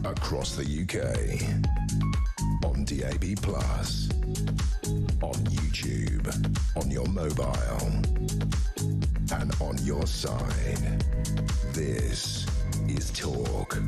across the UK, on DAB+, on YouTube, on your mobile, and on your side. This is Talk.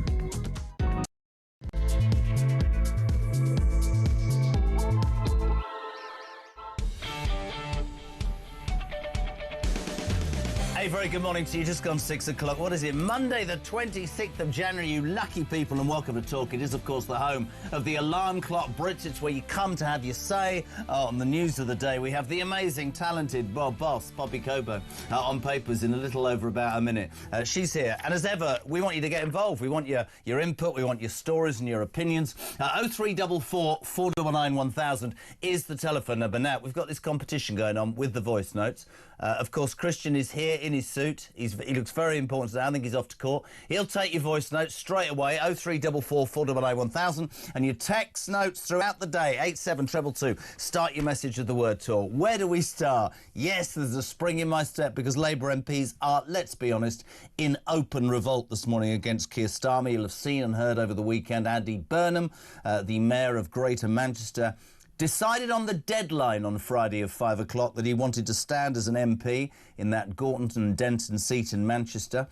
A very good morning to you. Just gone 6 o'clock. What is it? Monday, the 26th of January. You lucky people, and welcome to Talk. It is, of course, the home of the Alarm Clock Brits. It's where you come to have your say on the news of the day. We have the amazing, talented boss, Poppy Coburn, on papers in a little over about a minute. She's here. And as ever, we want you to get involved. We want your input. We want your stories and your opinions. 0344 499 1000 is the telephone number. Now, we've got this competition going on with the voice notes. Of course, Christian is here in his suit. He looks very important today. I think he's off to court. He'll take your voice notes straight away, 0344 499 1000, and your text notes throughout the day, 87222. Start your message with the word Talk. Where do we start? Yes, there's a spring in my step because Labour MPs are, let's be honest, in open revolt this morning against Keir Starmer. You'll have seen and heard over the weekend Andy Burnham, the Mayor of Greater Manchester, decided on the deadline on Friday of 5 o'clock that he wanted to stand as an MP in that Gorton and Denton seat in Manchester,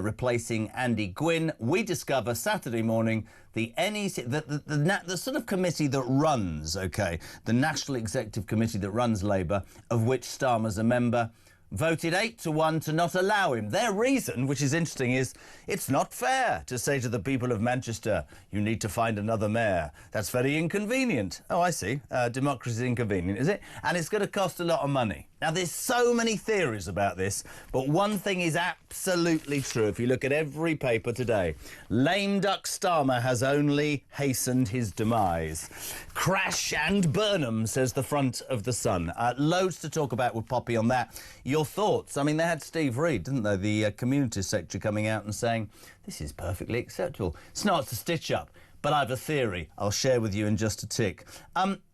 replacing Andy Gwynn. We discover Saturday morning the NEC, the sort of committee that runs, the National Executive Committee that runs Labour, of which Starmer's a member, voted 8-1 to not allow him. Their reason, which is interesting, is it's not fair to say to the people of Manchester, you need to find another mayor. That's very inconvenient. Oh, I see. Democracy is inconvenient, is it? And it's going to cost a lot of money. Now, there's so many theories about this, but one thing is absolutely true. If you look at every paper today, lame duck Starmer has only hastened his demise. Crash and Burnham, says the front of the Sun. Loads to talk about with Poppy on that. Your thoughts? I mean, they had Steve Reid, didn't they, the Communities Secretary, coming out and saying, this is perfectly acceptable. It's not a stitch-up. But I have a theory I'll share with you in just a tick.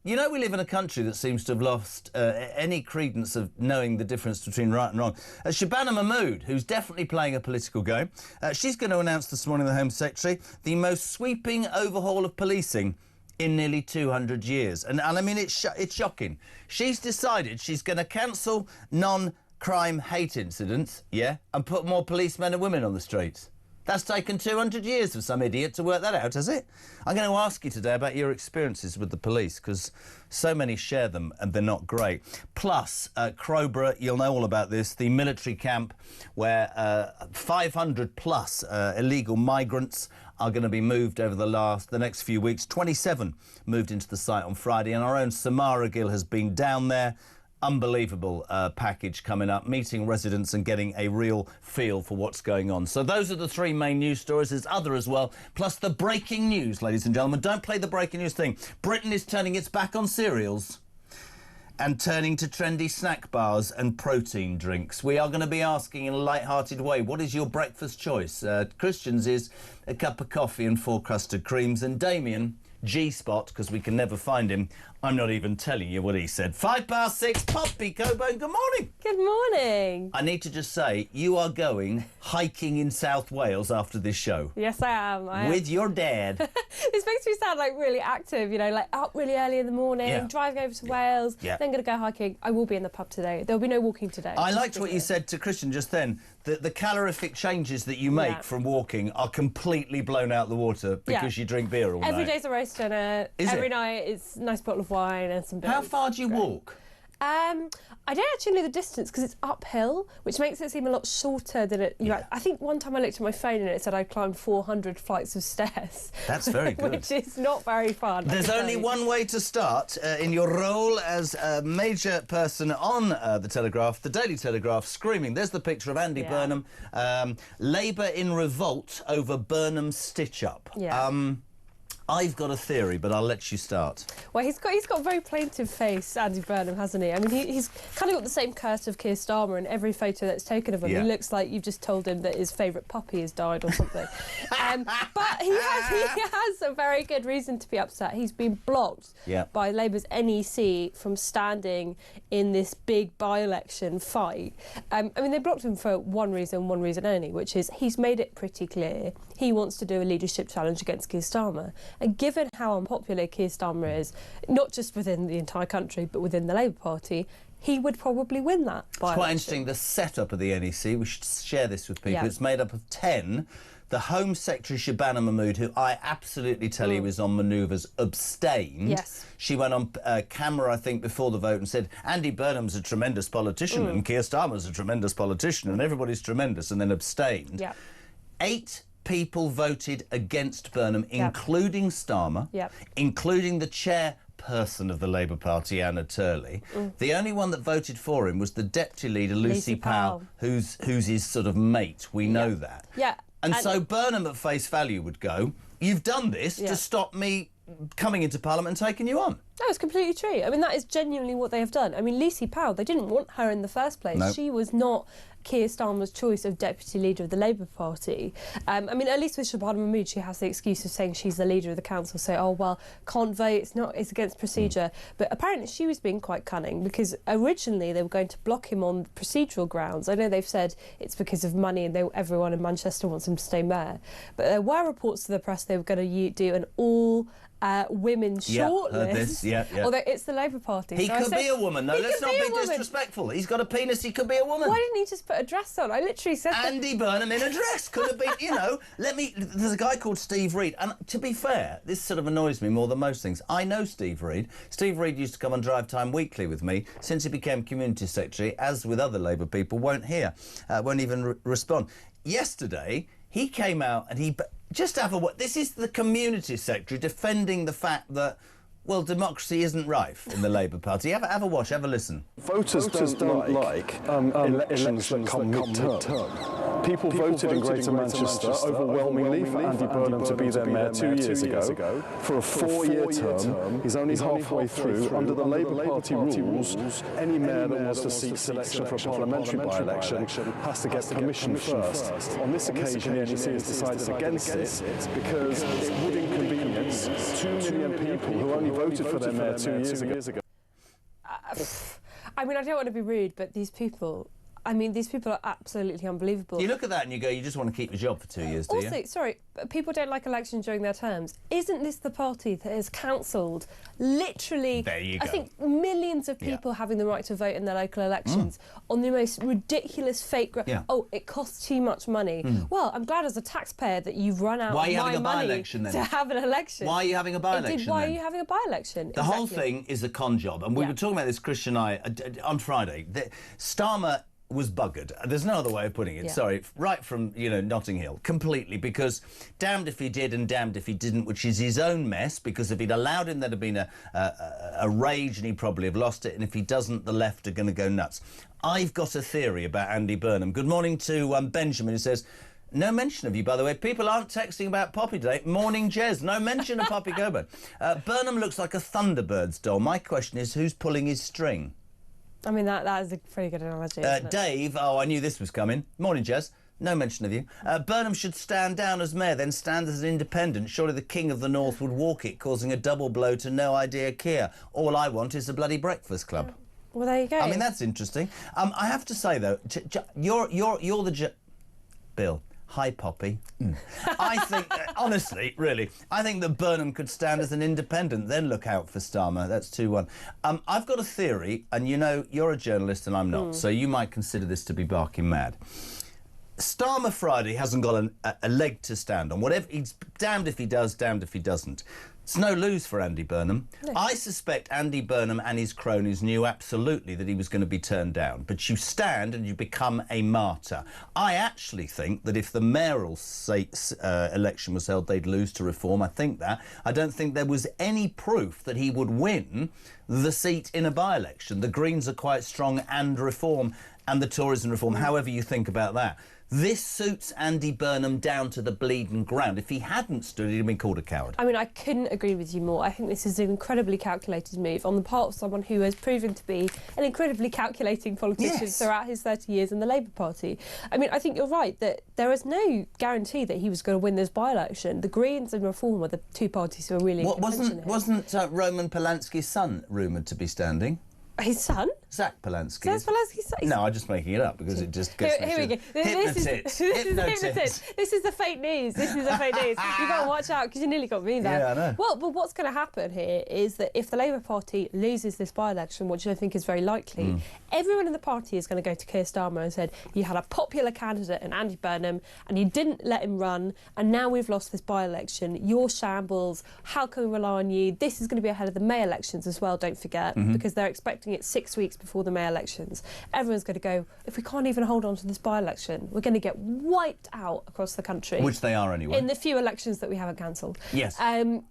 You know, we live in a country that seems to have lost any credence of knowing the difference between right and wrong. Shabana Mahmood, who's definitely playing a political game, she's going to announce this morning, the Home Secretary, the most sweeping overhaul of policing in nearly 200 years. And I mean, it's shocking. She's decided she's going to cancel non-crime hate incidents, and put more policemen and women on the streets. That's taken 200 years for some idiot to work that out, has it? I'm going to ask you today about your experiences with the police, because so many share them and they're not great. Plus, Crowborough, you'll know all about this, the military camp where 500 plus illegal migrants are going to be moved over the next few weeks. 27 moved into the site on Friday, and our own Samara Gill has been down there. Unbelievable package coming up, meeting residents and getting a real feel for what's going on. So those are the three main news stories. There's other as well, plus the breaking news, ladies and gentlemen. Don't play the breaking news thing. Britain is turning its back on cereals and turning to trendy snack bars and protein drinks. We are going to be asking in a light-hearted way, what is your breakfast choice? Christian's is a cup of coffee and 4 custard creams, and Damien, G-Spot, because we can never find him. I'm not even telling you what he said. 6:05, Poppy Coburn, good morning. Good morning. I need to just say, you are going hiking in South Wales after this show. Yes, I am. With your dad. This makes me sound like really active, you know, like up really early in the morning, driving over to Wales, then going to go hiking. I will be in the pub today. There'll be no walking today. I liked what you said to Christian just then, that the calorific changes that you make from walking are completely blown out the water because you drink beer all night. Every day's a roast dinner. Every night it's a nice bottle of wine and some beers. How far do you walk? I don't actually know the distance because it's uphill, which makes it seem a lot shorter than it. I think one time I looked at my phone and it said I climbed 400 flights of stairs. That's very good. Which is not very fun. There's only one way to start in your role as a major person on the Telegraph, the Daily Telegraph, screaming. There's the picture of Andy Burnham. Labour in revolt over Burnham's stitch-up. I've got a theory, but I'll let you start. Well, he's got a very plaintive face, Andy Burnham, hasn't he? I mean, he's kind of got the same curse of Keir Starmer in every photo that's taken of him. Yeah. He looks like you've just told him that his favourite puppy has died or something. But he has a very good reason to be upset. He's been blocked by Labour's NEC from standing in this big by-election fight. I mean, they blocked him for one reason only, which is he's made it pretty clear he wants to do a leadership challenge against Keir Starmer. And given how unpopular Keir Starmer is, not just within the entire country, but within the Labour Party, he would probably win that by-election. It's quite interesting, the setup of the NEC. We should share this with people. Yeah. It's made up of 10. The Home Secretary, Shabana Mahmood, who I absolutely tell you was on manoeuvres, abstained. Yes. She went on camera, I think, before the vote and said, Andy Burnham's a tremendous politician and Keir Starmer's a tremendous politician and everybody's tremendous, and then abstained. Yeah. 8 people voted against Burnham, including Starmer, including the chairperson of the Labour Party, Anna Turley. The only one that voted for him was the deputy leader, Lucy Powell, who's his sort of mate. We know that. Yeah. And so Burnham at face value would go, you've done this to stop me coming into Parliament and taking you on. No, it's completely true. I mean, that is genuinely what they have done. I mean, Lucy Powell, they didn't want her in the first place. No. She was not Keir Starmer's choice of deputy leader of the Labour Party. I mean, at least with Shabana Mahmood, she has the excuse of saying she's the leader of the council, so, oh, well, can't vote, it's against procedure. But apparently she was being quite cunning, because originally they were going to block him on procedural grounds. I know they've said it's because of money and everyone in Manchester wants him to stay mayor. But there were reports to the press they were going to do an all women shortlist. Although it's the Labour Party. He so could be a woman, though. Let's not be disrespectful. He's got a penis, he could be a woman. Why didn't he just put a dress on? I literally said Andy Burnham in a dress could have been, you know. There's a guy called Steve Reed, and to be fair, this sort of annoys me more than most things. I know Steve Reed. Steve Reed used to come on Drive Time Weekly with me. Since he became Community Secretary, as with other Labour people, won't even respond. Yesterday, he came out and he... Just have a... This is the Community Secretary defending the fact that, well, democracy isn't rife in the Labour Party. Have a watch, have a listen. Voters don't like elections that come mid-term. People voted in Greater Manchester overwhelmingly for Andy Burnham to be their mayor 2 years ago. For a 4-year term, he's only halfway through. Under the Labour Party rules, any mayor that wants to seek selection for a parliamentary by-election has to get permission first. On this occasion, the NEC has decided against it because it would inconvenience 2 million people who only voted for their mayor 2 years ago. I mean, I don't want to be rude, but these people are absolutely unbelievable. You look at that and you go, you just want to keep your job for 2 years, do you? Also, sorry, people don't like elections during their terms. Isn't this the party that has cancelled literally, I think, millions of people having the right to vote in their local elections on the most ridiculous fake... Oh, it costs too much money. Well, I'm glad as a taxpayer that you've run out of my money to have an election. Why are you having a by-election Why are you having a by-election? The whole thing is a con job. And we were talking about this, Chris and I, on Friday. Starmer was buggered. There's no other way of putting it. Sorry, right from, Notting Hill, completely, because damned if he did and damned if he didn't, which is his own mess, because if he'd allowed him, there'd have been a rage and he'd probably have lost it, and if he doesn't, the left are going to go nuts. I've got a theory about Andy Burnham. Good morning to Benjamin, who says, no mention of you, by the way. People aren't texting about Poppy today. Morning, Jez. No mention of Poppy Coburn. Burnham looks like a Thunderbirds doll. My question is, who's pulling his string? I mean, that is a pretty good analogy, isn't it? Dave, I knew this was coming. Morning, Jez. No mention of you. Burnham should stand down as mayor, then stand as an independent. Surely the King of the North would walk it, causing a double blow to No Idea Keir. All I want is a bloody breakfast club. Well, there you go. I mean, that's interesting. I have to say, though, you're the... Bill. Hi, Poppy. I think, honestly, really, I think that Burnham could stand as an independent, then look out for Starmer. That's 2-1. I've got a theory, and you're a journalist and I'm not, so you might consider this to be barking mad. Starmer Friday hasn't got a leg to stand on. He's damned if he does, damned if he doesn't. It's no lose for Andy Burnham. No. I suspect Andy Burnham and his cronies knew absolutely that he was going to be turned down. But you stand and you become a martyr. I actually think that if the mayoral election was held, they'd lose to Reform. I think that. I don't think there was any proof that he would win the seat in a by-election. The Greens are quite strong, and Reform, and the Tories and Reform, however you think about that. This suits Andy Burnham down to the bleeding ground. If he hadn't stood, he'd have been called a coward. I mean, I couldn't agree with you more. I think this is an incredibly calculated move on the part of someone who has proven to be an incredibly calculating politician throughout his 30 years in the Labour Party. I mean, I think you're right that there is no guarantee that he was going to win this by-election. The Greens and Reform were the two parties who were really in contention here. Wasn't Roman Polanski's son rumoured to be standing? His son? Zach Polanski. Zach Polanski. No, I'm just making it up because it just gets Here we go. This is the fake news. This is the fake news. You've got to watch out because you nearly got me there. Yeah, I know. Well, but what's going to happen here is that if the Labour Party loses this by-election, which I think is very likely, everyone in the party is going to go to Keir Starmer and said, you had a popular candidate in Andy Burnham and you didn't let him run, and now we've lost this by-election. You're shambles. How can we rely on you? This is going to be ahead of the May elections as well, don't forget, because they're expecting it 6 weeks before the May elections. Everyone's going to go, if we can't even hold on to this by-election, we're going to get wiped out across the country. Which they are anyway. In the few elections that we haven't cancelled. Yes. And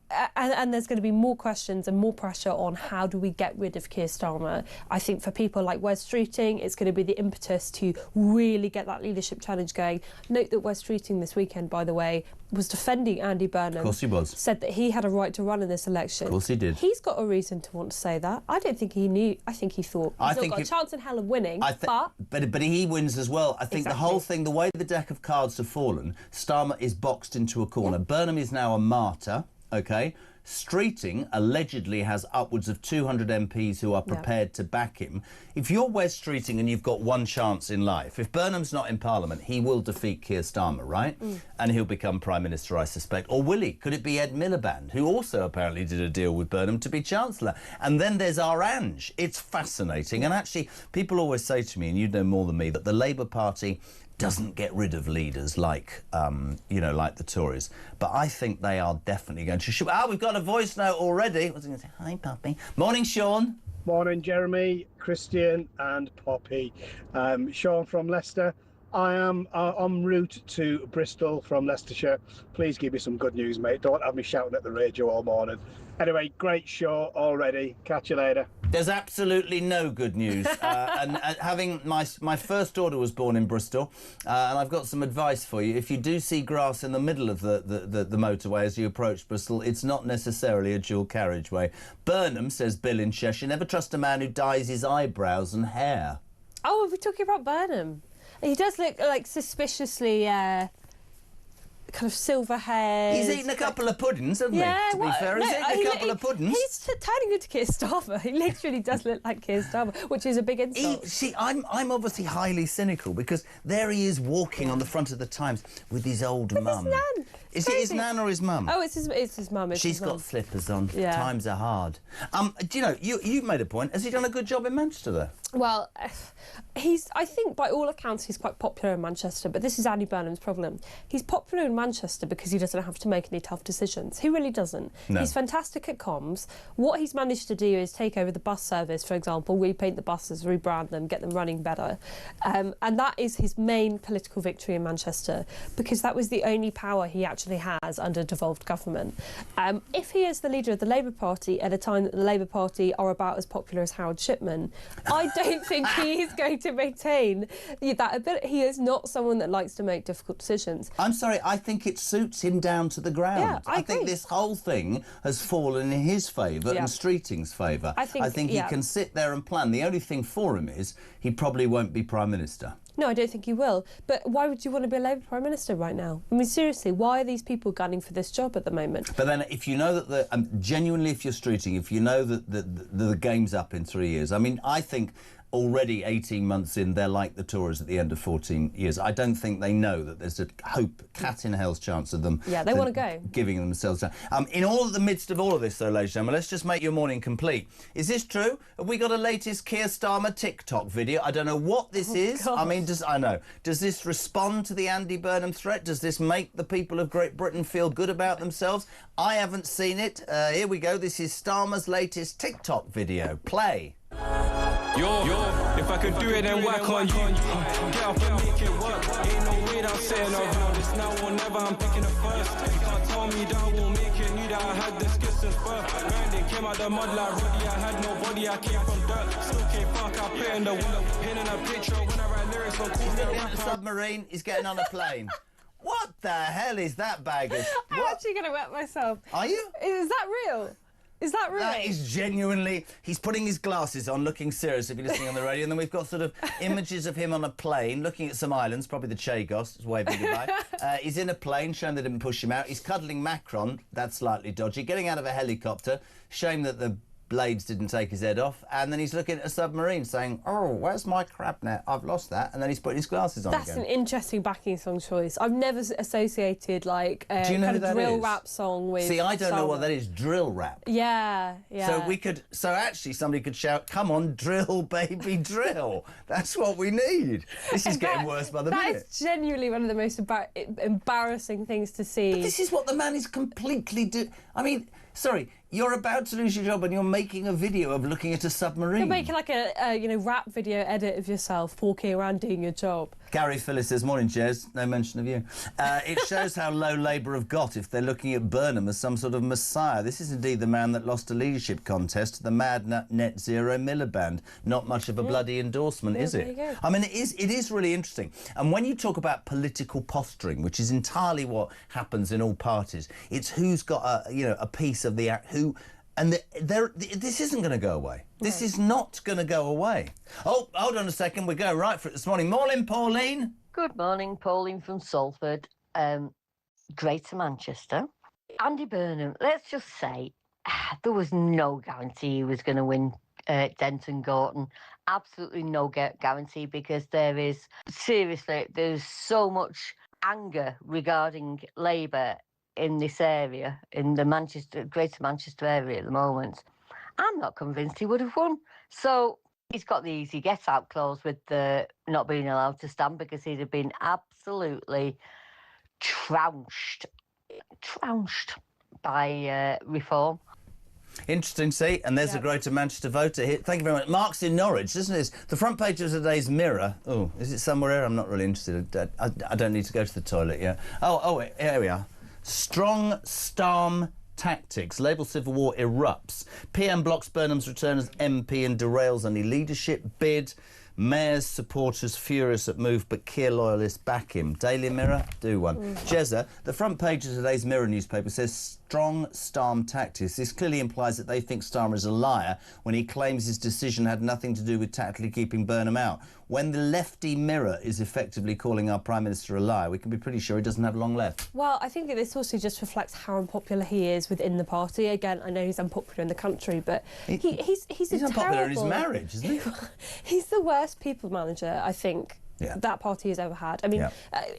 there's going to be more questions and more pressure on how do we get rid of Keir Starmer. I think for people like Wes Streeting, it's going to be the impetus to really get that leadership challenge going. Note that Wes Streeting this weekend, by the way, was defending Andy Burnham. Of course he was. Said that he had a right to run in this election. Of course he did. He's got a reason to want to say that. I don't think he knew. I think he thought he's not got a chance in hell of winning. But he wins as well. I think the whole thing, the way the deck of cards have fallen, Starmer is boxed into a corner. Yeah. Burnham is now a martyr, OK? Streeting allegedly has upwards of 200 MPs who are prepared to back him. If you're Wes Streeting and you've got one chance in life, if Burnham's not in Parliament, he will defeat Keir Starmer, right? And he'll become Prime Minister, I suspect. Or will he? Could it be Ed Miliband, who also apparently did a deal with Burnham to be Chancellor? And then there's Orange. It's fascinating. And actually, people always say to me, and you know more than me, that the Labour Party doesn't get rid of leaders like, like the Tories. But I think they are definitely going to... we've got a voice note already. I was going to say, hi, Poppy. Morning, Sean. Morning, Jeremy, Christian and Poppy. Sean from Leicester. I am en route to Bristol from Leicestershire. Please give me some good news, mate. Don't have me shouting at the radio all morning. Anyway, great show already. Catch you later. There's absolutely no good news. And having my first daughter was born in Bristol, and I've got some advice for you. If you do see grass in the middle of the motorway as you approach Bristol, it's not necessarily a dual carriageway. Burnham, says Bill in Cheshire, never trust a man who dyes his eyebrows and hair. Oh, we're talking about Burnham. He does look like suspiciously kind of silver hair. He's eaten a couple of puddings, hasn't he? To be fair, he's eaten a couple of puddings. He's turning into Keir Starmer. He literally does look like Keir Starmer, which is a big insult. I'm obviously highly cynical because there he is walking on the front of the Times with his old mum. His nan. Is it his nan or his mum? Oh, it's his mum. She's got slippers on. Yeah. Times are hard. Do you know, you made a point. Has he done a good job in Manchester, though? Well, I think by all accounts he's quite popular in Manchester, but this is Andy Burnham's problem. He's popular in Manchester because he doesn't have to make any tough decisions. He really doesn't. No. He's fantastic at comms. What he's managed to do is take over the bus service, for example, repaint the buses, rebrand them, get them running better. And that is his main political victory in Manchester, because that was the only power he actually has under devolved government. If he is the leader of the Labour Party at a time that the Labour Party are about as popular as Howard Shipman, I don't think he is going to maintain that ability. He is not someone that likes to make difficult decisions. I'm sorry, I think it suits him down to the ground. Yeah, I think this whole thing has fallen in his favour and Streeting's favour. I think he can sit there and plan. The only thing for him is he probably won't be Prime Minister. No, I don't think he will. But why would you want to be a Labour Prime Minister right now? I mean, seriously, why are these people gunning for this job at the moment? But then if you know that genuinely, if you're Streeting, if you know that the game's up in 3 years, I mean, I think already 18 months in, they're like the Tories at the end of 14 years. I don't think they know that there's a cat in hell's chance of them. Yeah, they want to go. Giving themselves down. In all of the midst of all of this, though, ladies and gentlemen, let's just make your morning complete. Is this true? Have we got a latest Keir Starmer TikTok video? I don't know what this is. God. I mean, does this respond to the Andy Burnham threat? Does this make the people of Great Britain feel good about themselves? I haven't seen it. Here we go. This is Starmer's latest TikTok video. Play. Yo, if I could do it, then whack on you. Get up and make it work. Ain't no way that I'm saying around this now or never. I'm picking it first. You can't tell me that I won't make it. Knew that I had this kiss since birth. Grinding, came out the mud like Roddy. I had nobody, I came from dirt. Still came fuck, I put in the window. Painting a picture when I write lyrics on cool. He's getting on a submarine, he's getting on a plane. What the hell is that baggage? I'm actually going to wet myself. Are you? Is that real? Is that real? That is genuinely... He's putting his glasses on, looking serious if you're listening on the radio, and then we've got sort of images of him on a plane, looking at some islands, probably the Chagos, it's waving goodbye. He's in a plane, showing they didn't push him out. He's cuddling Macron, that's slightly dodgy. Getting out of a helicopter, shame that the blades didn't take his head off, and then he's looking at a submarine saying, oh, where's my crab net? I've lost that. And then he's putting his glasses on That's again. an interesting backing song choice. I've never associated, like, a Do you know kind who of that drill is? rap song with... See, I don't know what Starmer. that is. Drill rap. Yeah. So actually somebody could shout, come on, drill, baby, drill. That's what we need. This is getting worse by the minute. That is genuinely one of the most embarrassing things to see. But this is what the man is completely I mean, sorry, you're about to lose your job and you're making a video of looking at a submarine. You're making like a rap video edit of yourself walking around doing your job. Gary Phillips says, morning, Jez. No mention of you. It shows how low Labour have got if they're looking at Burnham as some sort of messiah. This is indeed the man that lost a leadership contest to the mad net zero Miliband. Not much of a bloody endorsement, is there it? you go. I mean, it is really interesting. And when you talk about political posturing, which is entirely what happens in all parties, it's who's got a piece of the who. And this isn't going to go away. This is not going to go away. Oh, hold on a second. We're going right for it this morning. Morning, Pauline. Good morning, Pauline from Salford, Greater Manchester. Andy Burnham, let's just say there was no guarantee he was going to win Denton Gorton. Absolutely no guarantee, because there's so much anger regarding Labour in this area, in the Greater Manchester area at the moment. I'm not convinced he would have won. So he's got the easy get-out clause with the not being allowed to stand, because he'd have been absolutely trounced by reform. Interesting, see, and there's a Greater Manchester voter here. Thank you very much. Mark's in Norwich, isn't it? The front page of today's Mirror. Oh, is it somewhere here? I'm not really interested. I don't need to go to the toilet yet. Oh, here we are. Strong Starm tactics. Labour civil war erupts. PM blocks Burnham's return as MP and derails any leadership bid. Mayor's supporters furious at move, but Keir loyalists back him. Daily Mirror, do one. Jezza, the front page of today's Mirror newspaper says strong Starm tactics. This clearly implies that they think Starmer is a liar when he claims his decision had nothing to do with tactically keeping Burnham out. When the lefty Mirror is effectively calling our Prime Minister a liar, we can be pretty sure he doesn't have long left. Well, I think that this also just reflects how unpopular he is within the party. Again, I know he's unpopular in the country, but he's unpopular in his marriage, isn't he? He's the worst people manager, I think, that party has ever had. I mean,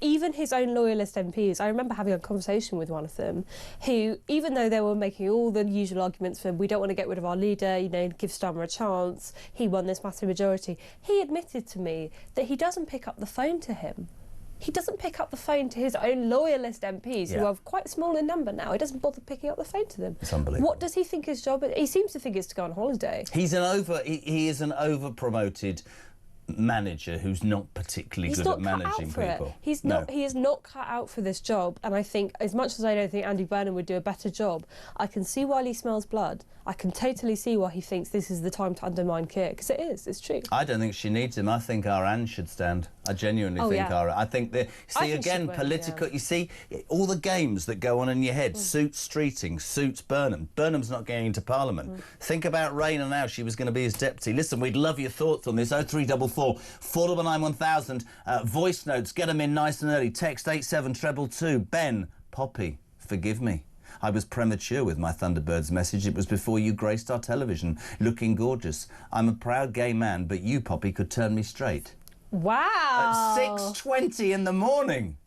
even his own loyalist MPs, I remember having a conversation with one of them who, even though they were making all the usual arguments for we don't want to get rid of our leader, give Starmer a chance, he won this massive majority, he admitted to me that he doesn't pick up the phone to him. He doesn't pick up the phone to his own loyalist MPs, who are quite small in number now. He doesn't bother picking up the phone to them. It's unbelievable. What does he think his job is? He seems to think it's to go on holiday. He is an over-promoted manager who's not particularly good at managing people. He is not cut out for this job, and I think, as much as I don't think Andy Burnham would do a better job, I can see why he smells blood. I can totally see why he thinks this is the time to undermine Keir, because it's true. I don't think she needs him. I think our Anne should stand. I genuinely think our... I think political... You see, all the games that go on in your head, suits Streeting, suits Burnham. Burnham's not getting into Parliament. Think about Rayner now, she was going to be his deputy. Listen, we'd love your thoughts on this. 0344 499 1000. Voice notes, get them in nice and early. Text 87222. Ben, Poppy, forgive me. I was premature with my Thunderbirds message. It was before you graced our television, looking gorgeous. I'm a proud gay man, but you, Poppy, could turn me straight. Wow. At 6:20 in the morning.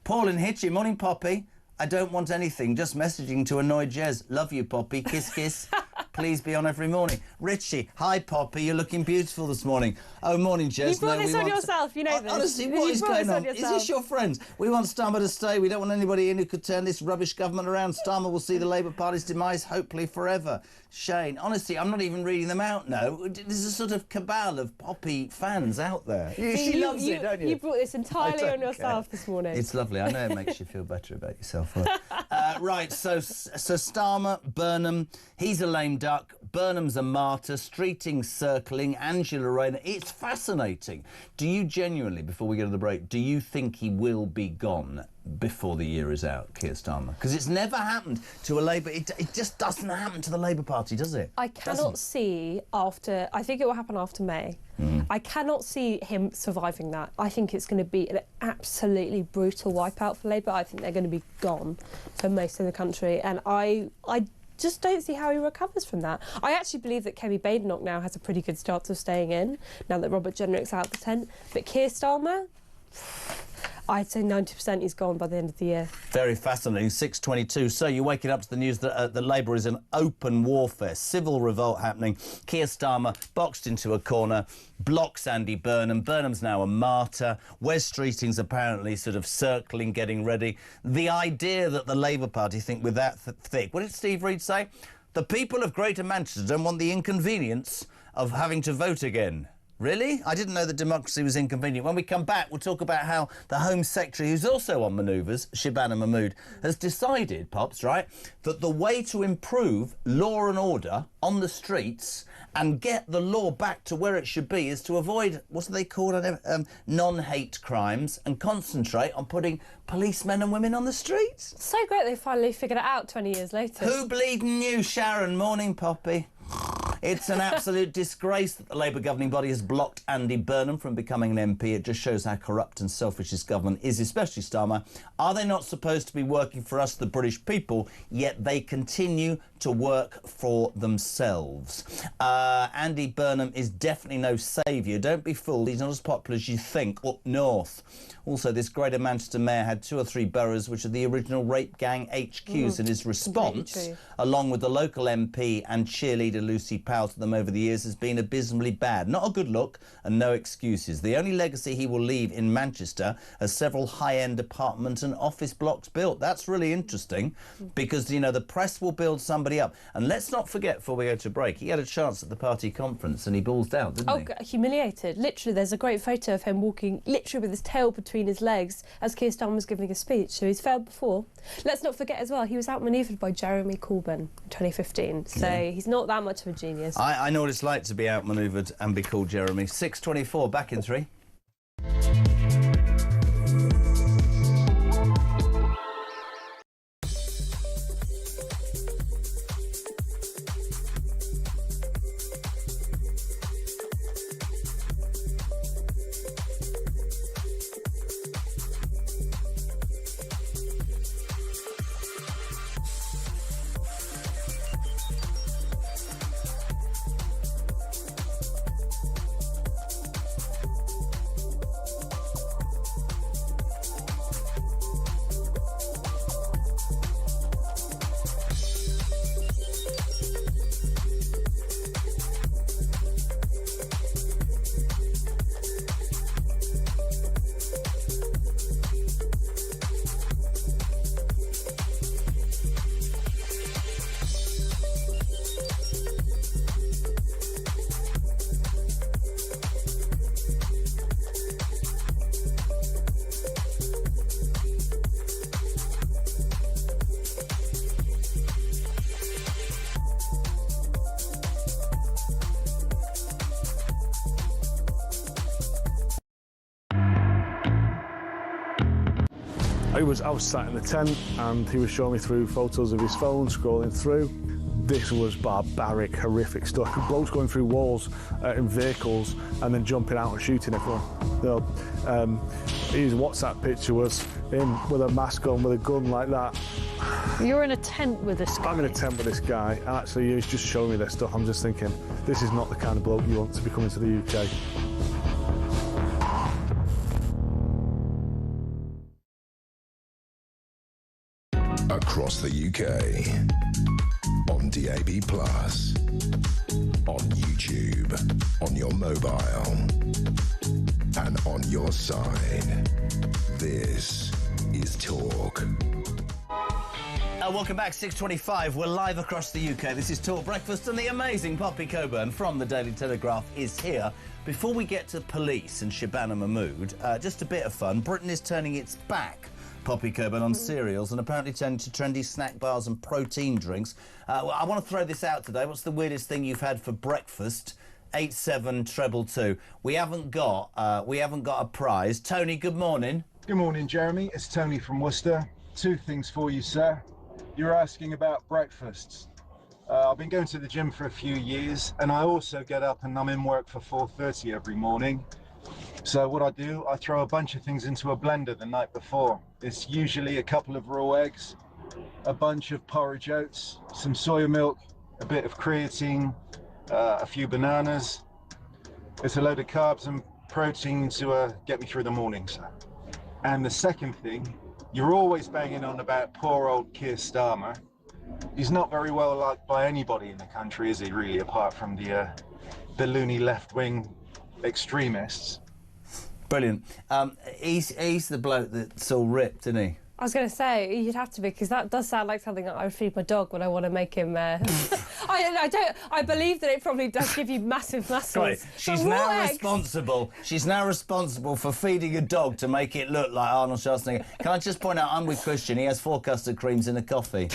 Paul in Hitchy, morning, Poppy. I don't want anything, just messaging to annoy Jez. Love you, Poppy. Kiss, kiss. Please be on every morning. Richie, hi, Poppy. You're looking beautiful this morning. Oh, morning, Jez. You brought this on yourself, you know this. Honestly, what is going on? Is this your friends? We want Starmer to stay. We don't want anybody in who could turn this rubbish government around. Starmer will see the Labour Party's demise, hopefully forever. Shane, honestly, I'm not even reading them out now. There's a sort of cabal of Poppy fans out there. She loves it, don't you? You brought this entirely on yourself this morning. It's lovely. I know it makes you feel better about yourself. Right, so Starmer, Burnham, he's a lame duck. Burnham's a martyr. Streeting's circling. Angela Rayner. It's fascinating. Do you genuinely, before we go to the break, do you think he will be gone before the year is out, Keir Starmer? Because it's never happened to a Labour... It just doesn't happen to the Labour Party, does it? I cannot see after... I think it will happen after May. I cannot see him surviving that. I think it's going to be an absolutely brutal wipeout for Labour. I think they're going to be gone for most of the country. And I just don't see how he recovers from that. I actually believe that Kemi Badenoch now has a pretty good start of staying in, now that Robert Jenrick's out of the tent. But Keir Starmer, I'd say 90% he's gone by the end of the year. Very fascinating. 6:22. So you're waking up to the news that the Labour is in open warfare, civil revolt happening. Keir Starmer boxed into a corner, blocks Andy Burnham. Burnham's now a martyr. Wes Streeting's apparently sort of circling, getting ready. The idea that the Labour Party think we're that thick. What did Steve Reid say? The people of Greater Manchester don't want the inconvenience of having to vote again. Really? I didn't know that democracy was inconvenient. When we come back, we'll talk about how the Home Secretary, who's also on manoeuvres, Shabana Mahmood, has decided, Pops, right, that the way to improve law and order on the streets and get the law back to where it should be is to avoid, what do they call it, non-hate crimes and concentrate on putting policemen and women on the streets. So great they finally figured it out 20 years later. Who bleeding knew, Sharon? Morning, Poppy. It's an absolute disgrace that the Labour governing body has blocked Andy Burnham from becoming an MP. It just shows how corrupt and selfish this government is, especially Starmer. Are they not supposed to be working for us, the British people, yet they continue to work for themselves? Andy Burnham is definitely no saviour. Don't be fooled. He's not as popular as you think up north. Also, this Greater Manchester mayor had 2 or 3 boroughs which are the original rape gang HQs, and his response, along with the local MP and cheerleader Lucy Powell to them over the years, has been abysmally bad. Not a good look and no excuses. The only legacy he will leave in Manchester are several high-end apartment and office blocks built. That's really interesting because, you know, the press will build somebody up. And let's not forget, before we go to break, he had a chance at the party conference and he balls down, didn't he? Humiliated. Literally, there's a great photo of him walking literally with his tail between his legs as Keir Starmer was giving a speech. So he's failed before. Let's not forget as well, he was outmanoeuvred by Jeremy Corbyn in 2015. So he's not that much of a genius. I know what it's like to be outmanoeuvred and be called Jeremy. 6:24, back in 3. I was sat in the tent and he was showing me through photos of his phone, scrolling through. This was barbaric, horrific stuff. Blokes going through walls in vehicles and then jumping out and shooting everyone. You know, his WhatsApp picture was him with a mask on, with a gun like that. You're in a tent with this guy? I'm in a tent with this guy, and actually he's just showing me this stuff. I'm just thinking, this is not the kind of bloke you want to be coming to the UK. Across the UK, on DAB+, on YouTube, on your mobile, and on your side. This is Talk. Welcome back, 6:25. We're live across the UK. This is Talk Breakfast, and the amazing Poppy Coburn from the Daily Telegraph is here. Before we get to police and Shabana Mahmood, just a bit of fun. Britain is turning its back, Poppy Coburn, on cereals and apparently turning to trendy snack bars and protein drinks. I want to throw this out today. What's the weirdest thing you've had for breakfast? 87222. We haven't got a prize. Tony, good morning. Good morning, Jeremy. It's Tony from Worcester. 2 things for you, sir. You're asking about breakfasts. I've been going to the gym for a few years, and I also get up and I'm in work for 4:30 every morning. So what I do, I throw a bunch of things into a blender the night before. It's usually a couple of raw eggs, a bunch of porridge oats, some soya milk, a bit of creatine, a few bananas. It's a load of carbs and protein to get me through the morning, sir. And the second thing, you're always banging on about poor old Keir Starmer. He's not very well liked by anybody in the country, is he, really, apart from the loony left-wing extremists. Brilliant. He's the bloke that's all ripped, isn't he? I was going to say, you'd have to be, because that does sound like something that I would feed my dog when I want to make him... I believe that it probably does give you massive muscles. Right. She's now responsible for feeding a dog to make it look like Arnold Schwarzenegger. Can I just point out, I'm with Christian. He has 4 custard creams in a coffee.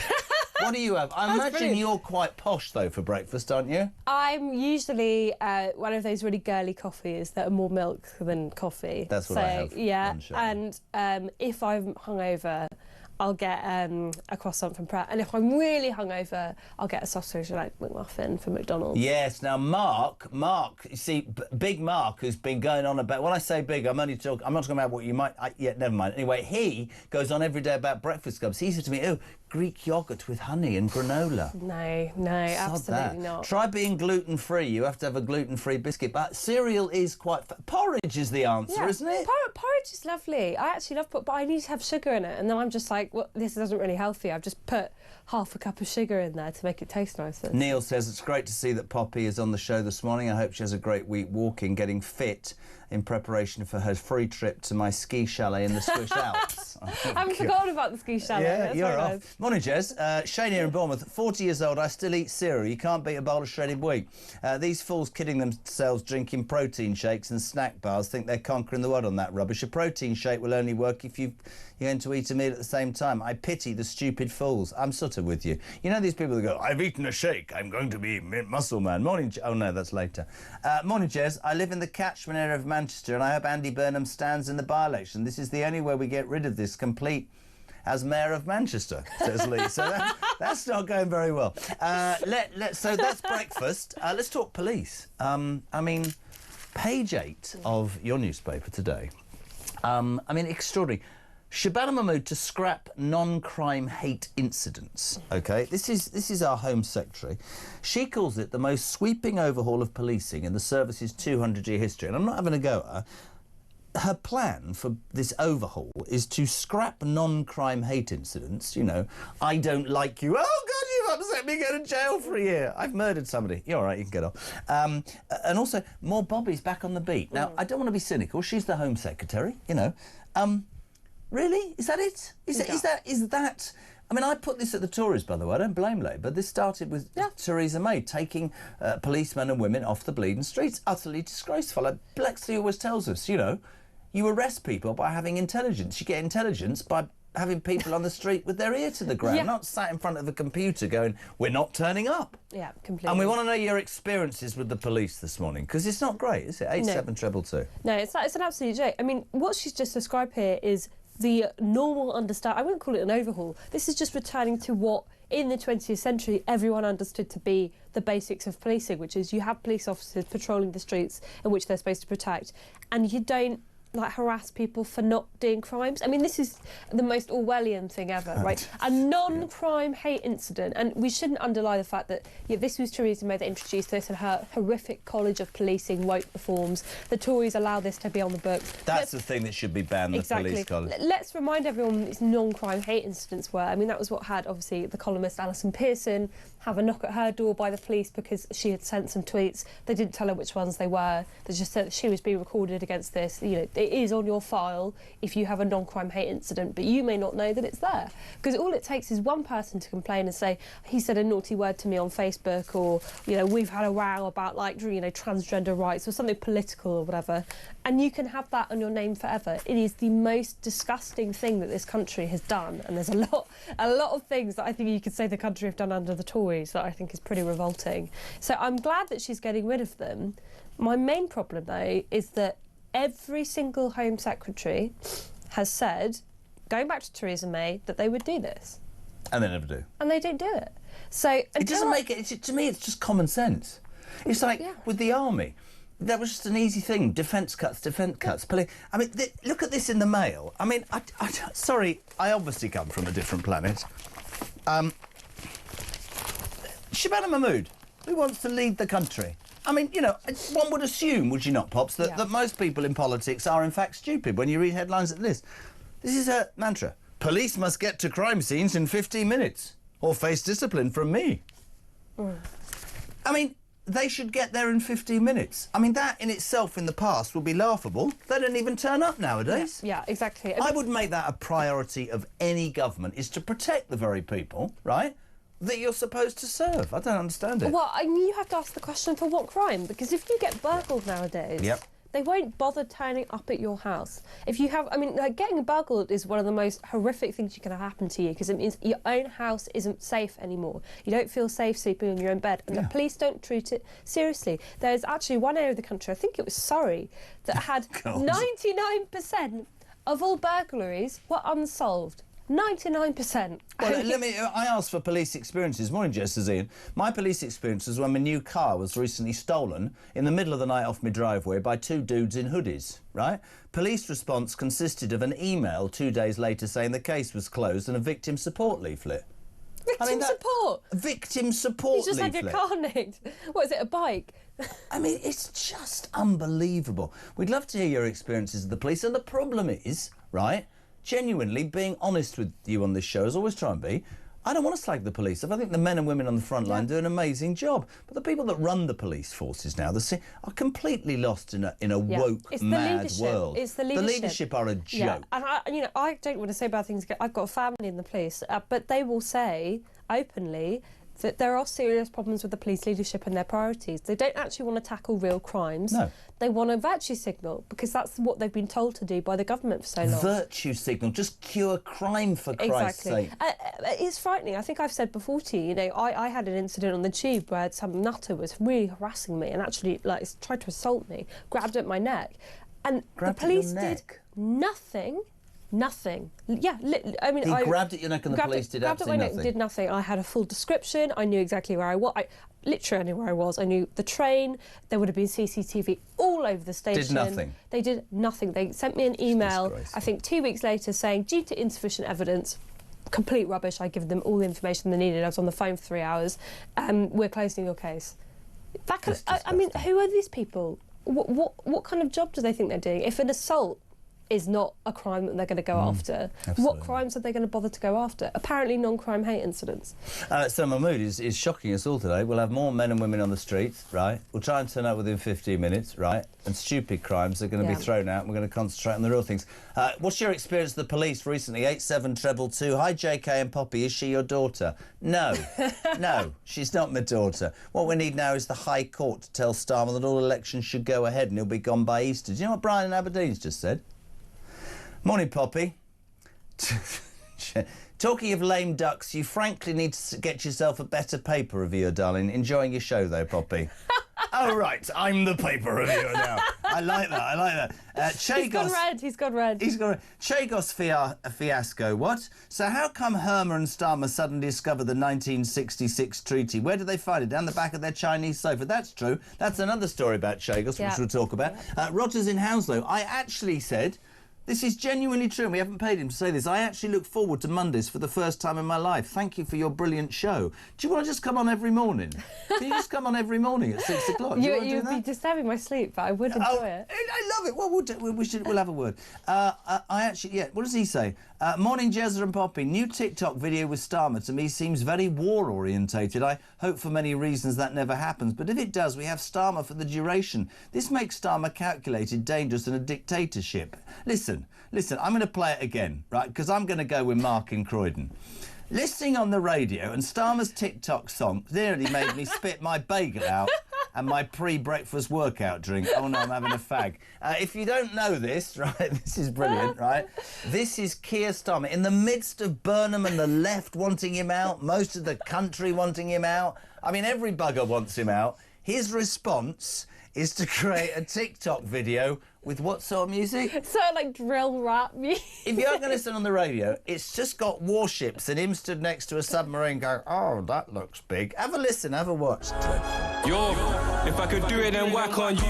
What do you have? I imagine brilliant. You're quite posh, though, for breakfast, aren't you? I'm usually one of those really girly coffees that are more milk than coffee. That's what I have. Yeah, and if I'm hungover, I'll get a croissant from Pret. And if I'm really hungover, I'll get a sausage like McMuffin from McDonald's. Yes, now Mark, you see, Big Mark, who's been going on about... When I say big, I'm not talking about what you might... yeah, never mind. Anyway, he goes on every day about breakfast clubs. He said to me, oh, Greek yoghurt with honey and granola. No, absolutely not. Try being gluten-free. You have to have a gluten-free biscuit. But cereal is quite... Porridge is the answer, isn't it? Porridge is lovely. I actually love porridge, but I need to have sugar in it. And then I'm just like, well, this isn't really healthy. I've just put half a cup of sugar in there to make it taste nicer. Neil says, it's great to see that Poppy is on the show this morning. I hope she has a great week walking, getting fit in preparation for her free trip to my ski chalet in the Swiss Alps. I haven't forgotten about the ski chalet. Yeah, that's you're off. Nice. Morning, Jez. Shane here in Bournemouth. 40 years old, I still eat cereal. You can't beat a bowl of shredded wheat. These fools kidding themselves drinking protein shakes and snack bars think they're conquering the world on that rubbish. A protein shake will only work if you're going to eat a meal at the same time. I pity the stupid fools. I'm sort of with you. You know these people that go, I've eaten a shake, I'm going to be muscle man. Morning, oh no, that's later. Morning, Jez. I live in the catchment area of Manchester and I hope Andy Burnham stands in the by-election. This is the only way we get rid of this complete as Mayor of Manchester, says Lee. So that's not going very well. So that's breakfast. Let's talk police. I mean, page 8 of your newspaper today. I mean, extraordinary. Shabana Mahmood to scrap non-crime hate incidents. OK, this is our Home Secretary. She calls it the most sweeping overhaul of policing in the service's 200-year history. And I'm not having a go at her. Her plan for this overhaul is to scrap non-crime hate incidents. You know, I don't like you. Oh, God, you've upset me, go to jail for a year. I've murdered somebody. You're all right, you can get off. And also, more Bobbies back on the beat. Now, I don't want to be cynical. She's the Home Secretary, you know. Really? Is that it? Is that... I mean, I put this at the Tories, by the way. I don't blame Labour. This started with Theresa May taking policemen and women off the bleeding streets. Utterly disgraceful. Like Blexley always tells us, you know, you arrest people by having intelligence. You get intelligence by having people on the street with their ear to the ground, not sat in front of a computer going, we're not turning up. Yeah, completely. And we want to know your experiences with the police this morning, because it's not great, is it? 87222. No, it's an absolute joke. I mean, what she's just described here is the normal understand. I wouldn't call it an overhaul. This is just returning to what, in the 20th century, everyone understood to be the basics of policing, which is you have police officers patrolling the streets in which they're supposed to protect, and you don't harass people for not doing crimes. I mean, this is the most Orwellian thing ever, right? A non-crime hate incident, and we shouldn't underlie the fact that this was Theresa May that introduced this and her horrific College of Policing woke reforms. The Tories allow this to be on the books. That's the thing that should be banned, exactly. The police college. Let's remind everyone what these non-crime hate incidents were. I mean, that was what had, obviously, the columnist Alison Pearson have a knock at her door by the police because she had sent some tweets. They didn't tell her which ones they were. They just said that she was being recorded against this. You know, it is on your file if you have a non-crime hate incident, but you may not know that it's there. Because all it takes is one person to complain and say, he said a naughty word to me on Facebook, or, you know, we've had a row about, like, you know, transgender rights or something political or whatever, and you can have that on your name forever. It is the most disgusting thing that this country has done, and there's a lot of things that I think you could say the country have done under the Tories that I think is pretty revolting. So I'm glad that she's getting rid of them. My main problem, though, is that every single Home Secretary has said, going back to Theresa May, that they would do this. And they never do. And they don't do it. So it doesn't make it... To me, it's just common sense. It's like with the army. That was just an easy thing. Defence cuts. I mean, look at this in the Mail. I mean, sorry, I obviously come from a different planet. Shabana Mahmood, who wants to lead the country? I mean, one would assume, would you not, Pops, that most people in politics are in fact stupid when you read headlines like this. This is her mantra. Police must get to crime scenes in 15 minutes or face discipline from me. I mean, they should get there in 15 minutes. I mean, that in itself in the past would be laughable. They don't even turn up nowadays. Yeah, exactly. I would make that a priority of any government, is to protect the very people, right, that you're supposed to serve. I don't understand it. Well, I mean, you have to ask the question, for what crime? Because if you get burgled nowadays, they won't bother turning up at your house. If you have, I mean, like, getting burgled is one of the most horrific things that can happen to you, because it means your own house isn't safe anymore. You don't feel safe sleeping in your own bed, and the police don't treat it seriously. There's actually one area of the country, I think it was Surrey, that had 99% of all burglaries were unsolved. 99%. Well, I asked for police experiences. Morning, Jess, says Ian. My police experience was when my new car was recently stolen in the middle of the night off my driveway by two dudes in hoodies, right? Police response consisted of an email 2 days later saying the case was closed and a victim support leaflet. Victim support? Victim support leaflet. You just had your car nicked. What, is it, a bike? I mean, it's just unbelievable. We'd love to hear your experiences of the police, and the problem is, right, genuinely being honest with you on this show, as I always try and be, I don't want to slag the police. I think the men and women on the front line do an amazing job. But the people that run the police forces now, are completely lost in a woke, mad world. It's the leadership. The leadership are a joke. Yeah. And I don't want to say bad things. I've got a family in the police, but they will say openly that there are serious problems with the police leadership and their priorities. They don't actually want to tackle real crimes. No. They want a virtue signal, because that's what they've been told to do by the government for so long. Virtue signal, just cure crime, for Christ's sake. It's frightening. I think I've said before to you, I had an incident on the tube where some nutter was really harassing me and actually tried to assault me, grabbed at my neck. And the police did nothing. Nothing. Yeah, I mean, he grabbed at your neck and the police did absolutely nothing. Did nothing. I had a full description. I knew exactly where I was. I literally knew where I was. I knew the train. There would have been CCTV all over the station. Did nothing. They did nothing. They sent me an email, I think 2 weeks later, saying, due to insufficient evidence, complete rubbish. I give them all the information they needed. I was on the phone for 3 hours. We're closing your case. I mean, who are these people? What kind of job do they think they're doing? If an assault is not a crime that they're going to go after, what crimes are they going to bother to go after? Apparently non-crime hate incidents. So Mahmood is shocking us all today. We'll have more men and women on the streets, right? We'll try and turn up within 15 minutes, right? And stupid crimes are going to be thrown out, and we're going to concentrate on the real things. What's your experience of the police recently? 87222. Hi, JK and Poppy. Is she your daughter? No. No, she's not my daughter. What we need now is the High Court to tell Starmer that all elections should go ahead and he'll be gone by Easter. Do you know what Brian in Aberdeen's just said? Morning, Poppy. Talking of lame ducks, you frankly need to get yourself a better paper reviewer, darling. Enjoying your show, though, Poppy. Oh, right, I'm the paper reviewer now. I like that. He's gone red. He's gone red. Chagos fiasco, what? So how come Hermer and Starmer suddenly discovered the 1966 treaty? Where did they find it? Down the back of their Chinese sofa. That's true. That's another story about Chagos, which we'll talk about. Rogers in Hounslow, I actually said... This is genuinely true, and we haven't paid him to say this. I actually look forward to Mondays for the first time in my life. Thank you for your brilliant show. Do you want to just come on every morning? Can you just come on every morning at 6 o'clock? You'd be disturbing my sleep, but I would enjoy it. I love it. Well, we'll have a word. What does he say? Morning, Jezza and Poppy. New TikTok video with Starmer to me seems very war-orientated. I hope for many reasons that never happens, but if it does, we have Starmer for the duration. This makes Starmer calculated, dangerous and a dictatorship. Listen, I'm going to play it again, right, because I'm going to go with Mark in Croydon. Listening on the radio and Starmer's TikTok song nearly made me spit my bagel out and my pre-breakfast workout drink. Oh, no, I'm having a fag. If you don't know this, right, this is brilliant, right? This is Keir Starmer. In the midst of Burnham and the left wanting him out, most of the country wanting him out, I mean, every bugger wants him out, his response is to create a TikTok video with what sort of music? So like drill rap music. If you're going to listen on the radio, it's just got warships and him stood next to a submarine going, oh, that looks big. Have a listen, have a watch. Yo, if I could do it, then whack on you.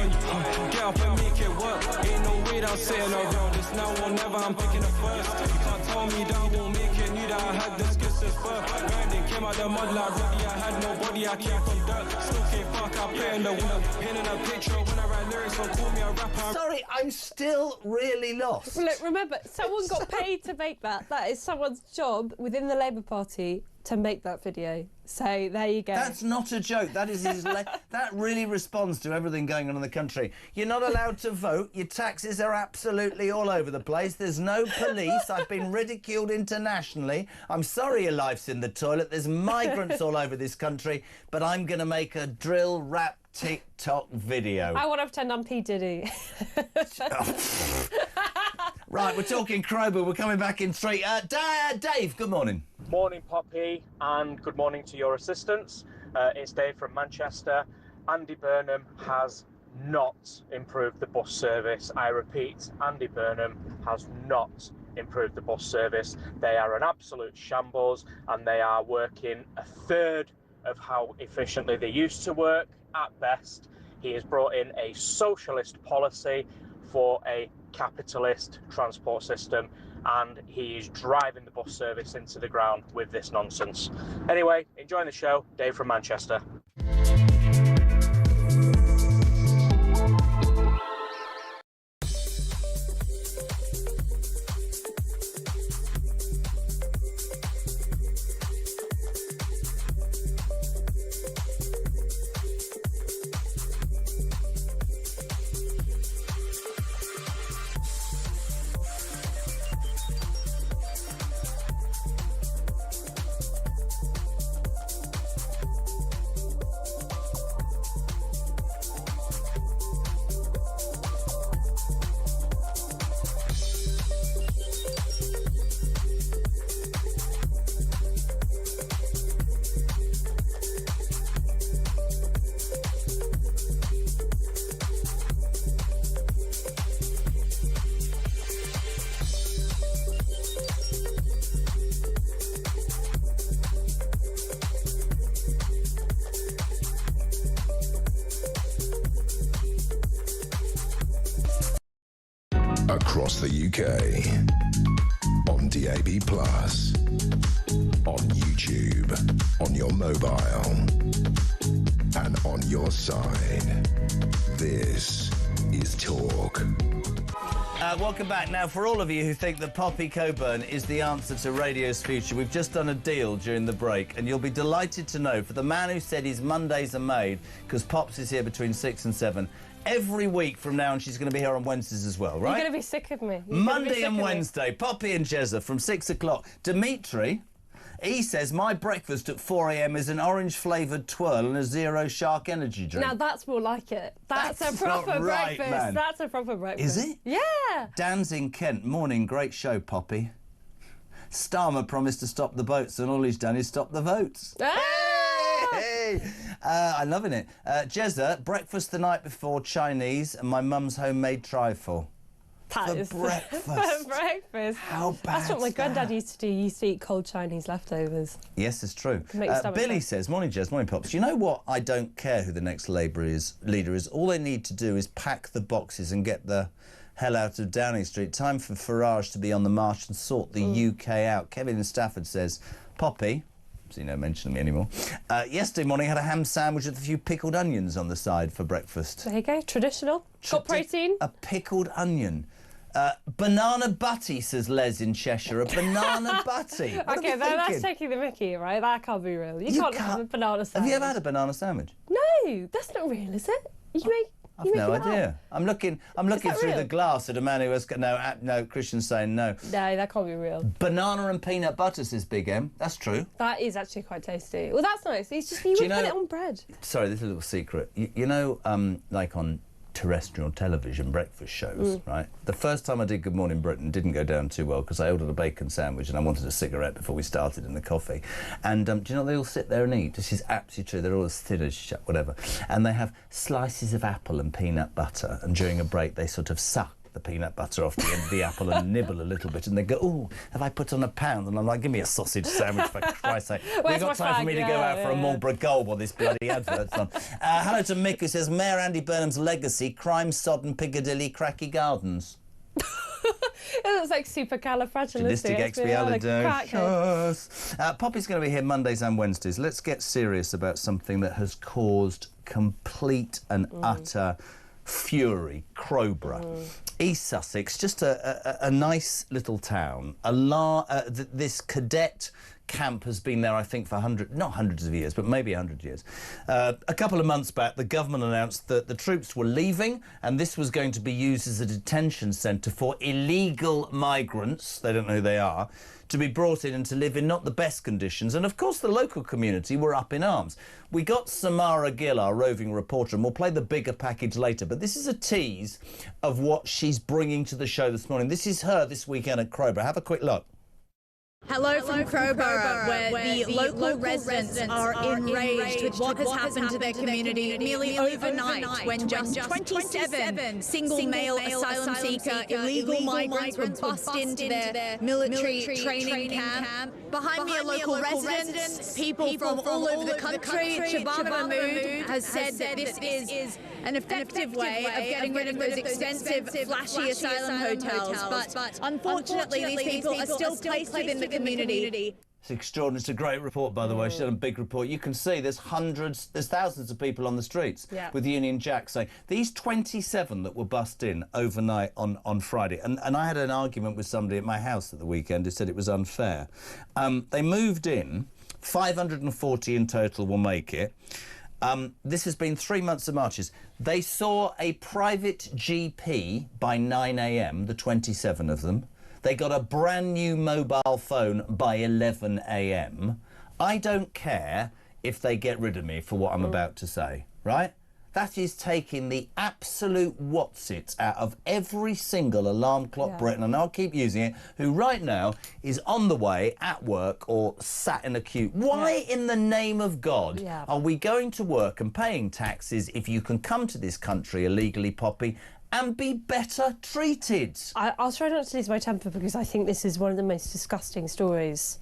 Get up and make it work. Ain't no way that I'm saying around this now or never, I'm picking the first. You can't tell me that I won't make it, knew that I had the skills first. Grinding, came out the mud like Roddy, I had nobody, I came from dirt. Still came back, I play in the window, painting a picture when I write lyrics, so call me a rapper. Sorry, I'm still really lost. Look, remember, someone got paid to make that. That is someone's job within the Labour Party to make that video. So there you go. That's not a joke. That is that really responds to everything going on in the country. You're not allowed to vote. Your taxes are absolutely all over the place. There's no police. I've been ridiculed internationally. I'm sorry your life's in the toilet. There's migrants all over this country. But I'm going to make a drill rap TikTok video. I want to pretend I'm P. Diddy. Right, we're talking Crowbar. We're coming back in straight. Dave, good morning. Morning, Poppy, and good morning to your assistants. It's Dave from Manchester. Andy Burnham has not improved the bus service. I repeat, Andy Burnham has not improved the bus service. They are an absolute shambles, and they are working a third of how efficiently they used to work at best. He has brought in a socialist policy for a capitalist transport system, and he is driving the bus service into the ground with this nonsense. Anyway, enjoying the show. Dave from Manchester. Across the UK, on DAB+, on YouTube, on your mobile, and on your side. This is Talk. Welcome back. Now, for all of you who think that Poppy Coburn is the answer to radio's future, we've just done a deal during the break, and you'll be delighted to know, for the man who said his Mondays are made, because Pops is here between 6 and 7, every week from now, and she's going to be here on Wednesdays as well, right? You're going to be sick of me. Monday and Wednesday, Poppy and Jezza from 6 o'clock. Dimitri, he says, my breakfast at 4 a.m. is an orange-flavoured twirl and a Zero Shark energy drink. Now, that's more like it. That's a proper right, breakfast. Man. That's a proper breakfast. Is it? Yeah. Dan's in Kent. Morning, great show, Poppy. Starmer promised to stop the boats, and all he's done is stop the votes. Hey! I'm loving it. Jezza, breakfast the night before Chinese and my mum's homemade trifle. For breakfast. For breakfast. How bad? That's what my granddad used to do. He used to eat cold Chinese leftovers. Yes, it's true. Billy says, morning, Jez, morning, Pops. You know what? I don't care who the next Labour leader is. All they need to do is pack the boxes and get the hell out of Downing Street. Time for Farage to be on the march and sort the UK out. Kevin in Stafford says, Poppy, see no mention of me anymore. Yesterday morning I had a ham sandwich with a few pickled onions on the side for breakfast. There you go, traditional. Got protein. A pickled onion. Banana butty, says Les in Cheshire. A banana butty. Okay, that's taking the mickey, right? That can't be real. You can't have a banana sandwich. Have you ever had a banana sandwich? No, that's not real, is it? I've no idea. I'm looking through the glass at a man who has no. Christian's saying no. No, that can't be real. Banana and peanut butter, says Big M. That's true. That is actually quite tasty. Well, that's nice. It's just you would put it on bread. Sorry, this is a little secret. You know, like on terrestrial television breakfast shows, right? The first time I did Good Morning Britain didn't go down too well because I ordered a bacon sandwich and I wanted a cigarette before we started in the coffee. And do you know what they all sit there and eat? This is absolutely true. They're all as thin as shit, whatever. And they have slices of apple and peanut butter, and during a break they sort of suck the peanut butter off the end of the apple and nibble a little bit, and they go, oh, have I put on a pound? And I'm like, give me a sausage sandwich, for Christ's sake. We've got time for me to go out for a Marlborough Gold while this bloody advert's on. Hello to Mick, who says, Mayor Andy Burnham's legacy, crime-sodden Piccadilly Cracky Gardens. It looks like supercalifragilisticexpialidocious. Poppy's going to be here Mondays and Wednesdays. Let's get serious about something that has caused complete and utter fury. Crowborough. East Sussex, just a nice little town. This cadet camp has been there, I think, for not hundreds of years, but maybe 100 years. A couple of months back, the government announced that the troops were leaving, and this was going to be used as a detention centre for illegal migrants, they don't know who they are, to be brought in and to live in not the best conditions. And, of course, the local community were up in arms. We got Samara Gill, our roving reporter, and we'll play the bigger package later, but this is a tease of what she's bringing to the show this morning. This is her this weekend at Crowborough. Have a quick look. Hello from Crowborough, where the local residents are enraged with what has happened to their community nearly overnight when just 27 single male asylum seeker illegal migrants were bussed into their military training camp. Behind me are local residents, people from all over the country. Shabana Mahmood has said that this is an effective way of getting rid of those expensive, flashy asylum hotels. But unfortunately, these people are still placed within the community. It's extraordinary. It's a great report, by the way. She's done a big report. You can see there's thousands of people on the streets with Union Jack saying these 27 that were bussed in overnight on Friday. And I had an argument with somebody at my house at the weekend who said it was unfair. They moved in, 540 in total will make it. This has been 3 months of marches. They saw a private GP by 9 a.m, the 27 of them. They got a brand new mobile phone by 11 a.m. I don't care if they get rid of me for what I'm about to say, right? That is taking the absolute whatsits out of every single alarm clock Britain, and I'll keep using it, who right now is on the way at work or sat in a queue. Why in the name of God are we going to work and paying taxes if you can come to this country illegally, Poppy, and be better treated? I'll try not to lose my temper because I think this is one of the most disgusting stories.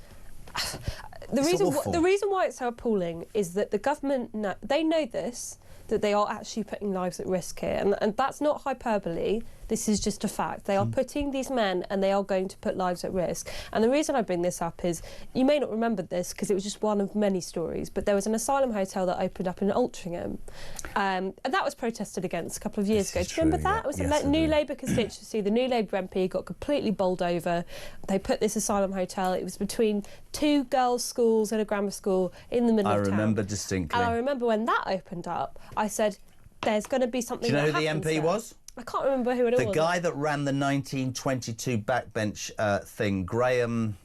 The reason why it's so appalling is that the government, they know this, that they are actually putting lives at risk here. And that's not hyperbole. This is just a fact. They are putting these men and they are going to put lives at risk. And the reason I bring this up is, you may not remember this because it was just one of many stories, but there was an asylum hotel that opened up in Altrincham. And that was protested against a couple of years ago. Do you remember that? It was a new Labour constituency. The new Labour MP got completely bowled over. They put this asylum hotel. It was between two girls' schools and a grammar school in the middle of town. I remember distinctly. And I remember when that opened up, I said, there's going to be something. Do you know who the MP was? I can't remember who it was. The guy that ran the 1922 backbench thing, Graham,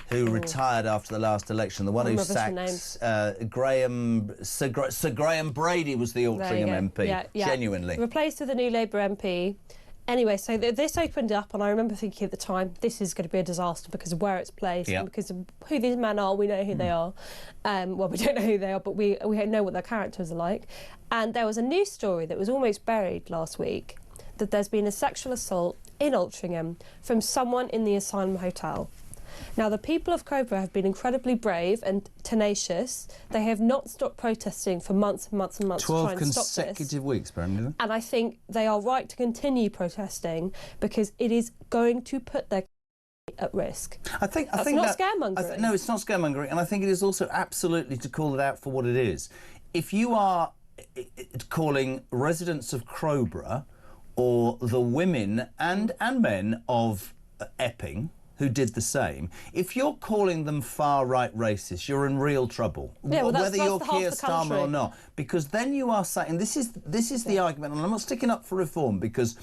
who retired after the last election, the one who sacked Sir Graham Brady was the Altrincham MP, genuinely. Replaced with a new Labour MP. Anyway, so this opened up, and I remember thinking at the time, this is going to be a disaster because of where it's placed and because of who these men are. We know who they are. Well, we don't know who they are, but we know what their characters are like. And there was a news story that was almost buried last week, that there's been a sexual assault in Altrincham from someone in the asylum hotel. Now, the people of Crowborough have been incredibly brave and tenacious. They have not stopped protesting for months and months and months to try and stop this. 12 consecutive weeks, apparently. And I think they are right to continue protesting because it is going to put their at risk. I think not scaremongering. No, it's not scaremongering, and I think it is also absolutely to call it out for what it is. If you are calling residents of Crowborough or the women and men of Epping who did the same, if you're calling them far-right racists, you're in real trouble. Whether you're Keir Starmer or not, because then you are saying, this is the argument, and I'm not sticking up for reform because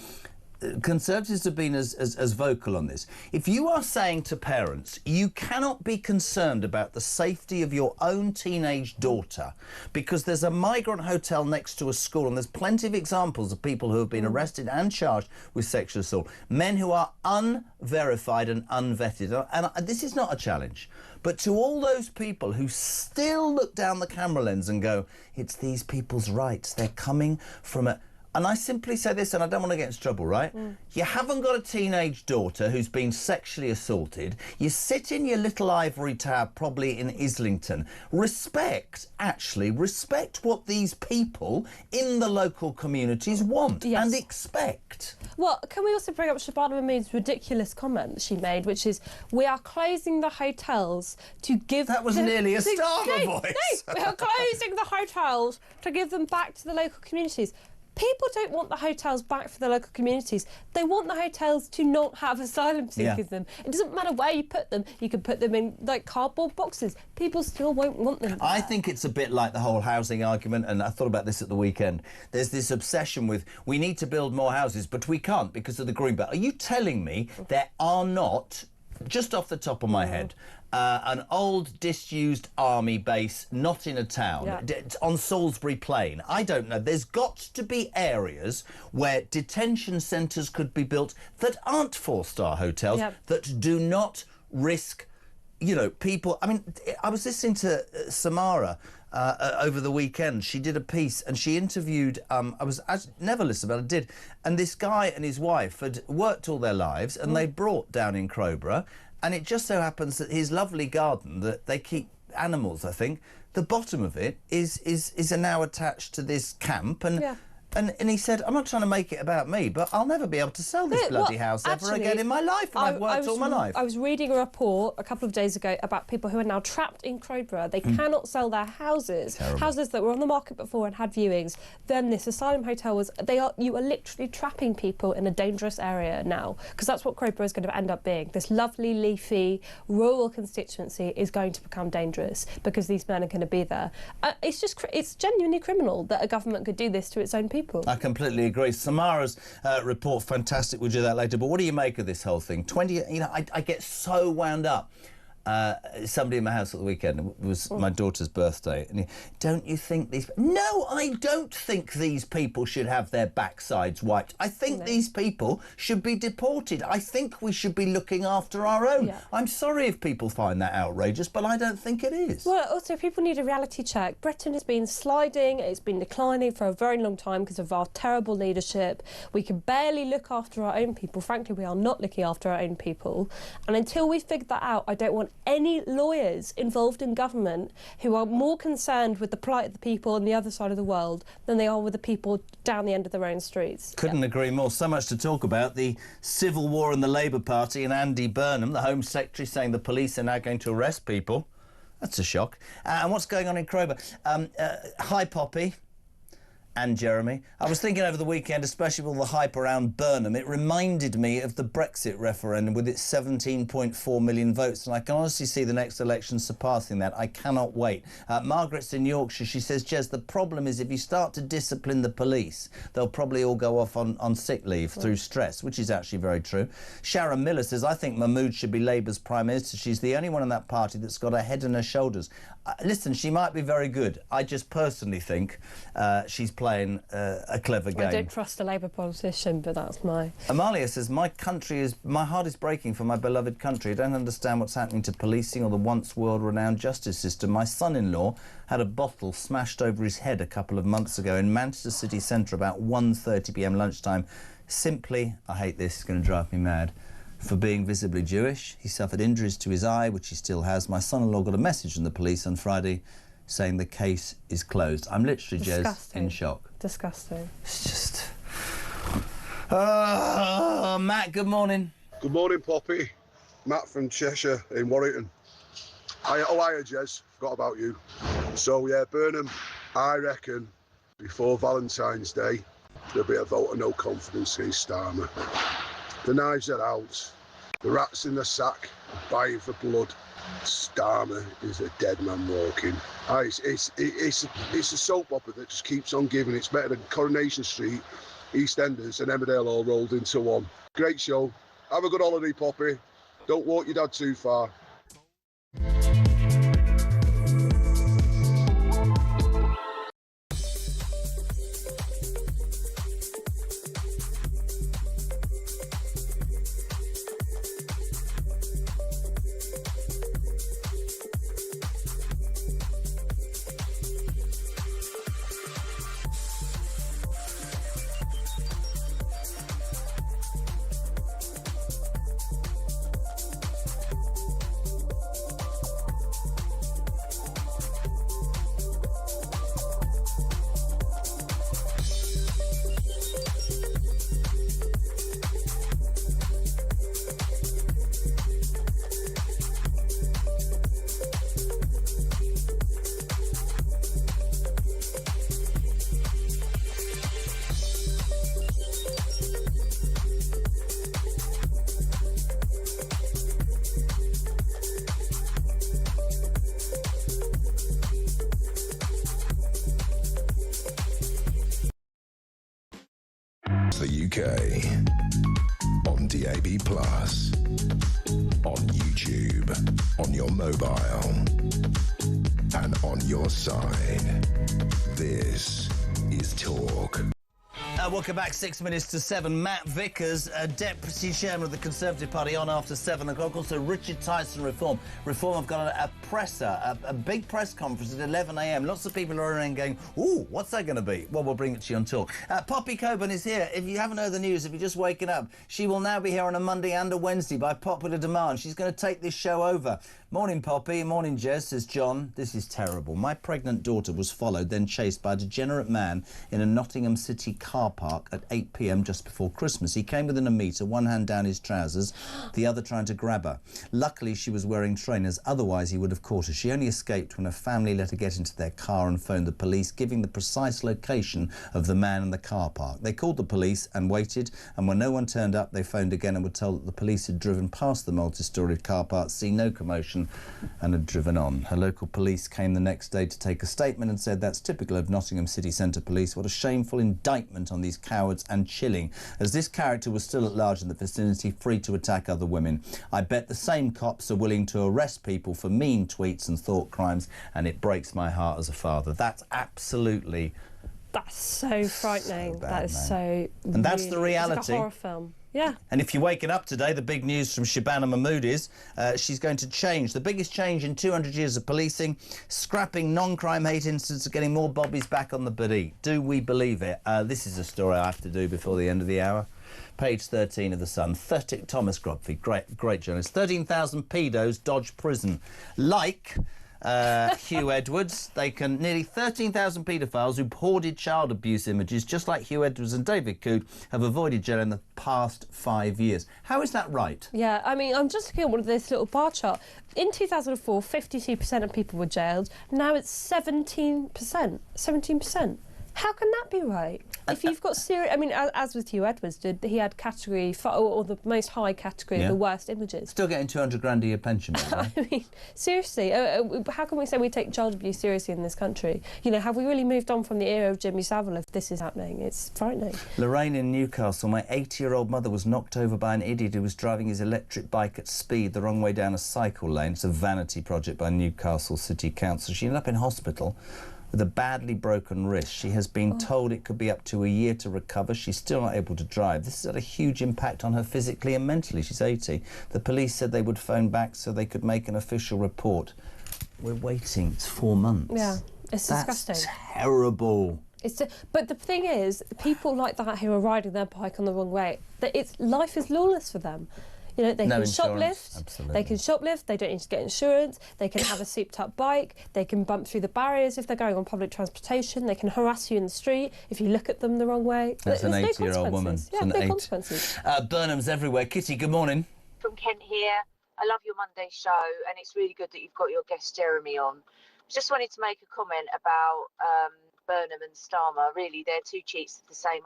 Conservatives have been as vocal on this. If you are saying to parents, you cannot be concerned about the safety of your own teenage daughter because there's a migrant hotel next to a school, and there's plenty of examples of people who have been arrested and charged with sexual assault, men who are unverified and unvetted. And this is not a challenge. But to all those people who still look down the camera lens and go, it's these people's rights, they're coming from And I simply say this, and I don't want to get into trouble, right? You haven't got a teenage daughter who's been sexually assaulted. You sit in your little ivory tower, probably in Islington. Respect what these people in the local communities want and expect. Well, can we also bring up Shabana Mahmood's ridiculous comment that she made, which is, we are closing the hotels to give... That was nearly a Starmer voice. No, we are closing the hotels to give them back to the local communities. People don't want the hotels back for the local communities. They want the hotels to not have asylum seekers in them. It doesn't matter where you put them. You can put them in, like, cardboard boxes. People still won't want them there. I think it's a bit like the whole housing argument, and I thought about this at the weekend. There's this obsession with, we need to build more houses, but we can't because of the green belt. Are you telling me there are not, just off the top of my head, an old disused army base not in a town on Salisbury Plain? I don't know. There's got to be areas where detention centres could be built that aren't four-star hotels, that do not risk, you know, people. I mean, I was listening to Samara over the weekend. She did a piece and she interviewed, I never listened, but I did, and this guy and his wife had worked all their lives and they brought down in Crowborough. And it just so happens that his lovely garden, that they keep animals, I think, the bottom of it is now attached to this camp. And he said, I'm not trying to make it about me, but I'll never be able to sell this bloody house ever again in my life. And I've worked all my life. I was reading a report a couple of days ago about people who are now trapped in Crowborough. They cannot sell their houses. Terrible. Houses that were on the market before and had viewings. Then this asylum hotel was... You are literally trapping people in a dangerous area now, because that's what Crowborough is going to end up being. This lovely, leafy, rural constituency is going to become dangerous because these men are going to be there. It's genuinely criminal that a government could do this to its own people. I completely agree. Samara's report, fantastic. We'll do that later. But what do you make of this whole thing? I get so wound up. Somebody in my house at the weekend, it was my daughter's birthday, and don't you think these... No, I don't think these people should have their backsides wiped. I think these people should be deported. I think we should be looking after our own. I'm sorry if people find that outrageous, but I don't think it is. Well, also, people need a reality check. Britain has been sliding, it's been declining for a very long time because of our terrible leadership. We can barely look after our own people. Frankly, we are not looking after our own people. And until we figure that out, I don't want any lawyers involved in government who are more concerned with the plight of the people on the other side of the world than they are with the people down the end of their own streets. Couldn't agree more. So much to talk about. The civil war in the Labour Party and Andy Burnham, the Home Secretary, saying the police are now going to arrest people. That's a shock. And what's going on in Crowborough? Hi, Poppy. And Jeremy. I was thinking over the weekend, especially with all the hype around Burnham, it reminded me of the Brexit referendum with its 17.4 million votes, and I can honestly see the next election surpassing that. I cannot wait. Margaret's in Yorkshire. She says, Jez, the problem is if you start to discipline the police, they'll probably all go off on sick leave through stress, which is actually very true. Sharon Miller says, I think Mahmood should be Labour's Prime Minister. She's the only one in that party that's got her head on her shoulders. Listen, she might be very good. I just personally think she's playing a clever game. I don't trust a Labour politician, but that's my... Amalia says, my heart is breaking for my beloved country. I don't understand what's happening to policing or the once world-renowned justice system. My son-in-law had a bottle smashed over his head a couple of months ago in Manchester city centre about 1:30 p.m. lunchtime. Simply, I hate this, it's going to drive me mad, for being visibly Jewish. He suffered injuries to his eye, which he still has. My son-in-law got a message from the police on Friday saying the case is closed. I'm literally, Jez, in shock. Disgusting. It's just... Matt, good morning. Good morning, Poppy. Matt from Cheshire in Warrington. Hiya, Jez. Forgot about you. So, yeah, Burnham, I reckon, before Valentine's Day, there'll be a vote of no confidence in Starmer. The knives are out. The rat's in the sack, buying for blood. Starmer is a dead man walking. It's a soap opera that just keeps on giving. It's better than Coronation Street, EastEnders and Emmerdale all rolled into one. Great show. Have a good holiday, Poppy. Don't walk your dad too far. the UK. On DAB+, on YouTube, on your mobile, and on your side. This is Talk. Welcome back, 6 minutes to 7. Matt Vickers, Deputy Chairman of the Conservative Party, on after 7 o'clock. Also, Richard Tyson, Reform. Reform have got a presser, a big press conference at 11 a.m. Lots of people are around going, ooh, what's that going to be? Well, we'll bring it to you on Talk. Poppy Coburn is here. If you haven't heard the news, if you're just waking up, she will now be here on a Monday and a Wednesday by popular demand. She's going to take this show over. Morning, Poppy. Morning, Jez, says John. This is terrible. My pregnant daughter was followed, then chased by a degenerate man in a Nottingham City car park at 8 p.m. just before Christmas. He came within a metre, one hand down his trousers, the other trying to grab her. Luckily, she was wearing trainers, otherwise he would have caught her. She only escaped when her family let her get into their car and phoned the police, giving the precise location of the man in the car park. They called the police and waited, and when no one turned up, they phoned again and were told that the police had driven past the multi-storied car park, seen no commotion, and had driven on. Her local police came the next day to take a statement and said that's typical of Nottingham City Centre Police. What a shameful indictment on these cowards, and chilling, as this character was still at large in the vicinity, free to attack other women. I bet the same cops are willing to arrest people for mean tweets and thought crimes, and it breaks my heart as a father. That's absolutely... That's so frightening. So bad, that is man. so... And that's the reality. It's like a horror film. Yeah. And if you're waking up today, the big news from Shabana Mahmood is she's going to change. The biggest change in 200 years of policing, scrapping non-crime hate incidents, getting more bobbies back on the beat. Do we believe it? This is a story I have to do before the end of the hour. Page 13 of The Sun. Thomas Grodfrey, great journalist. 13,000 pedos dodge prison. Like... Hugh Edwards. Nearly 13,000 paedophiles who hoarded child abuse images, just like Hugh Edwards and David Coote, have avoided jail in the past 5 years. How is that right? Yeah, I mean, I'm just looking at one of this little bar chart. In 2004, 52% of people were jailed. Now it's 17%. 17%. How can that be right? If you've got serious... I mean, as with Hugh Edwards, he had category... or the most high category of the worst images. Still getting 200 grand a year pension, right? I mean, seriously, how can we say we take child abuse seriously in this country? You know, have we really moved on from the era of Jimmy Savile if this is happening? It's frightening. Lorraine in Newcastle. My 80-year-old mother was knocked over by an idiot who was driving his electric bike at speed the wrong way down a cycle lane. It's a vanity project by Newcastle City Council. She ended up in hospital with a badly broken wrist. She has been told it could be up to a year to recover. She's still not able to drive. This has had a huge impact on her physically and mentally. She's 80. The police said they would phone back so they could make an official report. We're waiting. It's 4 months. Yeah, it's disgusting. That's terrible. But the thing is, people like that who are riding their bike on the wrong way, life is lawless for them. You know, they can shoplift. Absolutely. They can shoplift. They don't need to get insurance. They can have a souped-up bike. They can bump through the barriers if they're going on public transportation. They can harass you in the street if you look at them the wrong way. That's an 80-year-old woman. Yeah, no consequences. Burnham's everywhere. Kitty, good morning. From Kent here. I love your Monday show, and it's really good that you've got your guest Jeremy on. Just wanted to make a comment about Burnham and Starmer. Really, they're two cheeks of the same.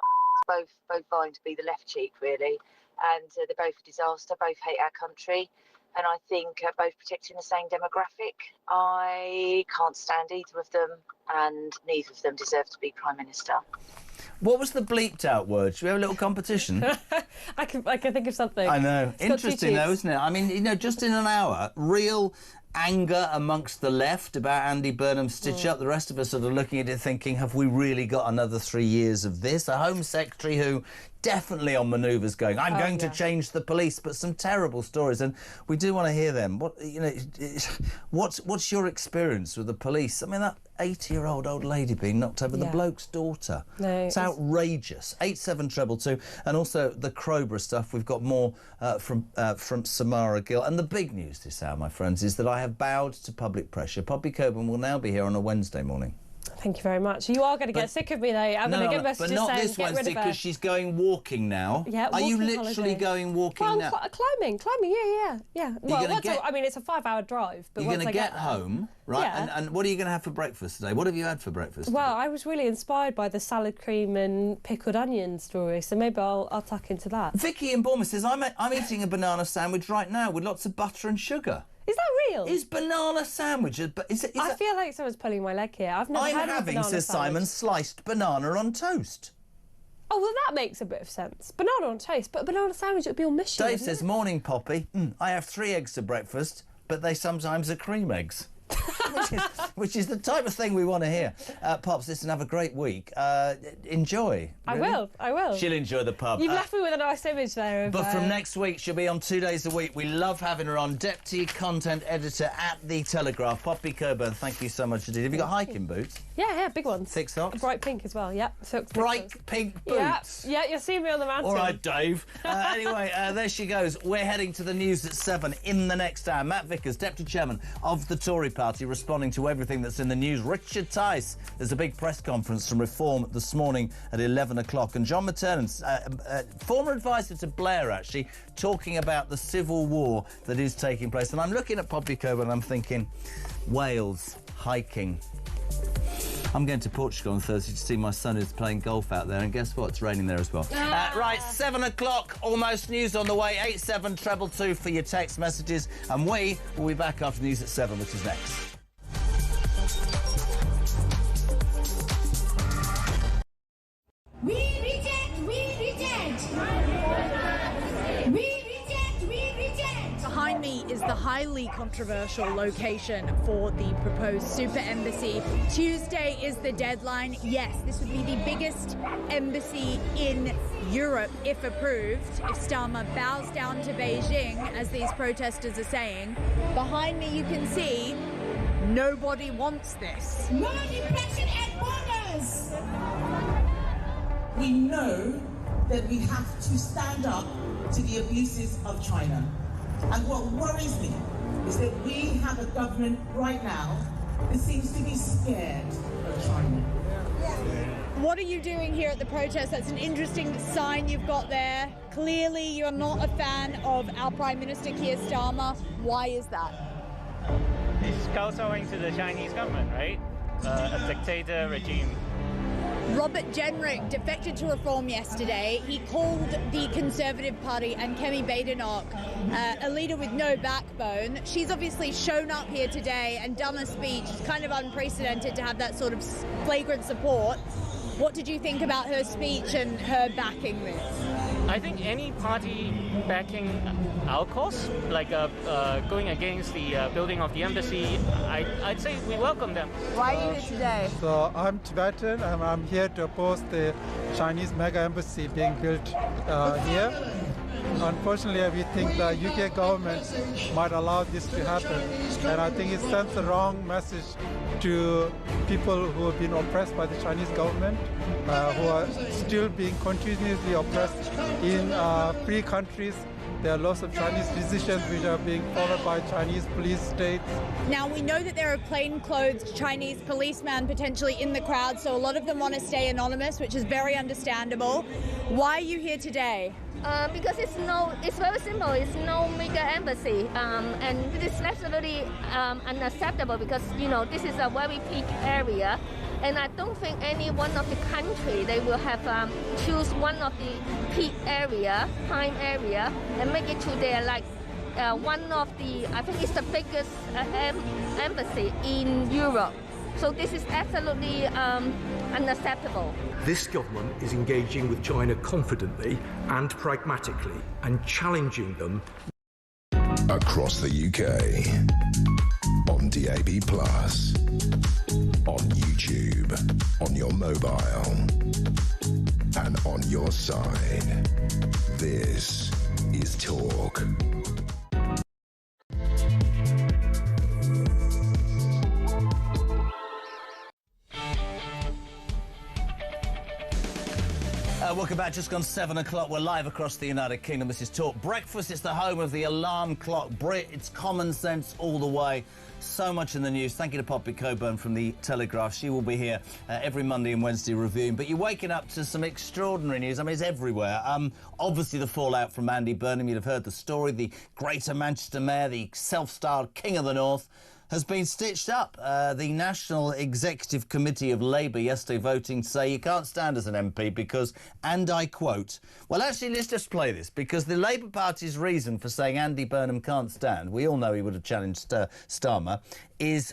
Both vying to be the left cheek, really. And they're both a disaster, both hate our country, and I think both protecting the same demographic. I can't stand either of them, and neither of them deserve to be Prime Minister. What was the bleeped out word? Should we have a little competition? I can think of something. I know. Interesting though, isn't it? I mean, you know, just in an hour, real anger amongst the left about Andy Burnham's stitch-up. The rest of us sort of looking at it thinking, have we really got another 3 years of this? A Home Secretary who definitely on manoeuvres going, I'm going to change the police, but some terrible stories, and we do want to hear them. What's your experience with the police? I mean, that 80-year-old old lady being knocked over, the bloke's daughter. No, it's outrageous. 87222, and also the Crowborough stuff. We've got more from Samara Gill. And the big news this hour, my friends, is that I have bowed to public pressure. Poppy Coburn will now be here on a Wednesday morning. Thank you very much. You are going to get sick of me, though. I'm going to get messages saying, but not this Wednesday, because she's going walking now. Yeah, are you literally going walking now? Climbing, yeah. Well, I mean, it's a 5-hour drive. But you're going to get home, right? Yeah. And what are you going to have for breakfast today? What have you had for breakfast Well, I was really inspired by the salad cream and pickled onion story, so maybe I'll tuck into that. Vicky in Bournemouth says, I'm eating a banana sandwich right now with lots of butter and sugar. Is that real? Is banana sandwich? I feel like someone's pulling my leg here. I've never had a banana says sandwich. Simon, sliced banana on toast. Oh, well, that makes a bit of sense. Banana on toast, but a banana sandwich would be all mushy. Dave says, morning, Poppy. I have 3 eggs for breakfast, but they sometimes are cream eggs. which is the type of thing we want to hear. Pops, listen, have a great week. Enjoy. Really? I will. She'll enjoy the pub. You've left me with a nice image there. Of, but from next week, she'll be on 2 days a week. We love having her on. Deputy Content Editor at The Telegraph. Poppy Coburn, thank you so much indeed. Have you got hiking boots? Yeah, big ones. Thick socks? Bright pink as well, yeah. Bright pink boots? Yeah, you'll see me on the mountain. All right, Dave. Anyway, there she goes. We're heading to the news at 7 in the next hour. Matt Vickers, Deputy Chairman of the Tory Party, responding to everything that's in the news. Richard Tice, there's a big press conference from Reform this morning at 11 o'clock. And John McTernan, former advisor to Blair, actually, talking about the civil war that is taking place. And I'm looking at Poppy Coburn and I'm thinking, Wales, hiking. I'm going to Portugal on Thursday to see my son who's playing golf out there, and guess what? It's raining there as well. Right, 7 o'clock, almost news on the way. 87222 for your text messages, and we will be back after news at 7, which is next. We reject! Behind me is the highly controversial location for the proposed super embassy. Tuesday is the deadline. Yes, this would be the biggest embassy in Europe if approved, if Starmer bows down to Beijing, as these protesters are saying. Behind me you can see nobody wants this. No depression at borders! We know that we have to stand up to the abuses of China. And what worries me is that we have a government right now that seems to be scared of China. What are you doing here at the protest? That's an interesting sign you've got there. Clearly you're not a fan of our Prime Minister Keir Starmer. Why is that? He's kowtowing to the Chinese government, right? A dictator regime. Robert Jenrick defected to Reform yesterday. He called the Conservative Party and Kemi Badenoch a leader with no backbone. She's obviously shown up here today and done a speech. It's kind of unprecedented to have that sort of flagrant support. What did you think about her speech and her backing this? I think any party backing our cause, like going against the building of the embassy, I'd say we welcome them. Why are you here today? So I'm Tibetan and I'm here to oppose the Chinese mega embassy being built here. Unfortunately, we think the UK government might allow this to happen, and I think it sends the wrong message to people who have been oppressed by the Chinese government, who are still being continuously oppressed in free countries. There are lots of Chinese decisions which are being followed by Chinese police states. Now, we know that there are plainclothes Chinese policemen potentially in the crowd, so a lot of them want to stay anonymous, which is very understandable. Why are you here today? Because it's very simple. It's no mega embassy, and it is absolutely unacceptable because this is a very peak area, and I don't think any one of the country they will have choose one of the peak area, prime area, and make it to their one of the I think it's the biggest embassy in Europe. So this is absolutely unacceptable. This government is engaging with China confidently and pragmatically and challenging them. Across the UK, on DAB+, on YouTube, on your mobile, and on your side. This is Talk. Welcome back. Just gone 7 o'clock. We're live across the United Kingdom. This is Talk Breakfast. It's the home of the alarm clock Brit. It's common sense all the way. So much in the news. Thank you to Poppy Coburn from the Telegraph. She will be here every Monday and Wednesday reviewing. But you're waking up to some extraordinary news. I mean, it's everywhere. Obviously, the fallout from Andy Burnham. You'd have heard the story. The Greater Manchester Mayor, the self-styled King of the North. has been stitched up. The National Executive Committee of Labour yesterday voting to say you can't stand as an MP because, and I quote, well, actually, let's just play this, because the Labour Party's reason for saying Andy Burnham can't stand, we all know he would have challenged Starmer,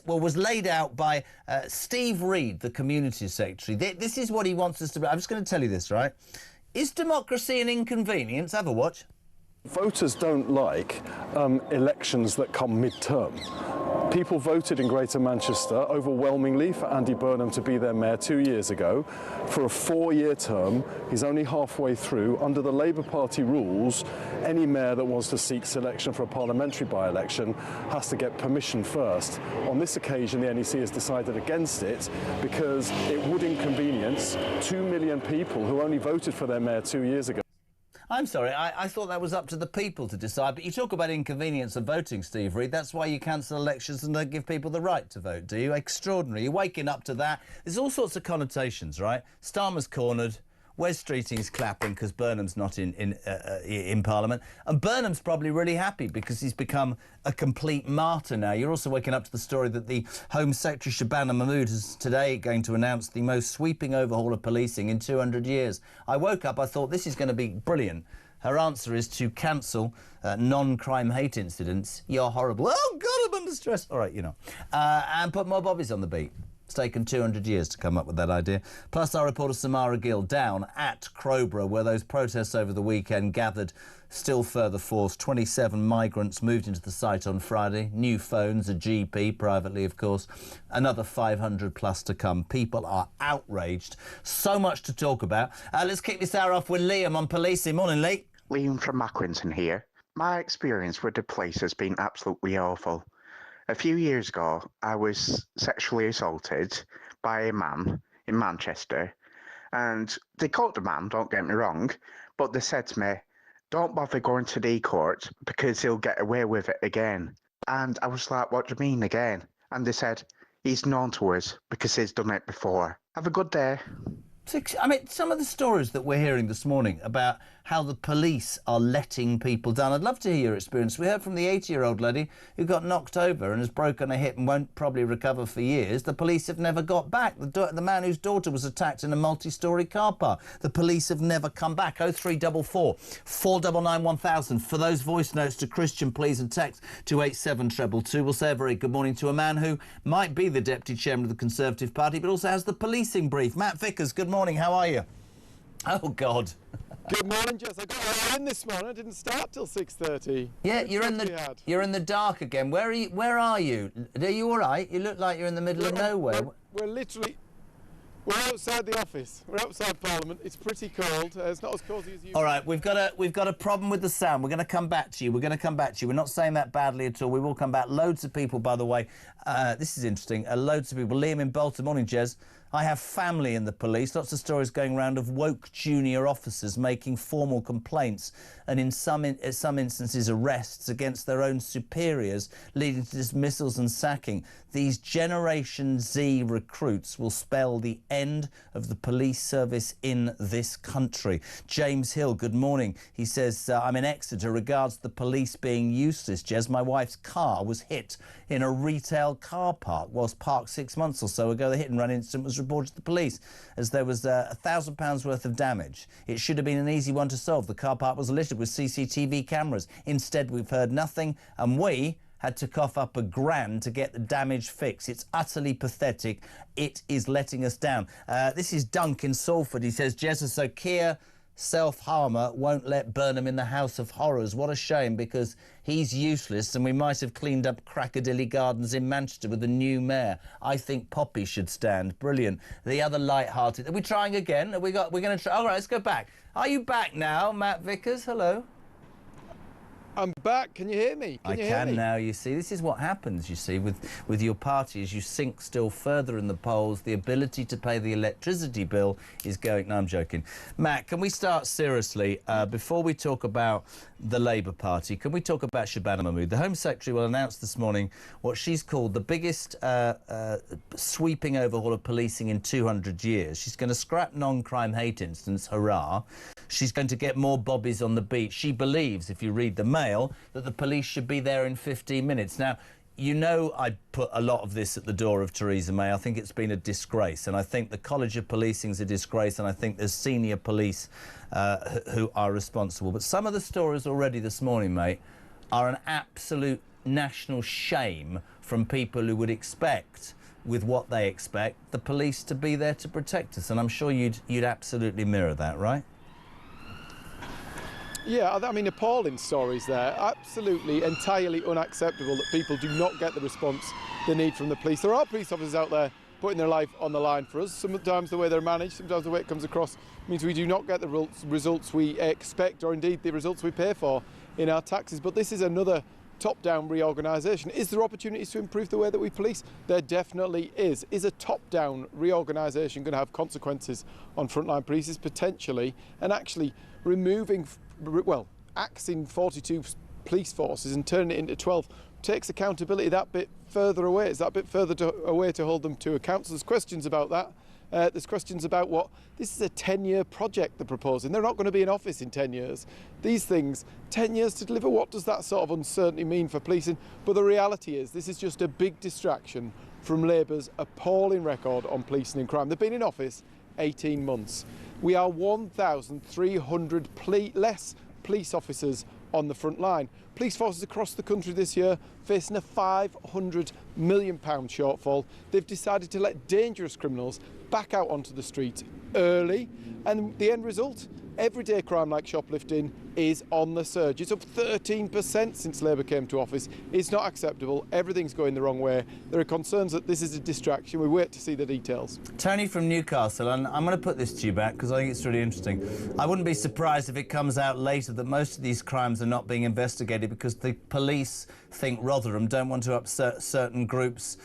was laid out by Steve Reed, the Community Secretary. This is what he wants us to be. I'm just going to tell you this, right? Is democracy an inconvenience? Have a watch. Voters don't like elections that come mid-term. People voted in Greater Manchester overwhelmingly for Andy Burnham to be their mayor 2 years ago. For a 4-year term, he's only halfway through. Under the Labour Party rules, any mayor that wants to seek selection for a parliamentary by-election has to get permission first. On this occasion, the NEC has decided against it because it would inconvenience 2 million people who only voted for their mayor 2 years ago. I'm sorry, I thought that was up to the people to decide, but you talk about inconvenience of voting, Steve Reed. That's why you cancel elections and don't give people the right to vote, do you? Extraordinary. You're waking up to that. There's all sorts of connotations, right? Starmer's cornered. Wes Streeting's clapping because Burnham's not in Parliament. And Burnham's probably really happy because he's become a complete martyr now. You're also waking up to the story that the Home Secretary Shabana Mahmood is today going to announce the most sweeping overhaul of policing in 200 years. I woke up, I thought this is going to be brilliant. Her answer is to cancel non-crime hate incidents. You're horrible. Oh, God, I'm under stress. All right, you know. And put more bobbies on the beat. It's taken 200 years to come up with that idea. Plus, our reporter Samara Gill down at Crowborough, where those protests over the weekend gathered still further force. 27 migrants moved into the site on Friday. New phones, a GP, privately, of course. Another 500 plus to come. People are outraged. So much to talk about. Let's kick this hour off with Liam on policing. Morning, Lee. Liam from Macquinton here. My experience with the police has been absolutely awful. A few years ago, I was sexually assaulted by a man in Manchester, and they caught the man, don't get me wrong, but they said to me, don't bother going to the court because he'll get away with it again. And I was like, what do you mean again? And they said, he's known to us because he's done it before. Have a good day. I mean, some of the stories that we're hearing this morning about how the police are letting people down. I'd love to hear your experience. We heard from the 80-year-old lady who got knocked over and has broken a hip and won't probably recover for years. The police have never got back. The man whose daughter was attacked in a multi-storey car park. The police have never come back. 0344 499 1000. For those voice notes to Christian, please, and text to 87222. We'll say a very good morning to a man who might be the Deputy Chairman of the Conservative Party, but also has the policing brief. Matt Vickers, good morning. How are you? Oh, God. Good morning, Jess. I got in this morning. I didn't start till 6:30. Yeah, you're in the dark again. Where are you? Are you all right? You look like you're in the middle of nowhere. We're outside the office. We're outside Parliament. It's pretty cold. It's not as cozy as usual. All right, we've got a problem with the sound. We're going to come back to you. We're not saying that badly at all. We will come back. Loads of people, by the way. This is interesting. Loads of people. Liam in Bolton. Morning, Jez. I have family in the police. Lots of stories going around of woke junior officers making formal complaints and in some instances arrests against their own superiors, leading to dismissals and sacking. These Generation Z recruits will spell the end of the police service in this country. James Hill, good morning. He says, I'm in Exeter, regards the police being useless. Jez, my wife's car was hit in a retail car park whilst parked 6 months or so ago. The hit and run incident was reported to the police as there was £1,000 worth of damage. It should have been an easy one to solve. The car park was littered with CCTV cameras. Instead, we've heard nothing, and we had to cough up £1,000 to get the damage fixed. It's utterly pathetic. It is letting us down. This is Dunk in Salford. He says, Jez, so Keir self-harmer won't let Burnham in the House of Horrors. What a shame, because he's useless and we might have cleaned up Crackadilly Gardens in Manchester with a new mayor. I think Poppy should stand. Brilliant. The other light-hearted. Are we trying again? We're going to try. All right, let's go back. Are you back now, Matt Vickers? Hello. I'm back. Can you hear me? I can now, you see. This is what happens, you see, with your party. As you sink still further in the polls, the ability to pay the electricity bill is going... No, I'm joking. Matt, can we start seriously? Before we talk about the Labour Party, can we talk about Shabana Mahmood? The Home Secretary will announce this morning what she's called the biggest sweeping overhaul of policing in 200 years. She's going to scrap non-crime hate incidents, hurrah. She's going to get more bobbies on the beat. She believes, if you read the Mail, that the police should be there in 15 minutes. Now, you know, I put a lot of this at the door of Theresa May. I think it's been a disgrace, and I think the College of Policing is a disgrace, and I think there's senior police who are responsible. But some of the stories already this morning, mate, are an absolute national shame from people who would expect, with what they expect, the police to be there to protect us. And I'm sure you'd absolutely mirror that, right? Yeah, I mean, appalling stories there. Absolutely, entirely unacceptable that people do not get the response they need from the police. There are police officers out there putting their life on the line for us. Sometimes the way they're managed, sometimes the way it comes across means we do not get the results we expect, or indeed the results we pay for in our taxes. But this is another top-down reorganisation. Is there opportunities to improve the way that we police? There definitely is. Is a top-down reorganisation going to have consequences on frontline police? Potentially, and actually removing, well, axing 42 police forces and turning it into 12 takes accountability that bit further away. Is that a bit further away to hold them to account? So there's questions about that. There's questions about what, this is a 10-year project they're proposing. They're not going to be in office in 10 years. These things, 10 years to deliver, what does that sort of uncertainty mean for policing? But the reality is this is just a big distraction from Labour's appalling record on policing and crime. They've been in office 18 months. We are 1,300 less police officers on the front line. Police forces across the country this year facing a £500 million shortfall. They've decided to let dangerous criminals back out onto the street early, and the end result, everyday crime like shoplifting is on the surge. It's up 13% since Labour came to office. It's not acceptable. Everything's going the wrong way. There are concerns that this is a distraction. We wait to see the details. Tony from Newcastle, and I'm going to put this to you back because I think it's really interesting. I wouldn't be surprised if it comes out later that most of these crimes are not being investigated because the police think Rotherham don't want to upset certain groups,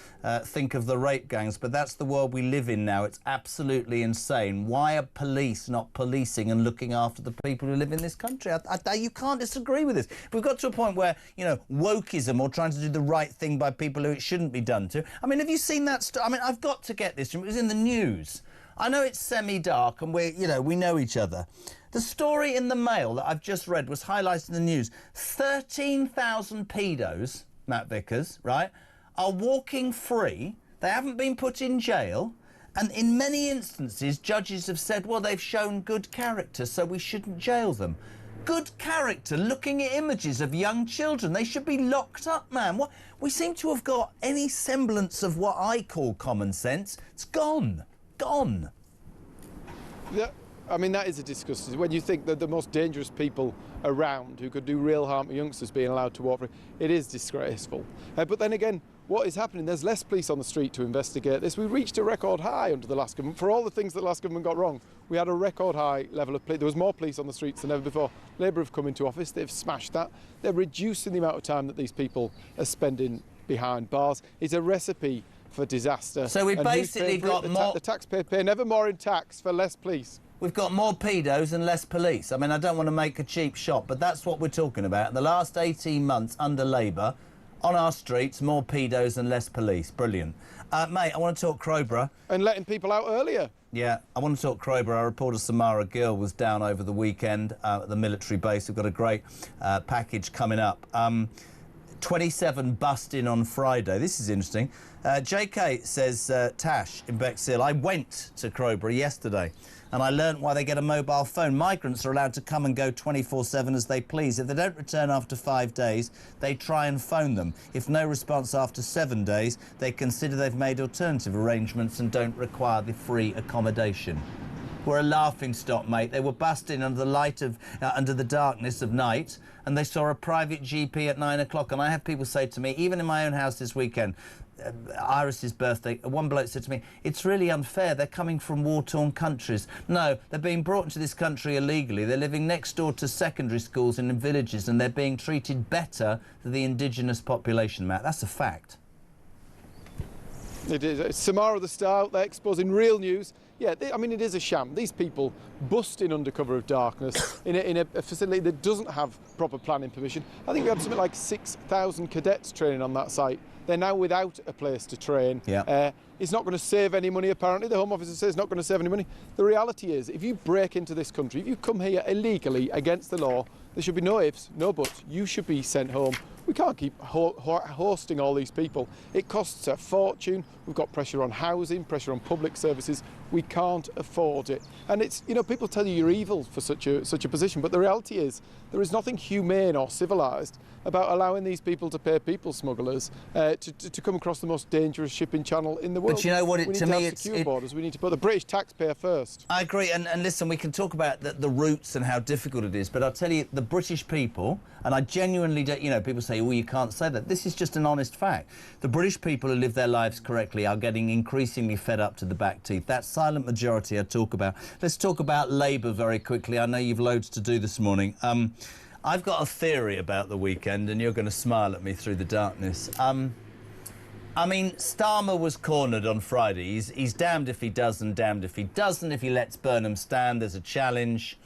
think of the rape gangs, but that's the world we live in now. It's absolutely insane. Why are police not policing and looking after the people who live in this country? You can't disagree with this. We've got to a point where, you know, wokeism or trying to do the right thing by people who it shouldn't be done to. I mean, have you seen that? I mean, I've got to get this. It was in the news. I know it's semi-dark and we know each other. The story in the Mail that I've just read was highlighted in the news. 13,000 pedos, Matt Vickers, right, are walking free. They haven't been put in jail. And in many instances, judges have said, well, they've shown good character, so we shouldn't jail them. Good character, looking at images of young children. They should be locked up, man. What? We seem to have got any semblance of what I call common sense. It's gone. Gone. Yeah, I mean, that is a disgusting. When you think that the most dangerous people around who could do real harm to youngsters being allowed to walk free, it is disgraceful. But then again, what is happening? There's less police on the street to investigate this. We reached a record high under the last government. For all the things that the last government got wrong, we had a record high level of police. There was more police on the streets than ever before. Labour have come into office. They've smashed that. They're reducing the amount of time that these people are spending behind bars. It's a recipe for disaster. So we've basically got more... The taxpayer pay never more in tax for less police. We've got more pedos and less police. I mean, I don't want to make a cheap shot, but that's what we're talking about. The last 18 months under Labour, on our streets, more pedos and less police. Brilliant. Mate, I want to talk Crowborough. And letting people out earlier. Yeah, I want to talk Crowborough. Our reporter Samara Gill was down over the weekend at the military base. We've got a great package coming up. 27 bust in on Friday. This is interesting. JK says, Tash in Bexhill, I went to Crowborough yesterday and I learnt why they get a mobile phone. Migrants are allowed to come and go 24/7 as they please. If they don't return after 5 days, they try and phone them. If no response after 7 days, they consider they've made alternative arrangements and don't require the free accommodation. We're a laughing stock, mate. They were busting under the light of, under the darkness of night, and they saw a private GP at 9 o'clock. And I have people say to me, even in my own house this weekend, Iris's birthday, one bloke said to me, it's really unfair. They're coming from war-torn countries. No, they're being brought into this country illegally. They're living next door to secondary schools and in villages, and they're being treated better than the indigenous population, Matt. That's a fact. It is. Samara the Star out there exposing real news. Yeah, I mean, it is a sham. These people busting under cover of darkness in a facility that doesn't have proper planning permission. I think we had something like 6,000 cadets training on that site. They're now without a place to train. Yeah. It's not going to save any money, apparently. The Home Office says it's not going to save any money. The reality is, if you break into this country, if you come here illegally against the law, there should be no ifs, no buts. You should be sent home. We can't keep hosting all these people. It costs a fortune. We've got pressure on housing, pressure on public services. We can't afford it. And it's, you know, people tell you you're evil for such a position, but the reality is there is nothing humane or civilised about allowing these people to pay people smugglers to come across the most dangerous shipping channel in the world. But you know what? We need to have secure borders. We need to put the British taxpayer first. I agree, and listen, we can talk about the roots and how difficult it is, but I'll tell you, the British people, and I genuinely don't, you know, people say, well, you can't say that. This is just an honest fact. The British people who live their lives correctly are getting increasingly fed up to the back teeth. That silent majority I talk about. Let's talk about Labour very quickly. I know you've loads to do this morning. I've got a theory about the weekend, and you're going to smile at me through the darkness. I mean, Starmer was cornered on Friday. He's damned if he does and damned if he doesn't. If he lets Burnham stand, there's a challenge.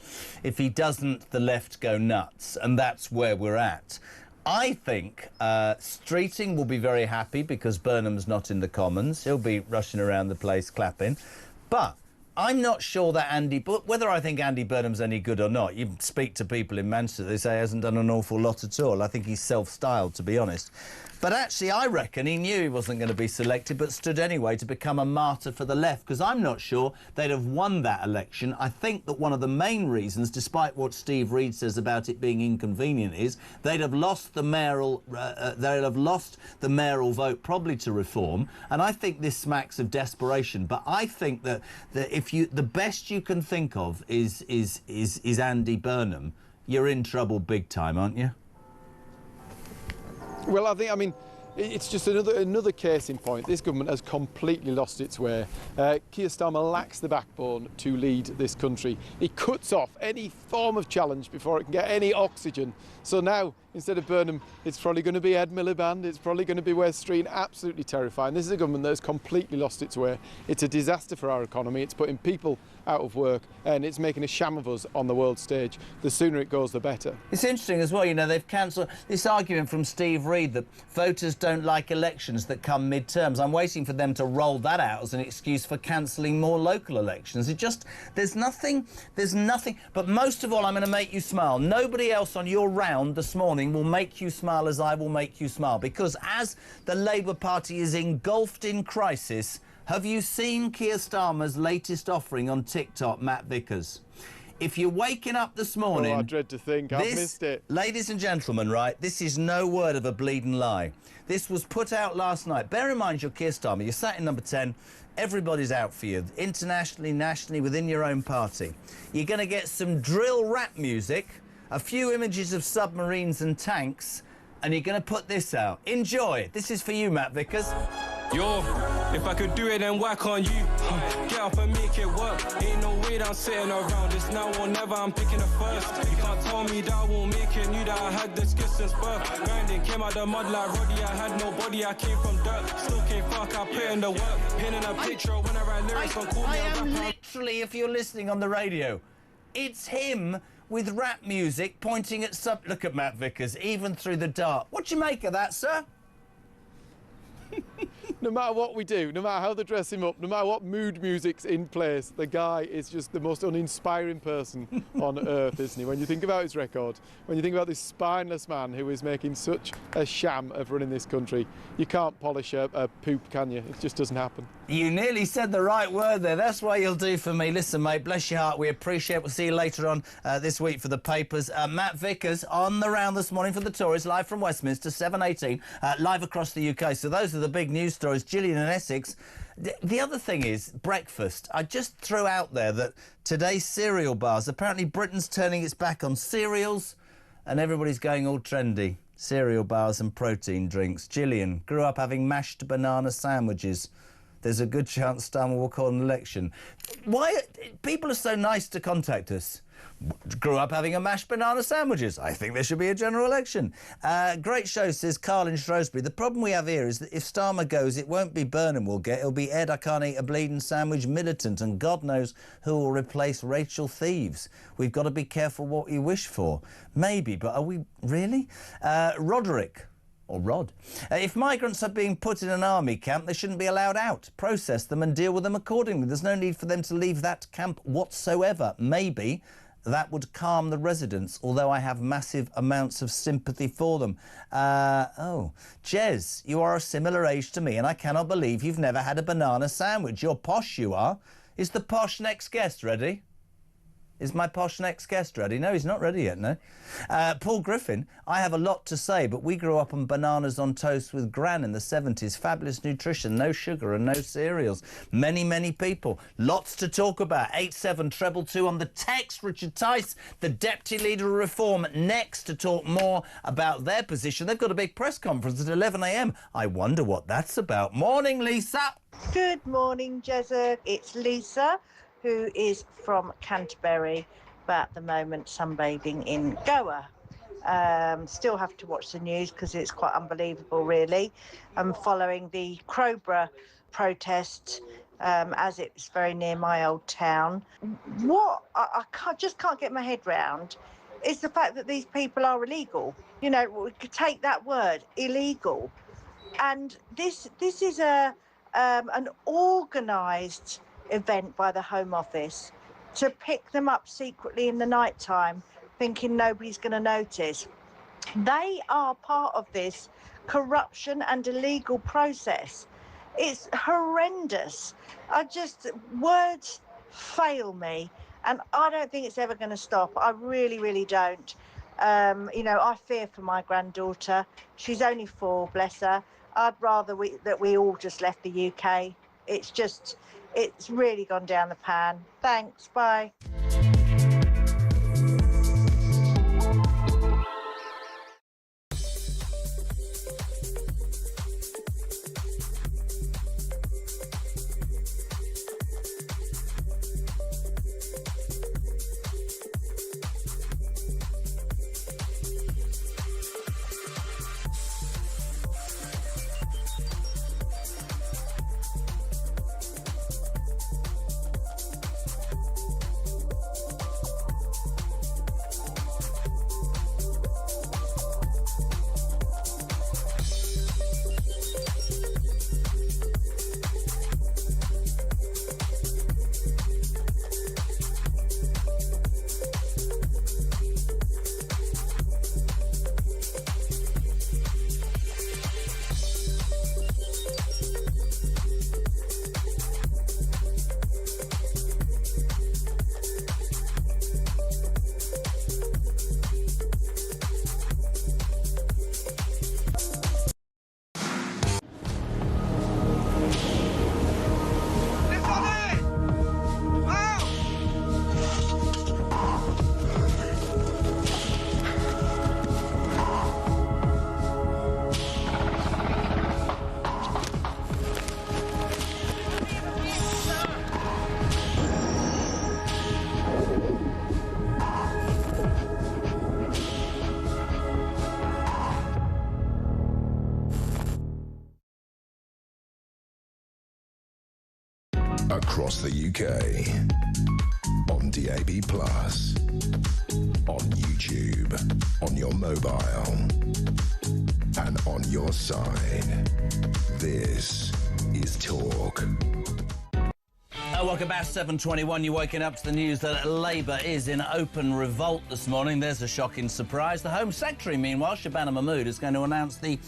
If he doesn't, the left go nuts, and that's where we're at. I think Streeting will be very happy because Burnham's not in the Commons. He'll be rushing around the place clapping. But I'm not sure that whether I think Andy Burnham's any good or not. You speak to people in Manchester, they say he hasn't done an awful lot at all. I think he's self-styled, to be honest. But actually, I reckon he knew he wasn't going to be selected, but stood anyway to become a martyr for the left, because I'm not sure they'd have won that election. I think that one of the main reasons, despite what Steve Reed says about it being inconvenient, is they'd have lost the mayoral vote, probably to Reform. And I think this smacks of desperation. But I think that the best you can think of is Andy Burnham, you're in trouble big time, aren't you? Well, I mean, it's just another case in point. This government has completely lost its way. Keir Starmer lacks the backbone to lead this country. He cuts off any form of challenge before it can get any oxygen. So now, instead of Burnham, it's probably going to be Ed Miliband, it's probably going to be Wes Street. Absolutely terrifying. This is a government that has completely lost its way. It's a disaster for our economy. It's putting people out of work, and it's making a sham of us on the world stage. The sooner it goes, the better. It's interesting as well, you know, they've cancelled this argument from Steve Reed that voters don't like elections that come mid-terms. I'm waiting for them to roll that out as an excuse for cancelling more local elections. There's nothing. But most of all, I'm going to make you smile. Nobody else on your round this morning will make you smile as I will make you smile, because as the Labour Party is engulfed in crisis, have you seen Keir Starmer's latest offering on TikTok, Matt Vickers? If you're waking up this morning... Oh, I dread to think. I've missed it. Ladies and gentlemen, right, this is no word of a bleeding lie. This was put out last night. Bear in mind you're Keir Starmer. You're sat in number 10. Everybody's out for you, internationally, nationally, within your own party. You're going to get some drill rap music, a few images of submarines and tanks, and you're going to put this out. Enjoy. This is for you, Matt Vickers. Yo, if I could do it, then why can't you? Get up and make it work. Ain't no way that I'm sitting around. It's now or never, I'm picking it first. You can't tell me that I won't make it. Knew that I had the skills since birth. Grinding, came out the mud like Roddy. I had no body, I came from dirt. Still came fuck, I put in the work. Painting a picture when I write lyrics on call me. I am literally, if you're listening on the radio, it's him with rap music pointing at Look at Matt Vickers, even through the dark. What do you make of that, sir? No matter what we do, no matter how they dress him up, no matter what mood music's in place, the guy is just the most uninspiring person on earth, isn't he? When you think about his record, when you think about this spineless man who is making such a sham of running this country, you can't polish a poop, can you? It just doesn't happen. You nearly said the right word there. That's what you'll do for me. Listen, mate, bless your heart. We appreciate it. We'll see you later on this week for the papers. Matt Vickers on the round this morning for the Tories, live from Westminster, 7:18, live across the UK. So those are the big news stories. Gillian and Essex. The other thing is breakfast. I just threw out there that today's cereal bars, apparently Britain's turning its back on cereals and everybody's going all trendy. Cereal bars and protein drinks. Gillian grew up having mashed banana sandwiches. There's a good chance Starmer will call an election. Why people are so nice to contact us? Grew up having a mashed banana sandwiches. I think there should be a general election. Great show, says Carl in Shrewsbury. The problem we have here is that if Starmer goes, it won't be Burnham we'll get. It'll be Ed I can't eat a bleeding sandwich militant, and God knows who will replace Rachel Thieves. We've got to be careful what you wish for. Maybe, but are we really? Roderick. Or Rod. If migrants are being put in an army camp, they shouldn't be allowed out. Process them and deal with them accordingly. There's no need for them to leave that camp whatsoever. Maybe. That would calm the residents, although I have massive amounts of sympathy for them. Jez, you are a similar age to me, and I cannot believe you've never had a banana sandwich. You're posh, you are. Is the posh next guest ready? Is my posh next guest ready? No, he's not ready yet, no. Paul Griffin, I have a lot to say, but we grew up on bananas on toast with Gran in the 70s. Fabulous nutrition, no sugar and no cereals. Many, many people. Lots to talk about. 87222 on the text. Richard Tice, the Deputy Leader of Reform, next to talk more about their position. They've got a big press conference at 11 a.m. I wonder what that's about. Morning, Lisa. Good morning, Jezza. It's Lisa, who is from Canterbury, but at the moment sunbathing in Goa. Still have to watch the news because it's quite unbelievable, really. I'm following the Crowborough protests as it's very near my old town. What I just can't get my head round is the fact that these people are illegal. You know, we could take that word, illegal. And this is an organised event by the Home Office to pick them up secretly in the night time, thinking nobody's going to notice. They are part of this corruption and illegal process. It's horrendous. Words fail me, and I don't think it's ever going to stop. I really, really don't. I fear for my granddaughter. She's only 4, bless her. I'd rather that we all just left the UK. It's really gone down the pan. Thanks, bye. Across the UK, on DAB+, on YouTube, on your mobile, and on your side. This is Talk. Welcome back, 7:21. You're waking up to the news that Labour is in open revolt this morning. There's a shocking surprise. The Home Secretary, meanwhile, Shabana Mahmood, is going to announce the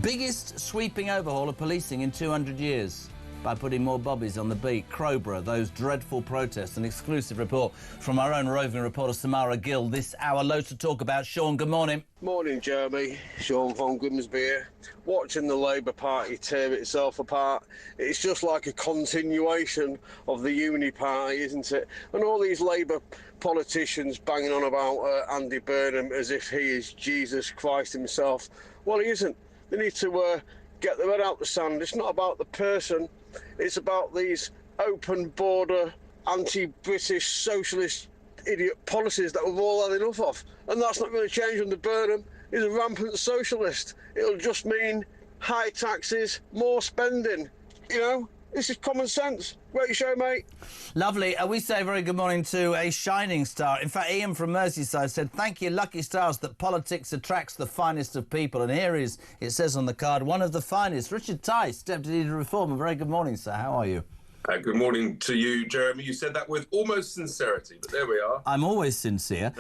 biggest sweeping overhaul of policing in 200 years. By putting more bobbies on the beat. Crowborough, those dreadful protests. An exclusive report from our own roving reporter Samara Gill this hour. Loads to talk about. Sean, good morning. Morning, Jeremy. Sean from Grimsby here. Watching the Labour Party tear itself apart, it's just like a continuation of the Uni Party, isn't it? And all these Labour politicians banging on about Andy Burnham as if he is Jesus Christ himself. Well, he isn't. They need to get their head out the sand. It's not about the person. It's about these open border, anti-British, socialist, idiot policies that we've all had enough of. And that's not going to change under Burnham. He's a rampant socialist. It'll just mean high taxes, more spending. You know, this is common sense. Great show, mate. Lovely. We say very good morning to a shining star. In fact, Ian from Merseyside said, thank you, lucky stars, that politics attracts the finest of people. And here is, it says on the card, one of the finest. Richard Tice, Deputy Leader of Reform. A very good morning, sir. How are you? Good morning to you, Jeremy. You said that with almost sincerity, but there we are. I'm always sincere.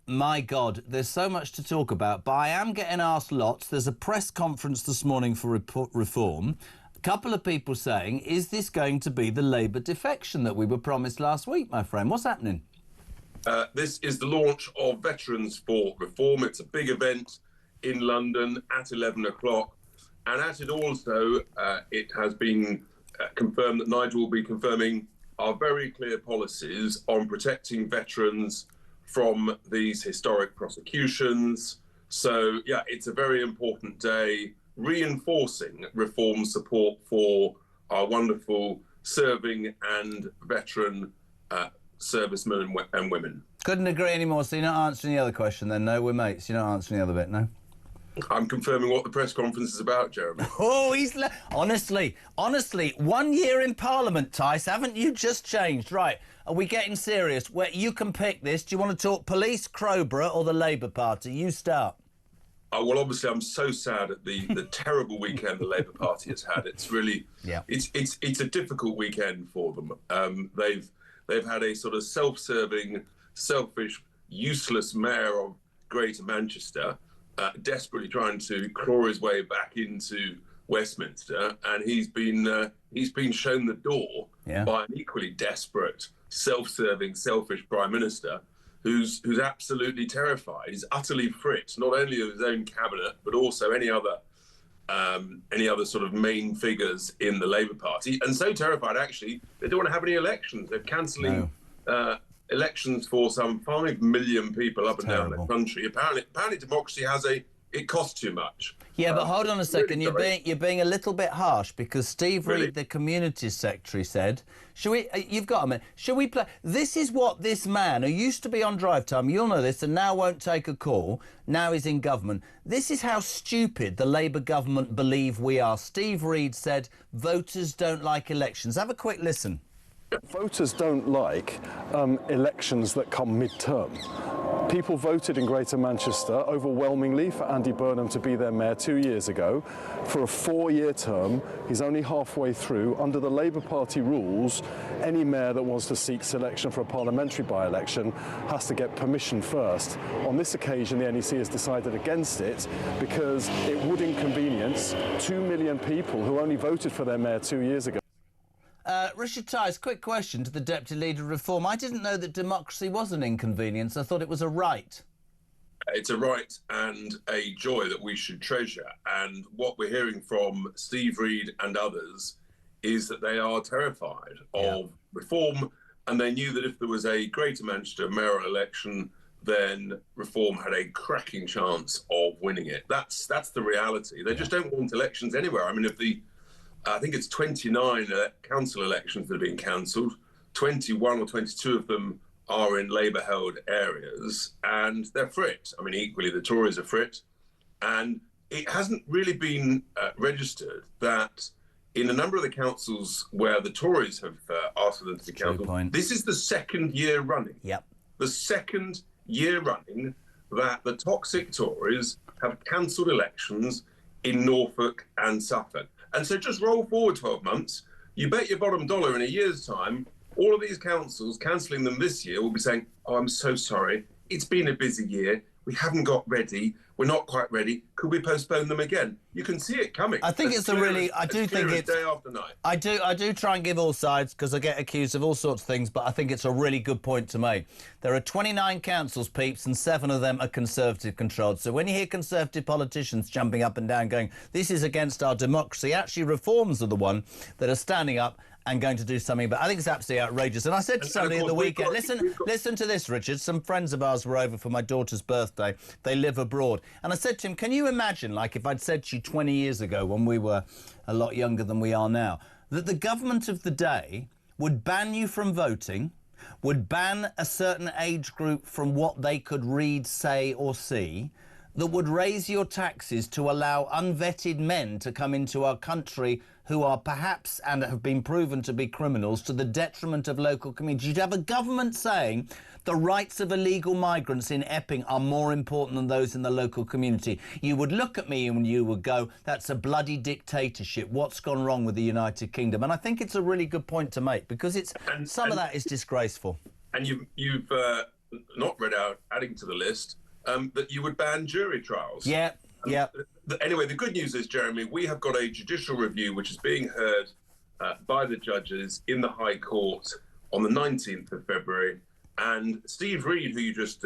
My God, there's so much to talk about, but I am getting asked lots. There's a press conference this morning for reform. A couple of people saying, is this going to be the Labour defection that we were promised last week, my friend? What's happening? This is the launch of Veterans for Reform. It's a big event in London at 11 o'clock. And at it also, it has been confirmed that Nigel will be confirming our very clear policies on protecting veterans from these historic prosecutions. So, yeah, it's a very important day, reinforcing reform support for our wonderful serving and veteran servicemen and women. Couldn't agree anymore. So you're not answering the other question then? No, we're mates. You're not answering the other bit, no? I'm confirming what the press conference is about, Jeremy. Oh, honestly, 1 year in Parliament, Tice, haven't you just changed? Right, are we getting serious? Where you can pick this. Do you want to talk police, Crowborough or the Labour Party? You start. Oh, well, obviously, I'm so sad at the terrible weekend the Labour Party has had. It's really, it's a difficult weekend for them. They've had a sort of self-serving, selfish, useless mayor of Greater Manchester, desperately trying to claw his way back into Westminster, and he's been shown the door by an equally desperate, self-serving, selfish Prime Minister who's absolutely terrified. He's utterly fritzed, not only of his own cabinet, but also any other sort of main figures in the Labour Party, and so terrified actually they don't want to have any elections. They're cancelling elections for some 5 million people up and down the country. Apparently democracy it costs too much. Yeah, but hold on a second. Really You're being a little bit harsh because Steve Reid, the Communities Secretary, said, "Shall we? You've got a minute. Shall we play?" This is what this man, who used to be on Drive Time, you'll know this, and now won't take a call. Now he's in government. This is how stupid the Labour government believe we are. Steve Reid said, "Voters don't like elections." Have a quick listen. Voters don't like elections that come mid-term. People voted in Greater Manchester overwhelmingly for Andy Burnham to be their mayor 2 years ago for a 4-year term. He's only halfway through. Under the Labour Party rules, any mayor that wants to seek selection for a parliamentary by-election has to get permission first. On this occasion, the NEC has decided against it because it would inconvenience 2 million people who only voted for their mayor 2 years ago. Richard Tice, quick question to the Deputy Leader of Reform. I didn't know that democracy was an inconvenience. I thought it was a right. It's a right and a joy that we should treasure. And what we're hearing from Steve Reid and others is that they are terrified of reform, and they knew that if there was a Greater Manchester mayoral election, then reform had a cracking chance of winning it. That's the reality. They just don't want elections anywhere. I mean, I think it's 29 council elections that are being cancelled. 21 or 22 of them are in Labour-held areas, and they're frit. I mean, equally, the Tories are frit. And it hasn't really been registered that in a number of the councils where the Tories have asked for them to be cancelled, this is the second year running. The second year running that the toxic Tories have cancelled elections in Norfolk and Suffolk. And so just roll forward 12 months. You bet your bottom dollar in a year's time, all of these councils cancelling them this year will be saying, "Oh, I'm so sorry. It's been a busy year. We haven't got ready. We're not quite ready. Could we postpone them again?" You can see it coming. I think it's a really... I do think it's... day after night. I do try and give all sides because I get accused of all sorts of things, but I think it's a really good point to make. There are 29 councils, peeps, and 7 of them are Conservative-controlled. So when you hear Conservative politicians jumping up and down going, "This is against our democracy," actually reforms are the one that are standing up and going to do something. But I think it's absolutely outrageous. And I said to somebody at the weekend, listen to this, Richard. Some friends of ours were over for my daughter's birthday. They live abroad. And I said to him, can you imagine, like if I'd said to you 20 years ago when we were a lot younger than we are now, that the government of the day would ban you from voting, would ban a certain age group from what they could read, say or see, that would raise your taxes to allow unvetted men to come into our country who are perhaps and have been proven to be criminals to the detriment of local communities. You'd have a government saying the rights of illegal migrants in Epping are more important than those in the local community. You would look at me and you would go, that's a bloody dictatorship. What's gone wrong with the United Kingdom? And I think it's a really good point to make, because some of that is disgraceful. And you've not read out, adding to the list, that you would ban jury trials. Yeah, yeah. Anyway, the good news is, Jeremy, we have got a judicial review which is being heard by the judges in the High Court on the 19th of February. And Steve Reid, who you just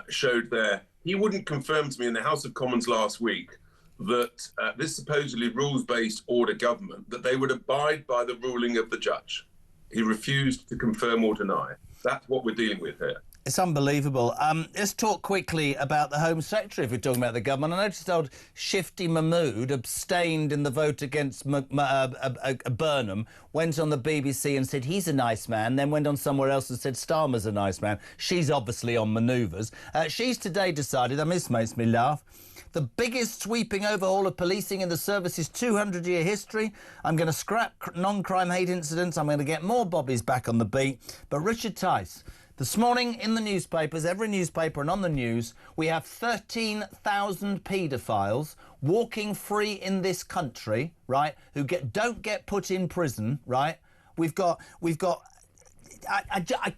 showed there, he wouldn't confirm to me in the House of Commons last week that this supposedly rules-based order government, that they would abide by the ruling of the judge. He refused to confirm or deny. That's what we're dealing with here. It's unbelievable. Let's talk quickly about the Home Secretary, if we're talking about the government. I noticed old Shifty Mahmood abstained in the vote against Burnham, went on the BBC and said he's a nice man, then went on somewhere else and said Starmer's a nice man. She's obviously on manoeuvres. She's today decided, and this makes me laugh, the biggest sweeping overhaul of policing in the service's 200-year history. I'm going to scrap non-crime hate incidents. I'm going to get more bobbies back on the beat. But Richard Tice, this morning in the newspapers, every newspaper and on the news, we have 13,000 paedophiles walking free in this country, right, who don't get put in prison, right? We've got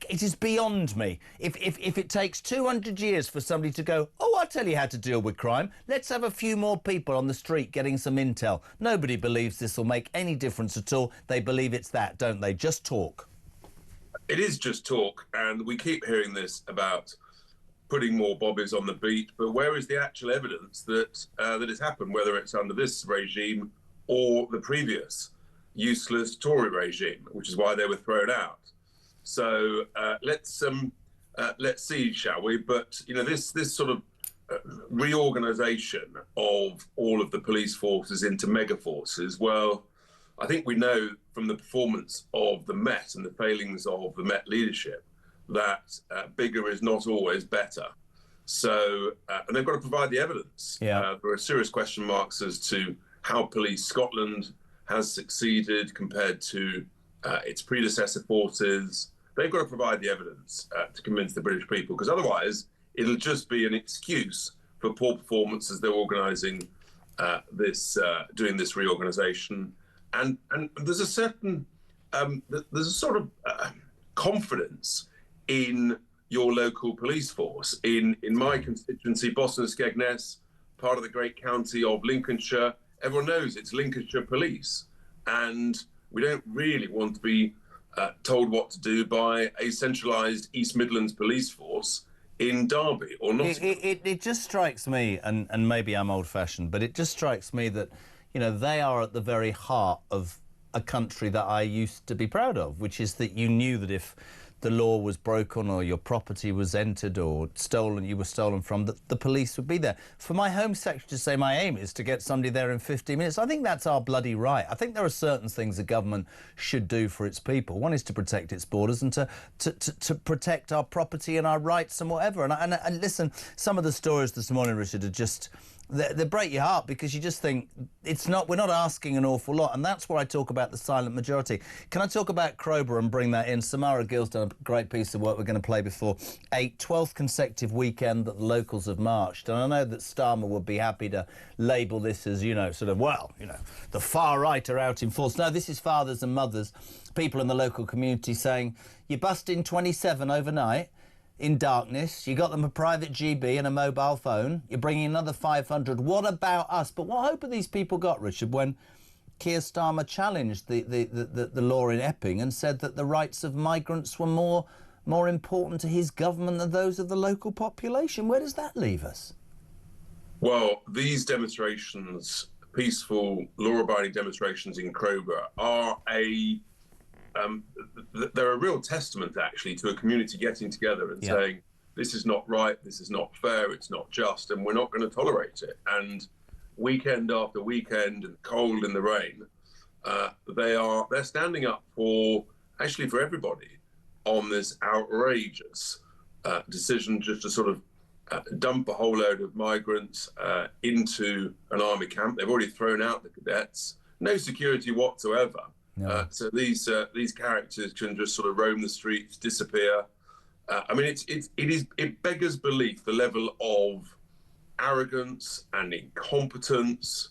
it is beyond me. If it takes 200 years for somebody to go, oh, I'll tell you how to deal with crime, let's have a few more people on the street getting some intel. Nobody believes this will make any difference at all. They believe it's that, don't they? Just talk. It is just talk, and we keep hearing this about putting more bobbies on the beat, but where is the actual evidence that that has happened, whether it's under this regime or the previous useless Tory regime, which is why they were thrown out. So let's see, shall we? But you know, this sort of reorganisation of all of the police forces into mega forces. Well, I think we know from the performance of the Met and the failings of the Met leadership that bigger is not always better. So, and they've got to provide the evidence. Yeah. There are serious question marks as to how Police Scotland has succeeded compared to its predecessor forces. They've got to provide the evidence to convince the British people, because otherwise it'll just be an excuse for poor performance as they're organising doing this reorganisation. And there's a certain, there's a sort of confidence in your local police force. In my constituency, Boston and Skegness, part of the great county of Lincolnshire, everyone knows it's Lincolnshire Police. And we don't really want to be told what to do by a centralised East Midlands police force in Derby or Nottingham. It just strikes me, and maybe I'm old-fashioned, but it just strikes me that, you know, they are at the very heart of a country that I used to be proud of, which is that you knew that if the law was broken or your property was entered or stolen, you were stolen from, that the police would be there. For my Home Secretary to say my aim is to get somebody there in 15 minutes, I think that's our bloody right. I think there are certain things the government should do for its people. One is to protect its borders and to protect our property and our rights and whatever. And listen, some of the stories this morning, Richard, are just... They break your heart, because you just think we're not asking an awful lot, and that's where I talk about the silent majority. Can I talk about Crowborough and bring that in? Samara Gill's done a great piece of work we're going to play before a 12th consecutive weekend that the locals have marched, and I know that Starmer would be happy to label this as, you know, sort of, well, you know, the far right are out in force. No, this is fathers and mothers, people in the local community saying, you bust in 27 overnight, in darkness, you got them a private GB and a mobile phone, you're bringing another 500, what about us? But what hope have these people got, Richard, when Keir Starmer challenged the law in Epping and said that the rights of migrants were more important to his government than those of the local population? Where does that leave us? Well, these demonstrations, peaceful, law-abiding demonstrations in Crowborough, are they're a real testament, actually, to a community getting together and saying, this is not right, this is not fair, it's not just, and we're not going to tolerate it. And weekend after weekend, and cold in the rain, they're standing up for everybody on this outrageous decision just to sort of dump a whole load of migrants into an army camp. They've already thrown out the cadets. no security whatsoever. No. So these characters can just sort of roam the streets, disappear. I mean, it beggars belief the level of arrogance and incompetence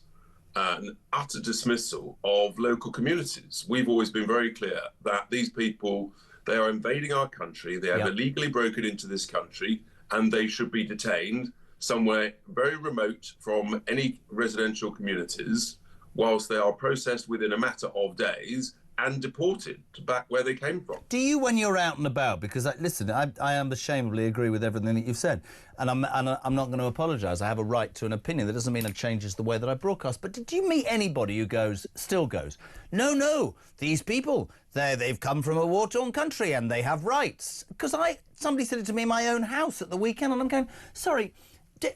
and utter dismissal of local communities. We've always been very clear that these people, they are invading our country, they have illegally broken into this country, and they should be detained somewhere very remote from any residential communities whilst they are processed within a matter of days and deported back where they came from. Do you, when you're out and about, because listen, I unashamedly agree with everything that you've said, and I'm not going to apologise. I have a right to an opinion. That doesn't mean it changes the way that I broadcast. But did you meet anybody who still goes, no, these people, they've come from a war-torn country and they have rights? Because somebody said it to me in my own house at the weekend, and I'm going, sorry,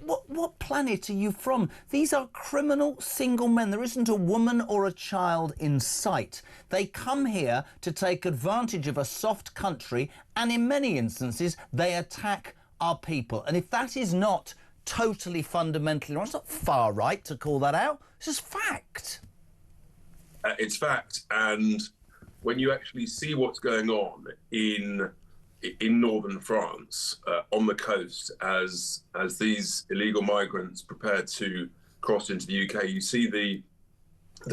what planet are you from? These are criminal single men. There isn't a woman or a child in sight. They come here to take advantage of a soft country, and in many instances, they attack our people. And if that is not totally fundamentally wrong, it's not far right to call that out. It's just fact. It's fact. And when you actually see what's going on in northern France, on the coast, as these illegal migrants prepare to cross into the UK, you see the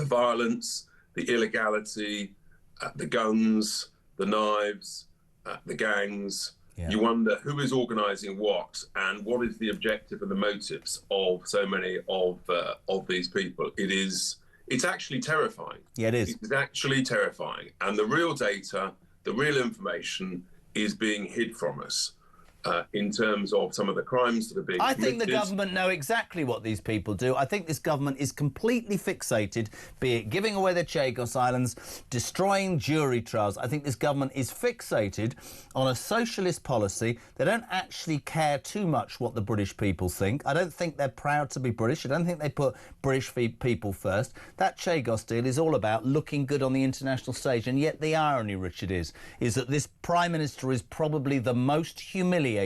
violence, the illegality, the guns, the knives, the gangs. Yeah. You wonder who is organising what, and what is the objective and the motives of so many of these people. It's actually terrifying. Yeah, it is. It's actually terrifying, and the real data, the real information is being hid from us in terms of some of the crimes that are being committed. I think the government know exactly what these people do. I think this government is completely fixated, be it giving away the Chagos Islands, destroying jury trials. I think this government is fixated on a socialist policy. They don't actually care too much what the British people think. I don't think they're proud to be British. I don't think they put British people first. That Chagos deal is all about looking good on the international stage, and yet the irony, Richard, is that this Prime Minister is probably the most humiliated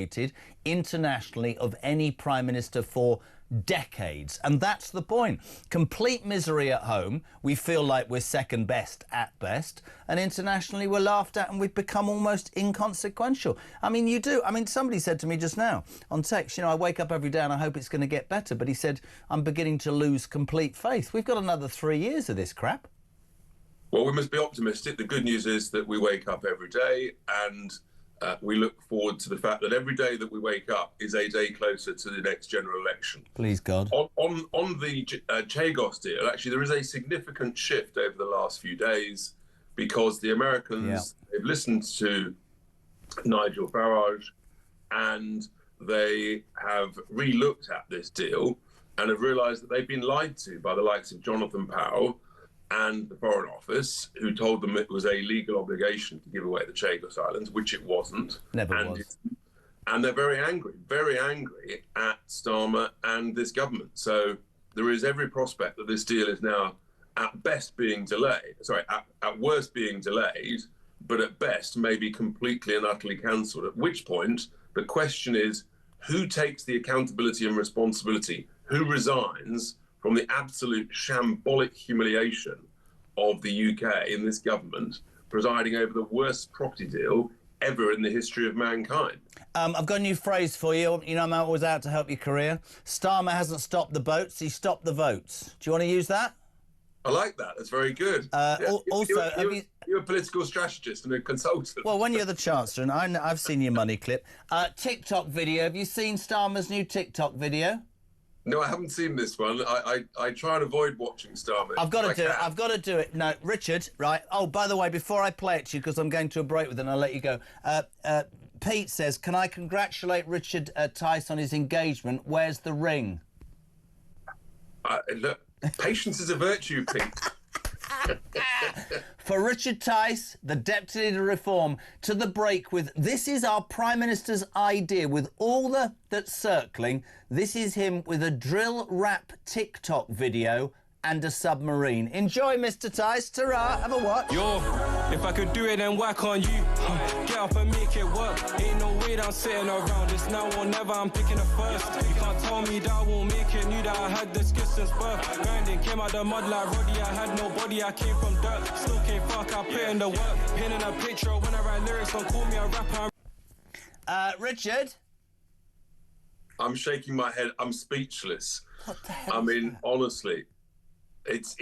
internationally of any Prime Minister for decades. And that's the point. Complete misery at home. We feel like we're second best at best. And internationally we're laughed at and we've become almost inconsequential. I mean, you do. I mean, somebody said to me just now on text, I wake up every day and I hope it's going to get better. But he said, I'm beginning to lose complete faith. We've got another 3 years of this crap. Well, we must be optimistic. The good news is that we wake up every day, and we look forward to the fact that every day that we wake up is a day closer to the next general election. Please, God. On the Chagos deal, actually, there is a significant shift over the last few days, because the Americans, they've listened to Nigel Farage, and they have re-looked at this deal and have realised that they've been lied to by the likes of Jonathan Powell and the Foreign Office, who told them it was a legal obligation to give away the Chagos Islands, which it wasn't. Never was. And they're very angry at Starmer and this government. So there is every prospect that this deal is now at best being delayed, at worst being delayed, but at best may be completely and utterly cancelled, at which point the question is, who takes the accountability and responsibility? Who resigns from the absolute shambolic humiliation of the UK in this government presiding over the worst property deal ever in the history of mankind? I've got a new phrase for you. I'm always out to help your career. Starmer hasn't stopped the boats, he stopped the votes. Do you want to use that? I like that. That's very good. Also, you're a political strategist and a consultant. Well, when you're the Chancellor, and I've seen your money clip. TikTok video. Have you seen Starmer's new TikTok video? No, I haven't seen this one. I try and avoid watching Starmer. I've got to do it. I've got to do it. No, Richard, right. Oh, by the way, before I play it to you, because I'm going to a break with it and I'll let you go. Pete says, can I congratulate Richard Tice on his engagement? Where's the ring? Look, patience is a virtue, Pete. For Richard Tice, the Deputy to Reform, to the break with, this is our Prime Minister's idea with all that's circling. This is him with a drill rap TikTok video and a submarine. Enjoy, Mr. Tice. Ta-ra. Have a watch. Yo, if I could do it, then why can't you? Get off and make it work. Ain't no way that I'm sitting around. It's now or never, I'm picking it first. You can't tell me that I won't make it. Knew that I had the skills since birth. Grinding, came out the mud like Roddy. I had no body, I came from dirt. Still can't fuck, I put in the work. Painting a picture when I write lyrics. Don't call me a rapper. Richard? I'm shaking my head. I'm speechless. What the hell? I mean, honestly, it's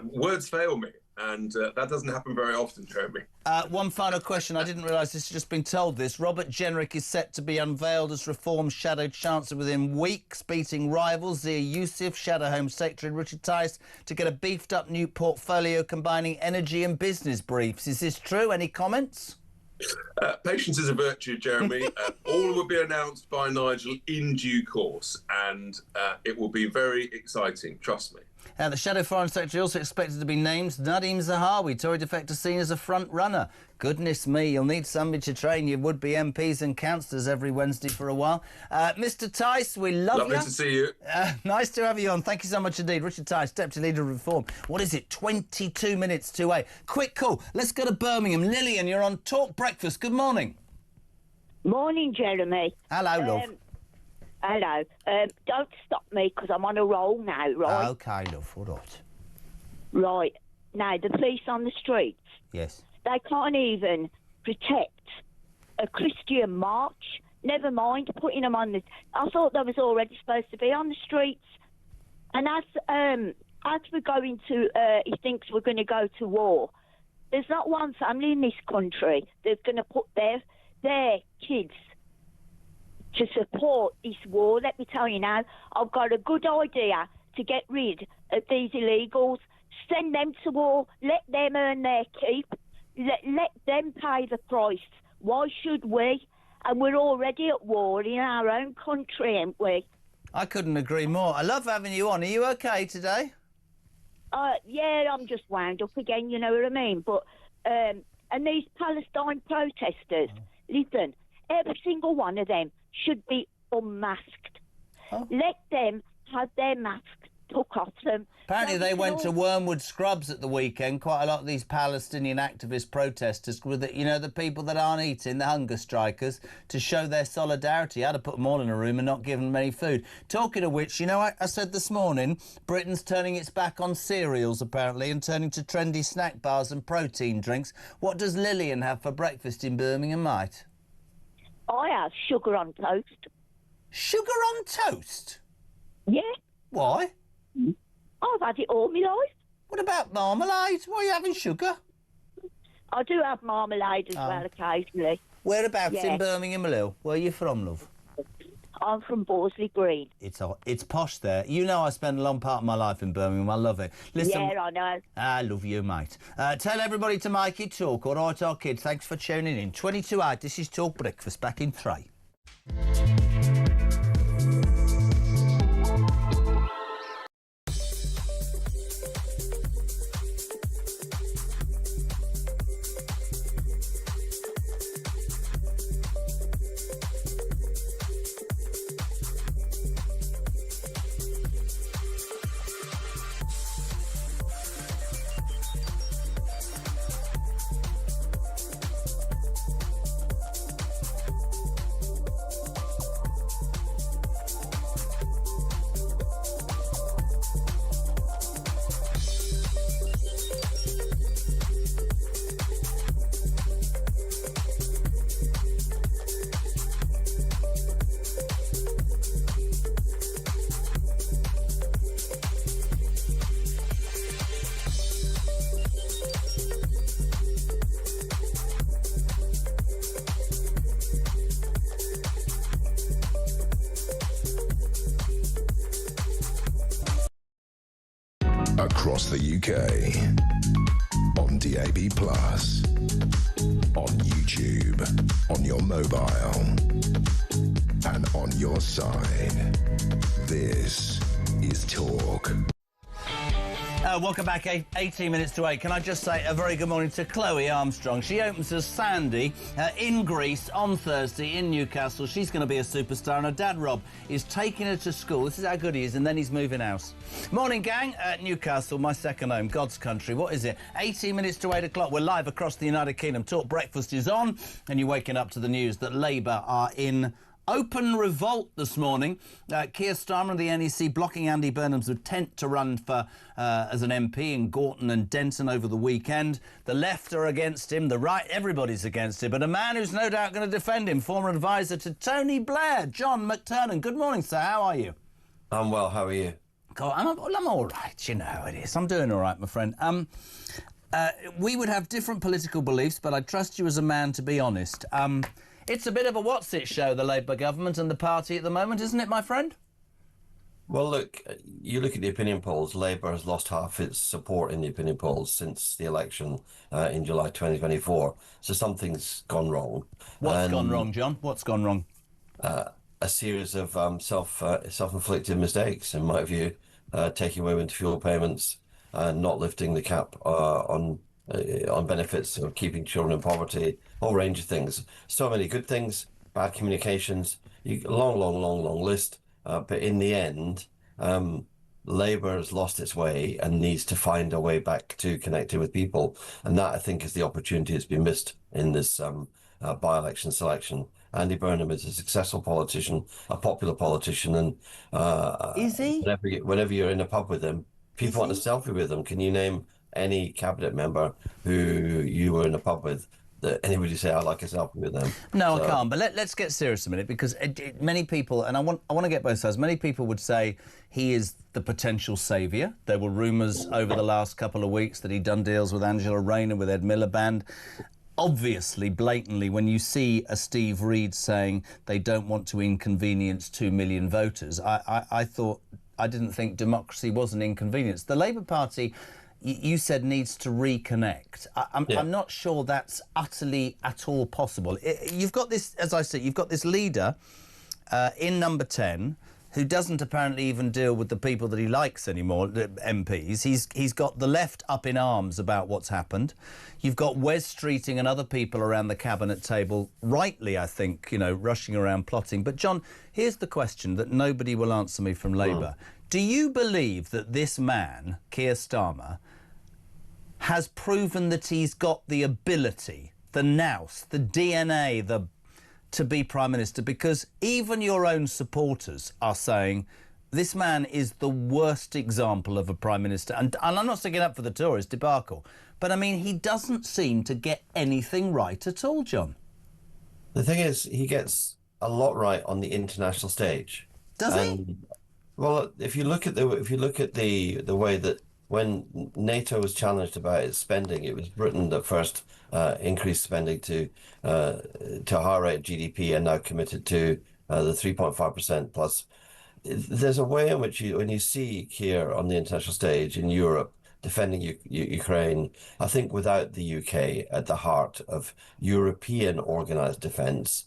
words fail me, and that doesn't happen very often, Jeremy. One final question. I didn't realise this had just been told this. Robert Jenrick is set to be unveiled as Reform's Shadow Chancellor within weeks, beating rivals Zia Youssef, Shadow Home Secretary and Richard Tice to get a beefed-up new portfolio combining energy and business briefs. Is this true? Any comments? Patience is a virtue, Jeremy. All will be announced by Nigel in due course, and it will be very exciting, trust me. The Shadow Foreign Secretary also expected to be named Nadeem Zahawi, Tory defector seen as a front-runner. Goodness me, you'll need somebody to train your would-be MPs and councillors every Wednesday for a while. Mr Tice, we love you. Lovely to see you. Nice to have you on. Thank you so much indeed. Richard Tice, Deputy Leader of Reform. What is it, 22 minutes to 8? Quick call. Let's go to Birmingham. Lillian, you're on Talk Breakfast. Good morning. Morning, Jeremy. Hello, love. Hello. Don't stop me because I'm on a roll now, right? OK, love. All right. Right. Now, the police on the streets, yes, they can't even protect a Christian march. Never mind putting them on the... I thought they was already supposed to be on the streets. And as we're going to... he thinks we're going to go to war. There's not one family in this country that's going to put their kids to support this war. Let me tell you now, I've got a good idea to get rid of these illegals. Send them to war, let them earn their keep, let them pay the price. Why should we? And we're already at war in our own country, aren't we? I couldn't agree more. I love having you on. Are you OK today? Yeah, I'm just wound up again, you know what I mean? But, and these Palestine protesters, listen, every single one of them should be unmasked. Oh. Let them have their masks took off them. Apparently they went to Wormwood Scrubs at the weekend. Quite a lot of these Palestinian activist protesters were the people that aren't eating, the hunger strikers, to show their solidarity. I'd have put them all in a room and not given them any food. Talking of which, you know, I said this morning, Britain's turning its back on cereals, apparently, and turning to trendy snack bars and protein drinks. What does Lillian have for breakfast in Birmingham, mate? I have sugar on toast. Sugar on toast? Yeah. Why? I've had it all my life. What about marmalade? Why are you having sugar? I do have marmalade as well occasionally. Whereabouts in Birmingham, Lil? Where are you from, love? I'm from Borsley Green. It's posh there. You know I spent a long part of my life in Birmingham. I love it. Listen, yeah, I know. I love you, mate. Tell everybody to make it talk. All right, our kids. Thanks for tuning in. 22-8. This is Talk Breakfast. Back in 3. Across the UK, on DAB+, on YouTube, on your mobile, and on your side. This is Talk. Welcome back, 18 minutes to 8. Can I just say a very good morning to Chloe Armstrong. She opens as Sandy in Greece on Thursday in Newcastle. She's going to be a superstar, and her dad, Rob, is taking her to school. This is how good he is, and then he's moving house. Morning, gang. Newcastle, my second home, God's country. What is it? 18 minutes to 8 o'clock. We're live across the United Kingdom. Talk Breakfast is on, and you're waking up to the news that Labour are in open revolt this morning. Keir Starmer and the NEC blocking Andy Burnham's attempt to run for as an MP in Gorton and Denton over the weekend. The left are against him, the right, everybody's against him, but a man who's no doubt going to defend him, former advisor to Tony Blair, John McTernan. Good morning, sir. How are you? I'm well. How are you? God, I'm all right. You know how it is. I'm doing all right, my friend. We would have different political beliefs, but I trust you as a man to be honest. It's a bit of a what's-it show, the Labour government and the party at the moment, isn't it, my friend? Well, look, you look at the opinion polls, Labour has lost half its support in the opinion polls since the election in July 2024. So something's gone wrong. What's gone wrong, John? What's gone wrong? A series of self-inflicted mistakes, in my view, taking away winter fuel payments, not lifting the cap on benefits, or keeping children in poverty, a whole range of things. So many good things, bad communications, long list. But in the end, Labour has lost its way and needs to find a way back to connecting with people. And that, I think, is the opportunity that's been missed in this by-election selection. Andy Burnham is a successful politician, a popular politician, and is he? Whenever you're in a pub with him, people want a selfie with him. Can you name any cabinet member who you were in a pub with that anybody say, I'd like a selfie with them? No, I can't. But let's get serious a minute, because many people, and I want to get both sides, many people would say he is the potential saviour. There were rumours over the last couple of weeks that he'd done deals with Angela Rayner, with Ed Miliband. Obviously, blatantly, when you see a Steve Reid saying they don't want to inconvenience 2 million voters, I didn't think democracy was an inconvenience. The Labour Party, you said, needs to reconnect. I'm not sure that's utterly at all possible. You've got this, as I said, you've got this leader in number 10 who doesn't apparently even deal with the people that he likes anymore, the MPs. He's got the left up in arms about what's happened. You've got Wes Streeting and other people around the cabinet table, rightly, I think, rushing around plotting. But, John, here's the question that nobody will answer me from Labour. Do you believe that this man, Keir Starmer, has proven that he's got the ability, the nous, the DNA, to be Prime Minister? Because even your own supporters are saying this man is the worst example of a Prime Minister. And I'm not sticking up for the Tories debacle, but, I mean, he doesn't seem to get anything right at all, John. The thing is, he gets a lot right on the international stage. Does he? Well, if you look at the way that when NATO was challenged about its spending, it was Britain that first increased spending to a higher rate of GDP, and now committed to the 3.5% plus. There's a way in which when you see here on the international stage in Europe defending Ukraine, I think without the UK at the heart of European organised defence,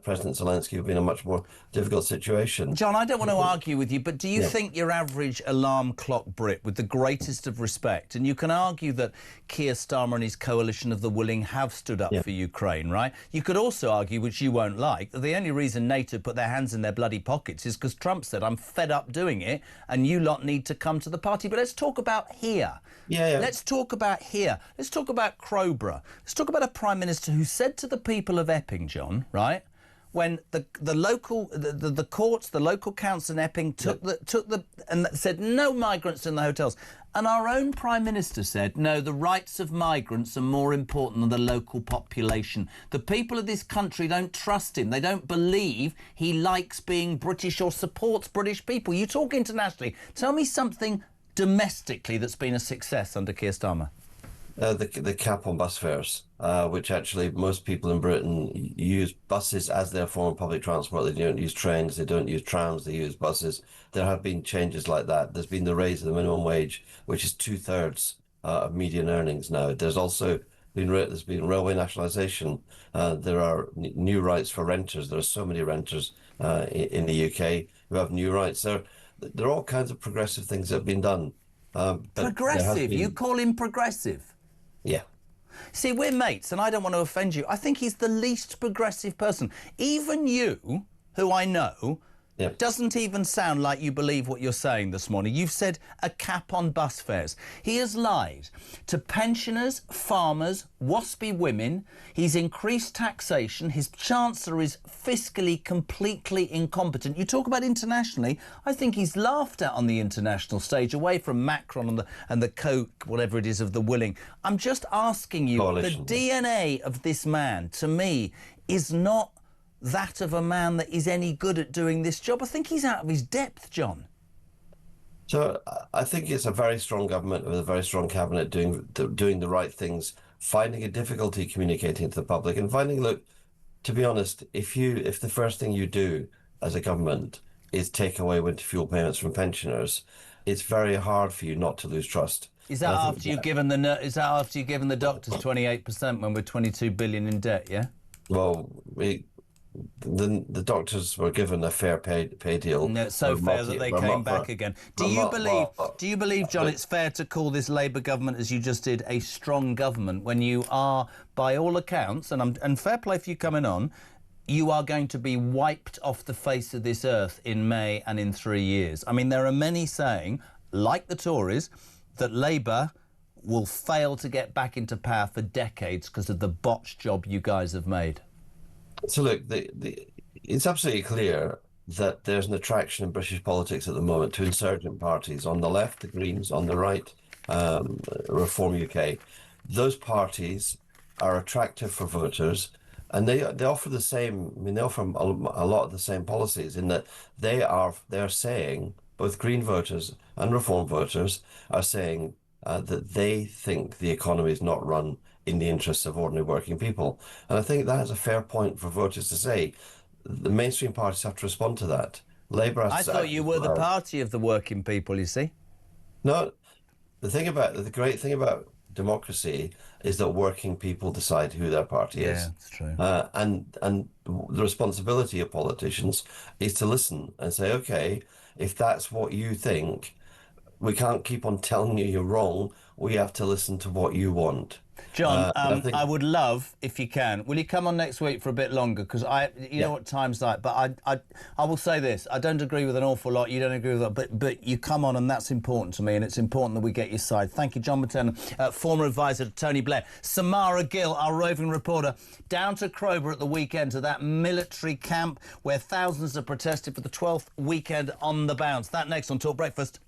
President Zelensky would be in a much more difficult situation. John, I don't want to argue with you, but do you think your average alarm clock Brit, with the greatest of respect, and you can argue that Keir Starmer and his coalition of the willing have stood up for Ukraine, right? You could also argue, which you won't like, that the only reason NATO put their hands in their bloody pockets is because Trump said, I'm fed up doing it, and you lot need to come to the party. But let's talk about here. Let's talk about here. Let's talk about Crowborough. Let's talk about a Prime Minister who said to the people of Epping, John, right, when the courts, the local council in Epping and said no migrants in the hotels, and our own Prime Minister said no, the rights of migrants are more important than the local population. The people of this country don't trust him. They don't believe he likes being British or supports British people. You talk internationally. Tell me something domestically that's been a success under Keir Starmer. The cap on bus fares, which actually most people in Britain use buses as their form of public transport. They don't use trains, they don't use trams, they use buses. There have been changes like that. There's been the raise of the minimum wage, which is 2/3 of median earnings now. There's also been railway nationalisation. There are new rights for renters. There are so many renters in the UK who have new rights. There are all kinds of progressive things that have been done. But Progressive? You call him progressive? Yeah. See, we're mates, and I don't want to offend you. I think he's the least progressive person. Even you, who I know, doesn't even sound like you believe what you're saying this morning. You've said a cap on bus fares. He has lied to pensioners, farmers, waspy women. He's increased taxation. His chancellor is fiscally completely incompetent. You talk about internationally, I think he's laughed at on the international stage, away from Macron and the Coke, whatever it is, of the willing. I'm just asking you, Coalition. the DNA of this man, to me, is not that of a man that is any good at doing this job. I think he's out of his depth, John. So I think it's a very strong government with a very strong cabinet doing the right things, finding a difficulty communicating to the public and finding, look, to be honest, if the first thing you do as a government is take away winter fuel payments from pensioners, it's very hard for you not to lose trust. Is that after you've given the doctors 28% when we're 22 billion in debt? Yeah. Well, the doctors were given a fair pay deal. No, it's so fair that they came back again. Do you believe, John, it's fair to call this Labour government, as you just did, a strong government when you are, by all accounts, and fair play for you coming on, you are going to be wiped off the face of this earth in May and in 3 years? I mean, there are many saying, like the Tories, that Labour will fail to get back into power for decades because of the botched job you guys have made. So look, it's absolutely clear that there's an attraction in British politics at the moment to insurgent parties. On the left, the Greens; on the right, Reform UK. Those parties are attractive for voters, and they offer the same. I mean, they offer a lot of the same policies in that they're saying, both Green voters and Reform voters are saying that they think the economy is not run in the interests of ordinary working people. And I think that is a fair point for voters to say. The mainstream parties have to respond to that. Labour has to... I thought you were the party of the working people, you see. No, the great thing about democracy is that working people decide who their party is. Yeah, that's true. And the responsibility of politicians is to listen and say, okay, if that's what you think, we can't keep on telling you you're wrong. We have to listen to what you want. John, I would love, if you can, will you come on next week for a bit longer? Because you know what time's like. But I will say this: I don't agree with an awful lot. You don't agree with that, but you come on, and that's important to me, and it's important that we get your side. Thank you, John McTernan, former advisor to Tony Blair. Samara Gill, our roving reporter, down to Crowborough at the weekend to that military camp where thousands have protested for the 12th weekend on the bounce. That next on Talk Breakfast.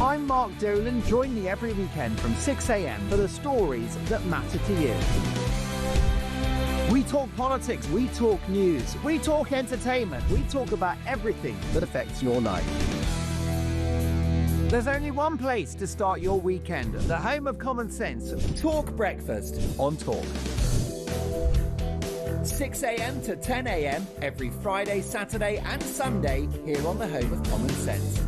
I'm Mark Dolan. Join me every weekend from 6 a.m. for the stories that matter to you. We talk politics, we talk news, we talk entertainment, we talk about everything that affects your life. There's only one place to start your weekend, the home of common sense. Talk Breakfast on Talk. 6 a.m. to 10 a.m. every Friday, Saturday and Sunday here on the home of common sense.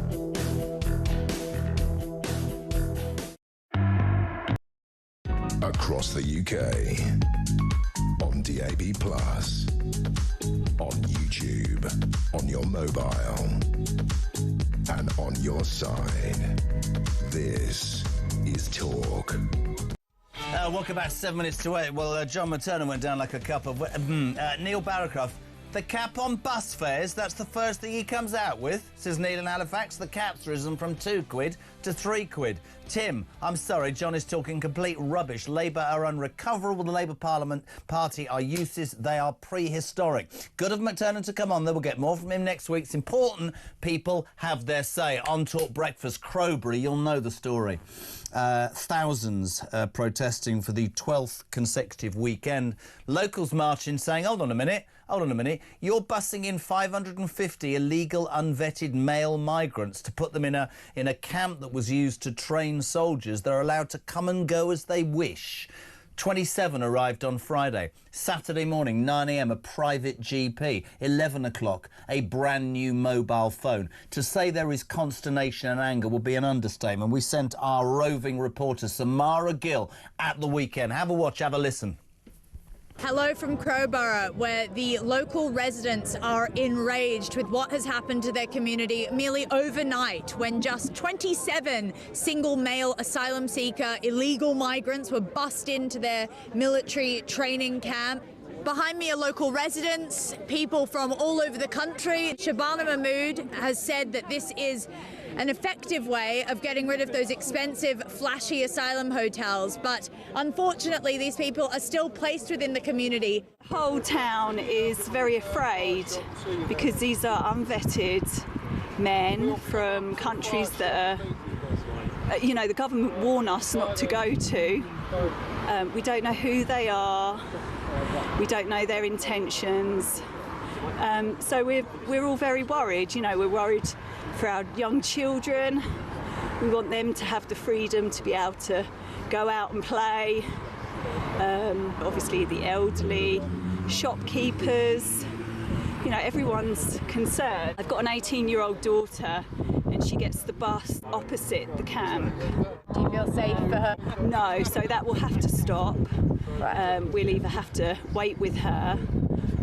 Across the UK on DAB+. on YouTube, on your mobile, and on your side. This is Talk. Welcome back, 7 minutes to 8. Well, John Materna went down like a cup of... Neil Barracroft, the cap on bus fares, that's the first thing he comes out with, says Neil in Halifax. The cap's risen from £2 to £3. Tim, I'm sorry, John is talking complete rubbish. Labour are unrecoverable. The Labour Parliament Party are useless. They are prehistoric. Good of McTurnan to come on, though. We'll get more from him next week. It's important people have their say. On Talk Breakfast, Crowbury, you'll know the story. Thousands protesting for the 12th consecutive weekend. Locals marching saying, hold on a minute, you're bussing in 550 illegal, unvetted male migrants to put them in a camp that was used to train soldiers. They're allowed to come and go as they wish. 27 arrived on Friday. Saturday morning, 9 a.m, a private GP. 11 o'clock, a brand new mobile phone. To say there is consternation and anger would be an understatement. We sent our roving reporter, Samara Gill, at the weekend. Have a watch, have a listen. Hello from Crowborough, where the local residents are enraged with what has happened to their community merely overnight, when just 27 single male asylum seeker illegal migrants were bussed into their military training camp. Behind me are local residents, people from all over the country. Shabana Mahmood has said that this is an effective way of getting rid of those expensive, flashy asylum hotels. But unfortunately, these people are still placed within the community. The whole town is very afraid because these are unvetted men from countries that are, the government warned us not to go to. We don't know who they are. We don't know their intentions. So we're all very worried. We're worried for our young children. We want them to have the freedom to be able to go out and play. Obviously the elderly, shopkeepers, everyone's concerned. I've got an 18-year-old daughter and she gets the bus opposite the camp. Do you feel safe for her? No, so that will have to stop. Right. We'll either have to wait with her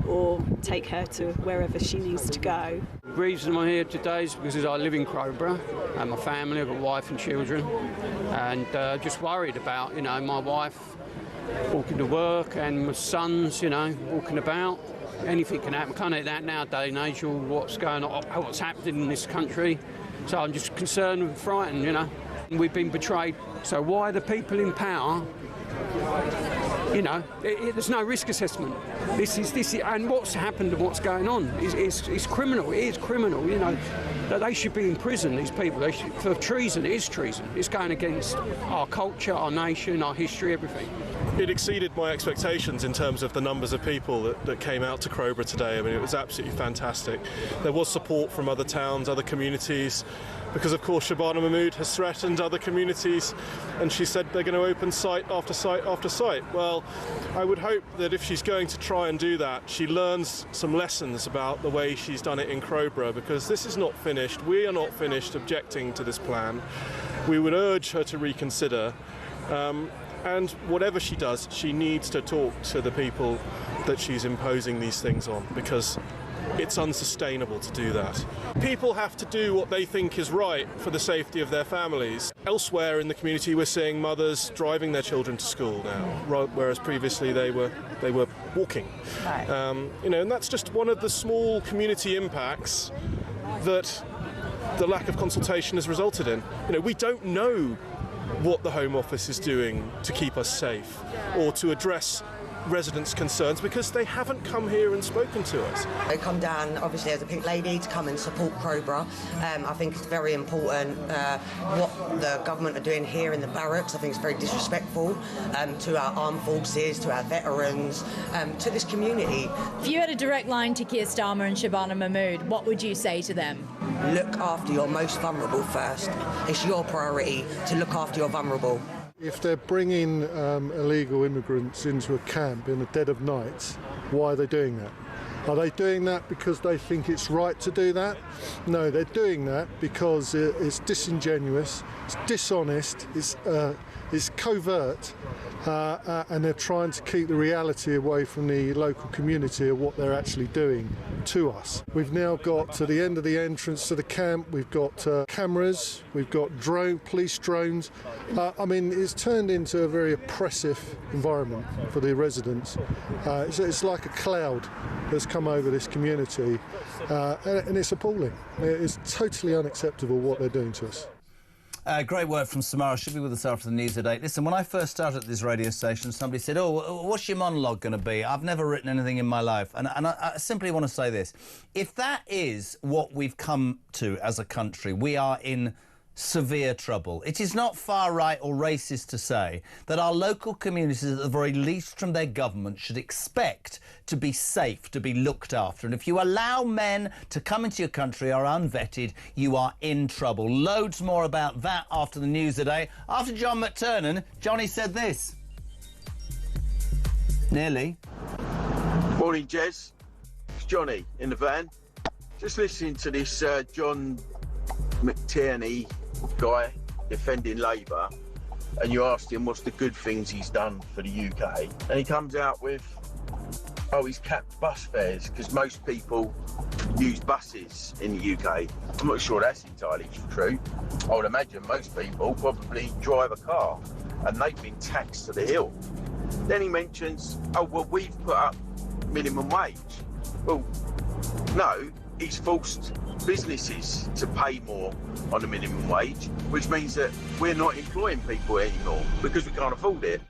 or take her to wherever she needs to go. The reason I'm here today is because I live in Crowborough and my family, I've got a wife and children, and just worried about, my wife walking to work and my sons, walking about. Anything can happen. Can't do that nowadays and age, or what's going on, what's happening in this country. So I'm just concerned and frightened, We've been betrayed. So why the people in power? There's no risk assessment. This is, and what's happened and what's going on is criminal. It is criminal. That they should be in prison. These people, for treason. It is treason. It's going against our culture, our nation, our history, everything. It exceeded my expectations in terms of the numbers of people that came out to Crowborough today. I mean, it was absolutely fantastic. There was support from other towns, other communities, because of course Shabana Mahmood has threatened other communities, and she said they're going to open site after site after site. Well, I would hope that if she's going to try and do that, she learns some lessons about the way she's done it in Crowborough, because this is not finished. We are not finished objecting to this plan. We would urge her to reconsider. And whatever she does, she needs to talk to the people that she's imposing these things on, because it's unsustainable to do that. People have to do what they think is right for the safety of their families. Elsewhere in the community, we're seeing mothers driving their children to school now, whereas previously they were walking. Right. And that's just one of the small community impacts that the lack of consultation has resulted in. We don't know what the Home Office is doing to keep us safe or to address residents' concerns, because they haven't come here and spoken to us. They come down, obviously, as a pink lady to come and support Crowborough. I think it's very important what the government are doing here in the barracks. I think it's very disrespectful to our armed forces, to our veterans, to this community. If you had a direct line to Keir Starmer and Shabana Mahmood, what would you say to them? Look after your most vulnerable first. It's your priority to look after your vulnerable. If they're bringing illegal immigrants into a camp in the dead of night, why are they doing that? Are they doing that because they think it's right to do that? No, they're doing that because it's disingenuous, it's dishonest, it's covert, and they're trying to keep the reality away from the local community of what they're actually doing to us. We've now got to the end of the entrance to the camp, we've got cameras, we've got police drones. I mean, it's turned into a very oppressive environment for the residents. It's like a cloud that's come over this community, and it's appalling. It's totally unacceptable what they're doing to us. Great work from Samara. She'll be with us after the news at 8. Listen, when I first started at this radio station, somebody said, oh, what's your monologue going to be? I've never written anything in my life. And I simply want to say this. If that is what we've come to as a country, we are in severe trouble. It is not far right or racist to say that our local communities, at the very least from their government, should expect to be safe, to be looked after. And if you allow men to come into your country are unvetted, you are in trouble. Loads more about that after the news today. After John McTernan, Johnny said this. Nearly. Morning, Jez. It's Johnny in the van. Just listening to this John McTernan guy defending Labour, and you asked him what's the good things he's done for the UK, and he comes out with, oh, he's capped bus fares because most people use buses in the UK. I'm not sure that's entirely true. I would imagine most people probably drive a car, and they've been taxed to the hill. Then he mentions, oh, well, we've put up minimum wage. Well, no, he's forced businesses to pay more on the minimum wage, which means that we're not employing people anymore because we can't afford it.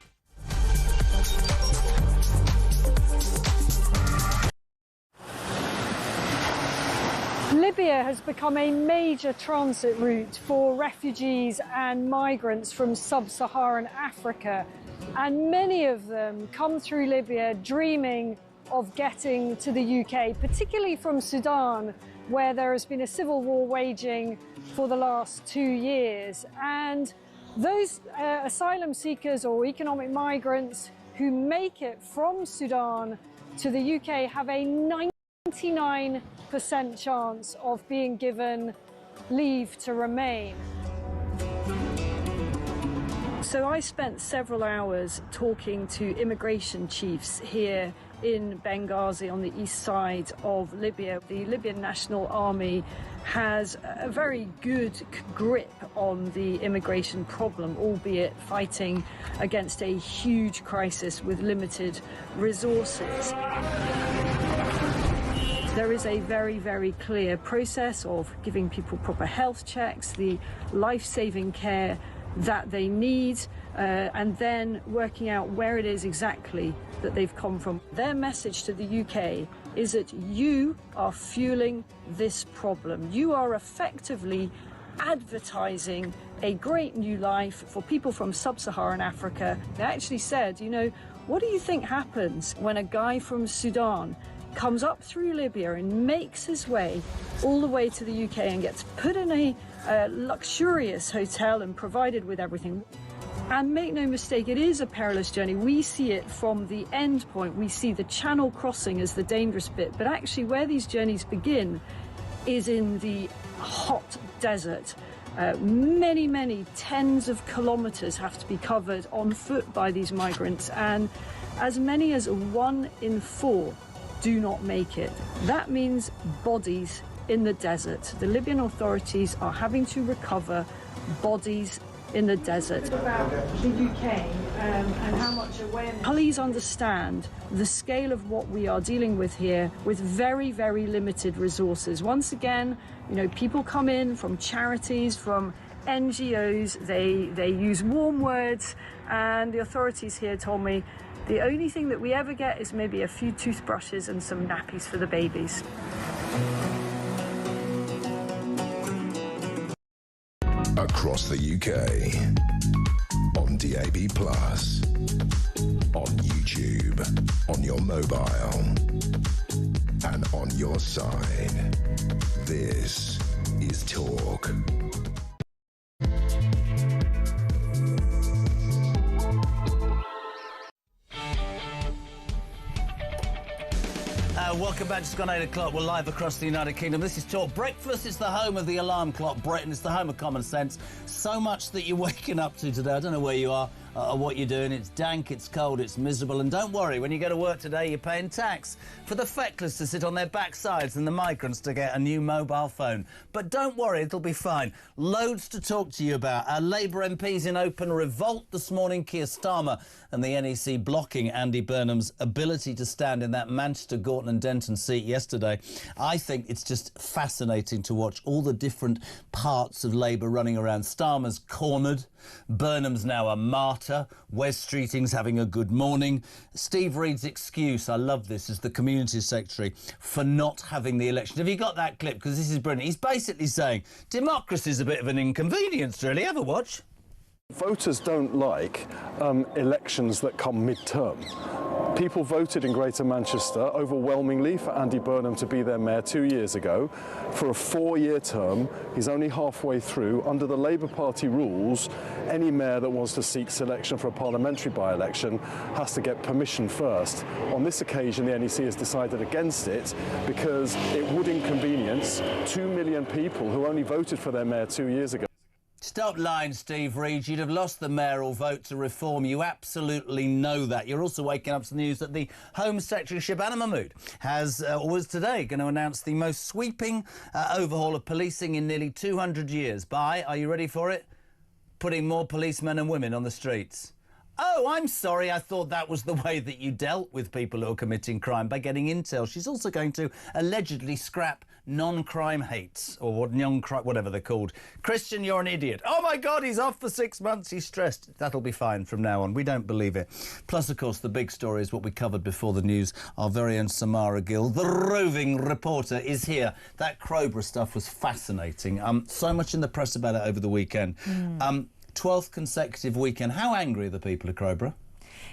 Libya has become a major transit route for refugees and migrants from sub-Saharan Africa, and many of them come through Libya dreaming of getting to the UK, particularly from Sudan, where there has been a civil war waging for the last 2 years. And those asylum seekers or economic migrants who make it from Sudan to the UK have a 99% chance of being given leave to remain. So I spent several hours talking to immigration chiefs here in Benghazi on the east side of Libya. The Libyan National Army has a very good grip on the immigration problem, albeit fighting against a huge crisis with limited resources. There is a very, very clear process of giving people proper health checks, the life-saving care that they need, and then working out where it is exactly that they've come from. Their message to the UK is that you are fueling this problem. You are effectively advertising a great new life for people from sub-Saharan Africa. They actually said, you know, what do you think happens when a guy from Sudan comes up through Libya and makes his way all the way to the UK and gets put in a luxurious hotel and provided with everything? And make no mistake, it is a perilous journey. We see it from the end point. We see the channel crossing as the dangerous bit. But actually where these journeys begin is in the hot desert. Many, many tens of kilometres have to be covered on foot by these migrants. And as many as 1 in 4 do not make it. That means bodies in the desert. The Libyan authorities are having to recover bodies in the desert. About the UK and how much awareness. Please understand the scale of what we are dealing with here with very, very limited resources. Once again, you know, people come in from charities, from NGOs, they use warm words, and the authorities here told me the only thing that we ever get is maybe a few toothbrushes and some nappies for the babies. Across the UK, on DAB+, on YouTube, on your mobile, and on your side. This is Talk. Welcome back. Just gone 8 o'clock. We're live across the United Kingdom. This is Talk Breakfast. It's the home of the alarm clock, Britain. It's the home of common sense. So much that you're waking up to today. I don't know where you are or what you're doing. It's dank, it's cold, it's miserable. And don't worry, when you go to work today, you're paying tax for the feckless to sit on their backsides and the migrants to get a new mobile phone. But don't worry, it'll be fine. Loads to talk to you about. Our Labour MPs in open revolt this morning. Keir Starmer and the NEC blocking Andy Burnham's ability to stand in that Manchester, Gorton and Denton seat yesterday. I think it's just fascinating to watch all the different parts of Labour running around. Starmer's cornered. Burnham's now a martyr. Wes Streeting's having a good morning. Steve Reid's excuse, I love this, as the Community Secretary for not having the election. Have you got that clip? Because this is brilliant. He's basically saying democracy's a bit of an inconvenience, really. Have a watch. Voters don't like elections that come mid-term. People voted in Greater Manchester overwhelmingly for Andy Burnham to be their mayor 2 years ago for a 4-year term. He's only halfway through. Under the Labour Party rules, any mayor that wants to seek selection for a parliamentary by-election has to get permission first. On this occasion, the NEC has decided against it because it would inconvenience 2 million people who only voted for their mayor 2 years ago. Stop lying, Steve Reid. You'd have lost the mayoral vote to reform. You absolutely know that. You're also waking up to the news that the Home Secretary, Shabana Mahmood, was today going to announce the most sweeping overhaul of policing in nearly 200 years by, are you ready for it, putting more policemen and women on the streets. Oh, I'm sorry, I thought that was the way that you dealt with people who are committing crime, by getting intel. She's also going to allegedly scrap non-crime hates, or whatever they're called. Christian, you're an idiot. Oh, my God, he's off for 6 months. He's stressed. That'll be fine from now on. We don't believe it. Plus, of course, the big story is what we covered before the news. Our very own Samara Gill, the roving reporter, is here. That Crowborough stuff was fascinating. So much in the press about it over the weekend. 12th consecutive weekend. How angry are the people of Crowborough?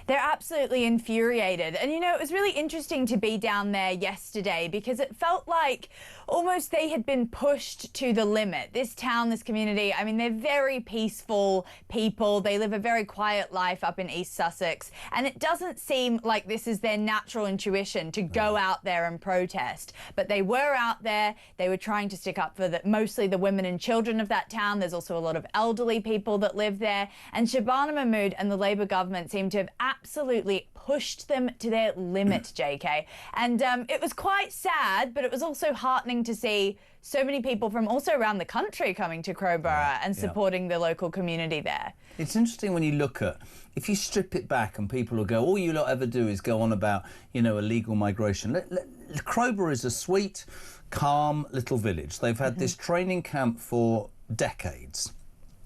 They're absolutely infuriated. And, you know, it was really interesting to be down there yesterday because it felt like almost they had been pushed to the limit. This town, this community, I mean, they're very peaceful people. They live a very quiet life up in East Sussex. And it doesn't seem like this is their natural intuition to go out there and protest. But they were out there. They were trying to stick up for mostly the women and children of that town. There's also a lot of elderly people that live there. And Shabana Mahmood and the Labour government seem to have absolutely pushed them to their limit, JK. And it was quite sad, but it was also heartening to see so many people from also around the country coming to Crowborough and supporting the local community there. It's interesting when you look at, if you strip it back and people will go, all you lot ever do is go on about, you know, illegal migration. Crowborough is a sweet, calm little village. They've had this training camp for decades.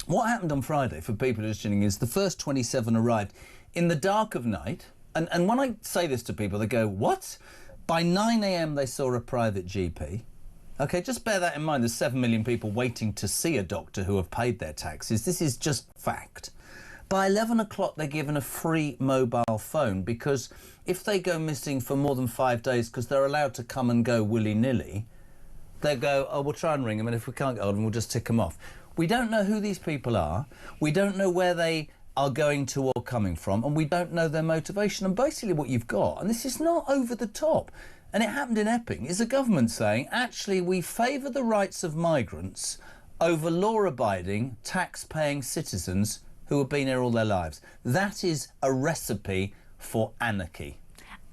What happened on Friday, for people who are listening, is the first 27 arrived in the dark of night, and when I say this to people, they go, what? By 9 a.m. they saw a private GP. OK, just bear that in mind. There's 7 million people waiting to see a doctor who have paid their taxes. This is just fact. By 11 o'clock, they're given a free mobile phone, because if they go missing for more than 5 days, because they're allowed to come and go willy-nilly, they go, oh, we'll try and ring them, and if we can't get hold of them, we'll just tick them off. We don't know who these people are. We don't know where they are going to or coming from, and we don't know their motivation. And basically what you've got, and this is not over the top, and it happened in Epping, is a government saying, actually, we favour the rights of migrants over law-abiding, tax-paying citizens who have been here all their lives. That is a recipe for anarchy.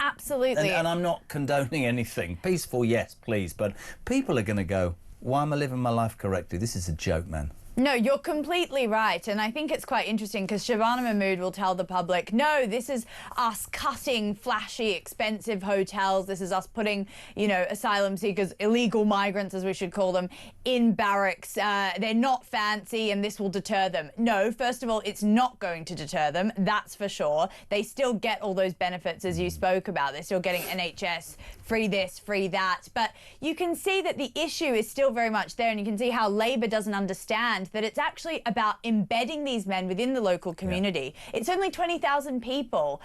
Absolutely. And I'm not condoning anything. Peaceful, yes, please, but people are going to go, why am I living my life correctly? This is a joke, man. No, you're completely right. And I think it's quite interesting because Shabana Mahmood will tell the public, no, this is us cutting flashy, expensive hotels. This is us putting, you know, asylum seekers, illegal migrants, as we should call them, in barracks. They're not fancy and this will deter them. No, first of all, it's not going to deter them. That's for sure. They still get all those benefits, as you spoke about. They're still getting NHS, free this, free that. But you can see that the issue is still very much there, and you can see how Labour doesn't understand that it's actually about embedding these men within the local community. Yeah. It's only 20,000 people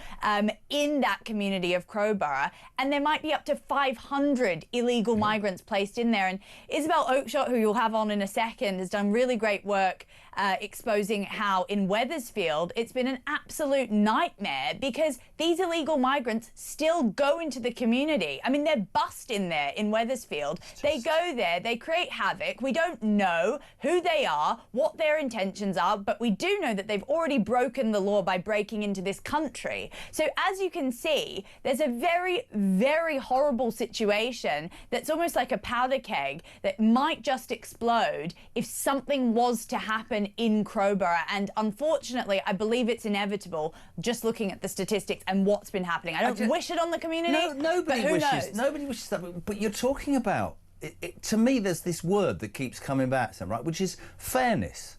in that community of Crowborough, and there might be up to 500 illegal migrants placed in there. And Isabel Oakeshott, who you'll have on in a second, has done really great work exposing how in Wethersfield it's been an absolute nightmare because these illegal migrants still go into the community. I mean, they're bussed in there in Wethersfield. They go there, they create havoc. We don't know who they are, what their intentions are, but we do know that they've already broken the law by breaking into this country. So as you can see, there's a very, very horrible situation that's almost like a powder keg that might just explode if something was to happen in Crowborough. And unfortunately, I believe it's inevitable just looking at the statistics and what's been happening. I don't wish it on the community, Nobody but who wishes. knows? Nobody wishes that. But you're talking about to me. There's this word that keeps coming back, Sam, right? Which is fairness.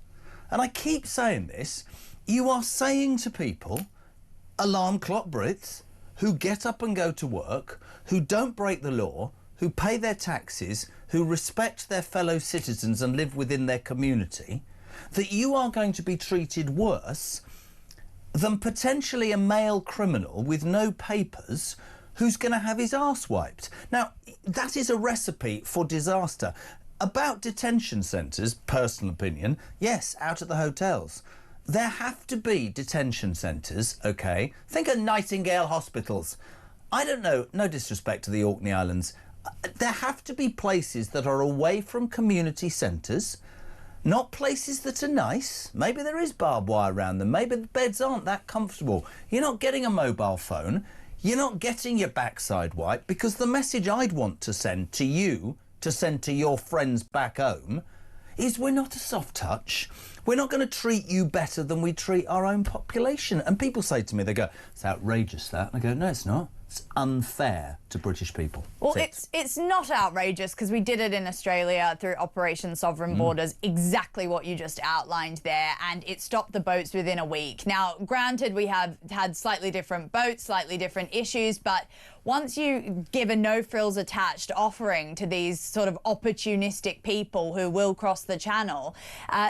And I keep saying this. You are saying to people, alarm clock Brits, who get up and go to work, who don't break the law, who pay their taxes, who respect their fellow citizens and live within their community, that you are going to be treated worse than potentially a male criminal with no papers who's going to have his arse wiped. Now, that is a recipe for disaster. About detention centres, personal opinion, yes, out at the hotels. There have to be detention centres, OK? Think of Nightingale hospitals. I don't know, no disrespect to the Orkney Islands. There have to be places that are away from community centres, not places that are nice. Maybe there is barbed wire around them. Maybe the beds aren't that comfortable. You're not getting a mobile phone. You're not getting your backside wiped, because the message I'd want to send to you, to send to your friends back home, is we're not a soft touch. We're not going to treat you better than we treat our own population. And people say to me, they go, it's outrageous that. And I go, no, it's not. It's unfair to British people. Well, it's not outrageous because we did it in Australia through Operation Sovereign Borders, exactly what you just outlined there, and it stopped the boats within a week. Now, granted, we have had slightly different boats, slightly different issues, but once you give a no-frills attached offering to these sort of opportunistic people who will cross the channel,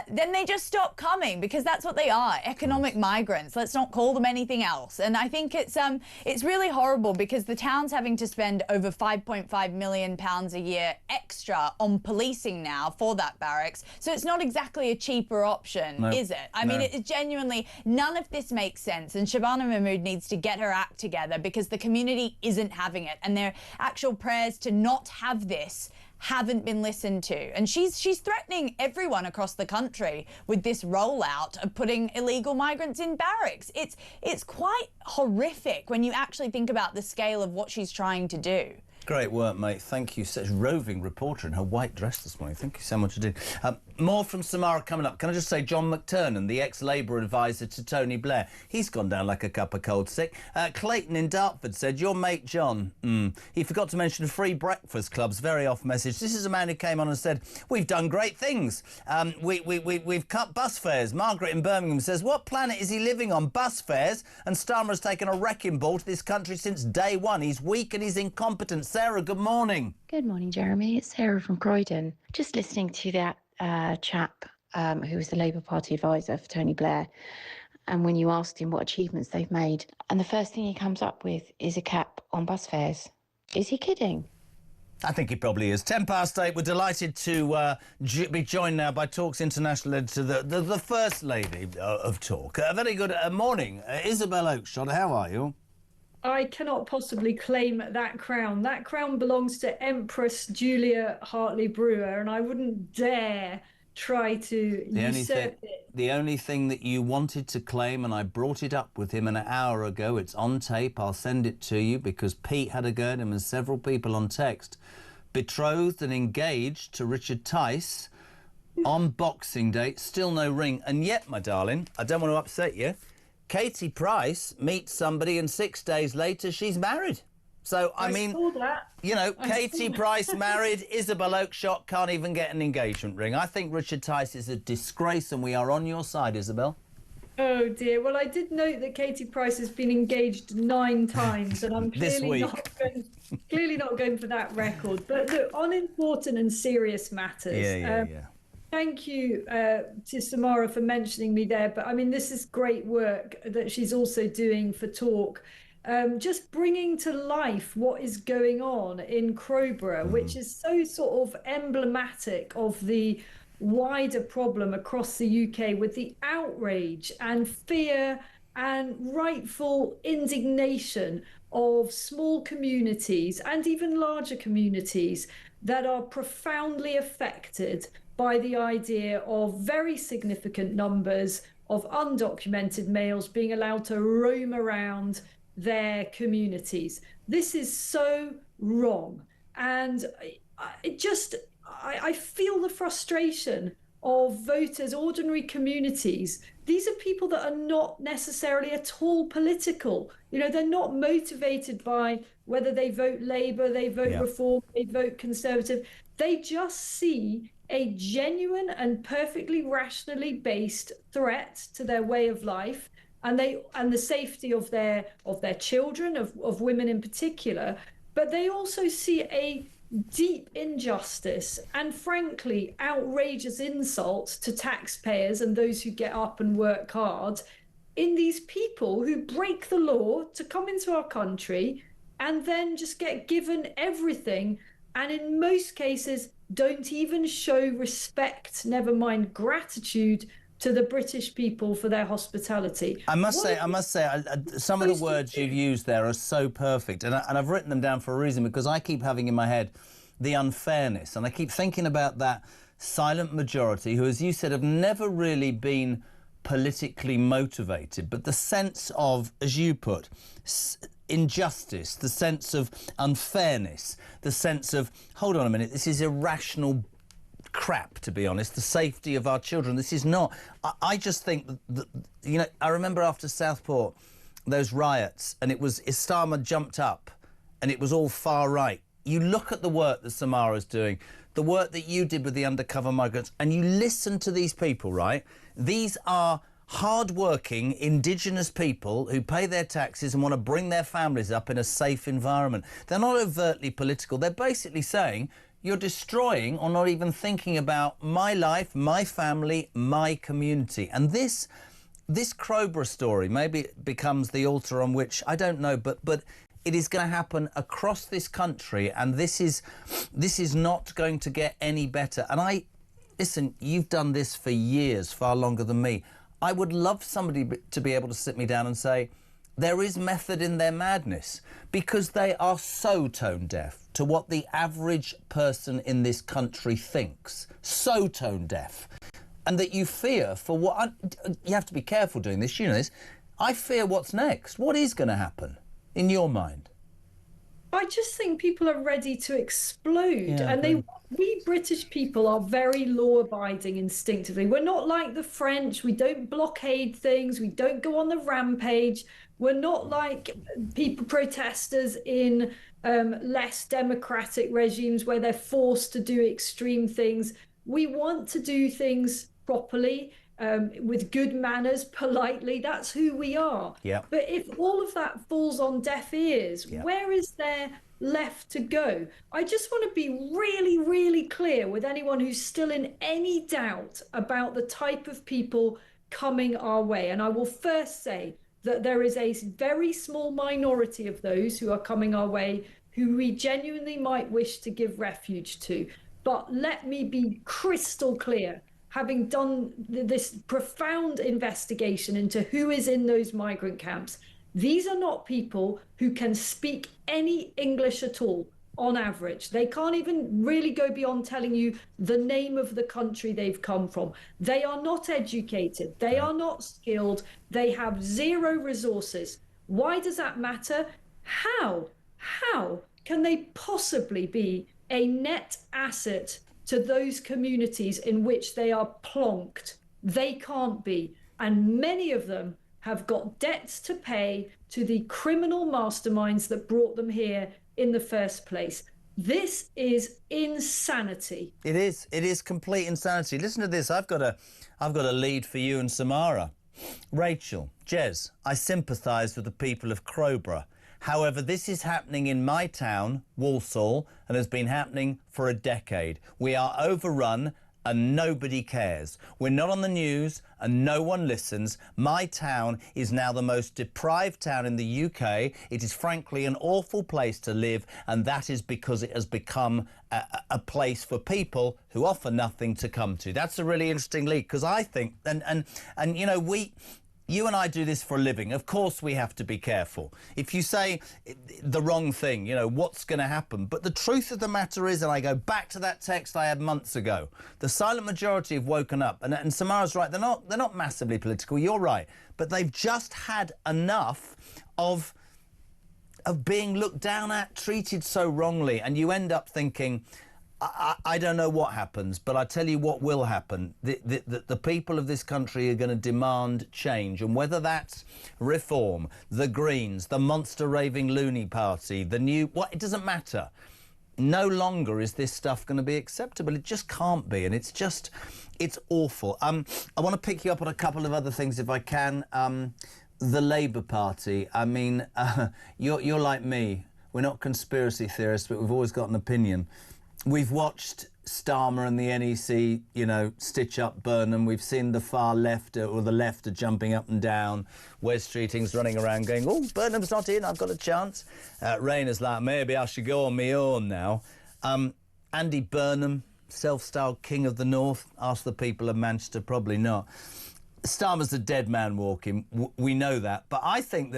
then they just stop coming, because that's what they are, economic migrants. Let's not call them anything else. And I think it's really horrible, because the town's having to spend over £5.5 million a year extra on policing now for that barracks. So it's not exactly a cheaper option, is it? I mean, it genuinely, none of this makes sense. And Shabana Mahmood needs to get her act together, because the community isn't having it. And their actual prayers to not have this haven't been listened to. And she's threatening everyone across the country with this rollout of putting illegal migrants in barracks. It's quite horrific when you actually think about the scale of what she's trying to do. Great work, mate. Thank you. Such a roving reporter in her white dress this morning. Thank you so much indeed. More from Samara coming up. Can I just say, John McTernan, the ex-Labour advisor to Tony Blair, he's gone down like a cup of cold sick. Clayton in Dartford said, your mate John, he forgot to mention free breakfast clubs. Very off message. This is a man who came on and said, we've done great things. We've cut bus fares. Margaret in Birmingham says, what planet is he living on? Bus fares? And Starmer's taken a wrecking ball to this country since day one. He's weak and he's incompetent. Sarah, good morning. Good morning, Jeremy. It's Sarah from Croydon. Just listening to that chap who was the Labour Party advisor for Tony Blair, and when you asked him what achievements they've made, and the first thing he comes up with is a cap on bus fares. Is he kidding? I think he probably is. 8:10. We're delighted to be joined now by Talk's international editor, the First Lady of Talk. A very good morning. Isabel Oakeshott, how are you? I cannot possibly claim that crown. That crown belongs to Empress Julia Hartley-Brewer, and I wouldn't dare try to usurp it. The only thing that you wanted to claim, and I brought it up with him an hour ago, it's on tape, I'll send it to you, because Pete had a go at him and several people on text. Betrothed and engaged to Richard Tice on Boxing Day, still no ring. And yet, my darling, I don't want to upset you, Katie Price meets somebody and 6 days later she's married. So, I mean, you know, Katie Price married, Isabel Oakeshott can't even get an engagement ring. I think Richard Tice is a disgrace, and we are on your side, Isabel. Oh, dear. Well, I did note that Katie Price has been engaged 9 times, and I'm clearly not going for that record. But look, on important and serious matters. Yeah. Thank you to Samara for mentioning me there. But I mean, this is great work that she's also doing for Talk. Just bringing to life what is going on in Crowborough, which is so sort of emblematic of the wider problem across the UK with the outrage and fear and rightful indignation of small communities and even larger communities that are profoundly affected by the idea of very significant numbers of undocumented males being allowed to roam around their communities. This is so wrong. And I feel the frustration of voters, ordinary communities. These are people that are not necessarily at all political. You know, they're not motivated by whether they vote Labour, they vote Reform, they vote Conservative. They just see a genuine and perfectly rationally based threat to their way of life and the safety of their children, of women in particular. But they also see a deep injustice and frankly outrageous insults to taxpayers and those who get up and work hard in these people who break the law to come into our country and then just get given everything, and in most cases don't even show respect, never mind gratitude, to the British people for their hospitality. I must say, some of the words you've used there are so perfect, and I've written them down for a reason, because I keep having in my head the unfairness, and I keep thinking about that silent majority who, as you said, have never really been politically motivated, but the sense of, as you put, injustice, the sense of unfairness, the sense of, hold on a minute, this is irrational crap, to be honest, the safety of our children. This is not. I just think that, you know, I remember after Southport, those riots, and it was Istama jumped up and it was all far right. You look at the work that Samara's doing, the work that you did with the undercover migrants, and you listen to these people, right? These are hard-working indigenous people who pay their taxes and want to bring their families up in a safe environment. They're not overtly political. They're basically saying, you're destroying or not even thinking about my life, my family, my community. And this Crowborough story maybe becomes the altar on which, I don't know, but it is going to happen across this country, and this is not going to get any better. And listen, you've done this for years, far longer than me. I would love somebody to be able to sit me down and say, there is method in their madness, because they are so tone deaf to what the average person in this country thinks. So tone deaf. And that you fear for what... you have to be careful doing this, you know this. I fear what's next. What is going to happen, in your mind? I just think people are ready to explode. And we British people are very law-abiding instinctively. We're not like the French. We don't blockade things. We don't go on the rampage. We're not like protesters in less democratic regimes where they're forced to do extreme things. We want to do things properly, with good manners, politely. That's who we are. Yeah. But if all of that falls on deaf ears, where is there left to go? I just want to be really, really clear with anyone who's still in any doubt about the type of people coming our way. And I will first say that there is a very small minority of those who are coming our way who we genuinely might wish to give refuge to. But let me be crystal clear, having done this profound investigation into who is in those migrant camps, these are not people who can speak any English at all, on average. They can't even really go beyond telling you the name of the country they've come from. They are not educated. They are not skilled. They have zero resources. Why does that matter? How can they possibly be a net asset to those communities in which they are plonked? They can't be. And many of them have got debts to pay to the criminal masterminds that brought them here in the first place. This is insanity. It is complete insanity. Listen to this. I've got a lead for you and Samara. Rachel, Jez, I sympathise with the people of Crowborough. However, this is happening in my town, Walsall, and has been happening for a decade. We are overrun and nobody cares. We're not on the news and no one listens. My town is now the most deprived town in the UK. It is frankly an awful place to live, and that is because it has become a place for people who offer nothing to come to. That's a really interesting lead, because I think, and you know, you and I do this for a living. Of course we have to be careful. If you say the wrong thing, you know, what's going to happen? But the truth of the matter is, and I go back to that text I had months ago, the silent majority have woken up. And Samara's right, they're not massively political, you're right. But they've just had enough of being looked down at, treated so wrongly. And you end up thinking, I don't know what happens, but I tell you what will happen. The people of this country are going to demand change, and whether that's reform, the Greens, the monster raving loony party, the new... it doesn't matter. No longer is this stuff going to be acceptable. It just can't be, and it's awful. I want to pick you up on a couple of other things if I can. The Labour Party, I mean, you're like me. We're not conspiracy theorists, but we've always got an opinion. We've watched Starmer and the NEC, you know, stitch up Burnham. We've seen the far left, or the left, are jumping up and down. Wes Streeting's running around going, oh, Burnham's not in, I've got a chance. Rayner's like, maybe I should go on my own now. Andy Burnham, self-styled King of the North. Ask the people of Manchester, probably not. Starmer's a dead man walking. We know that. But I think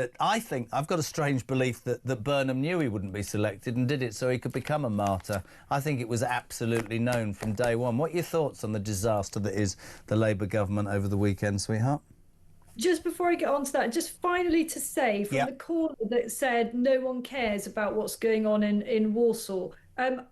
I've got a strange belief that Burnham knew he wouldn't be selected and did it so he could become a martyr. I think it was absolutely known from day one. What are your thoughts on the disaster that is the Labour government over the weekend, sweetheart? Just before I get on to that, just finally to say, from the caller that said no one cares about what's going on in Warsaw,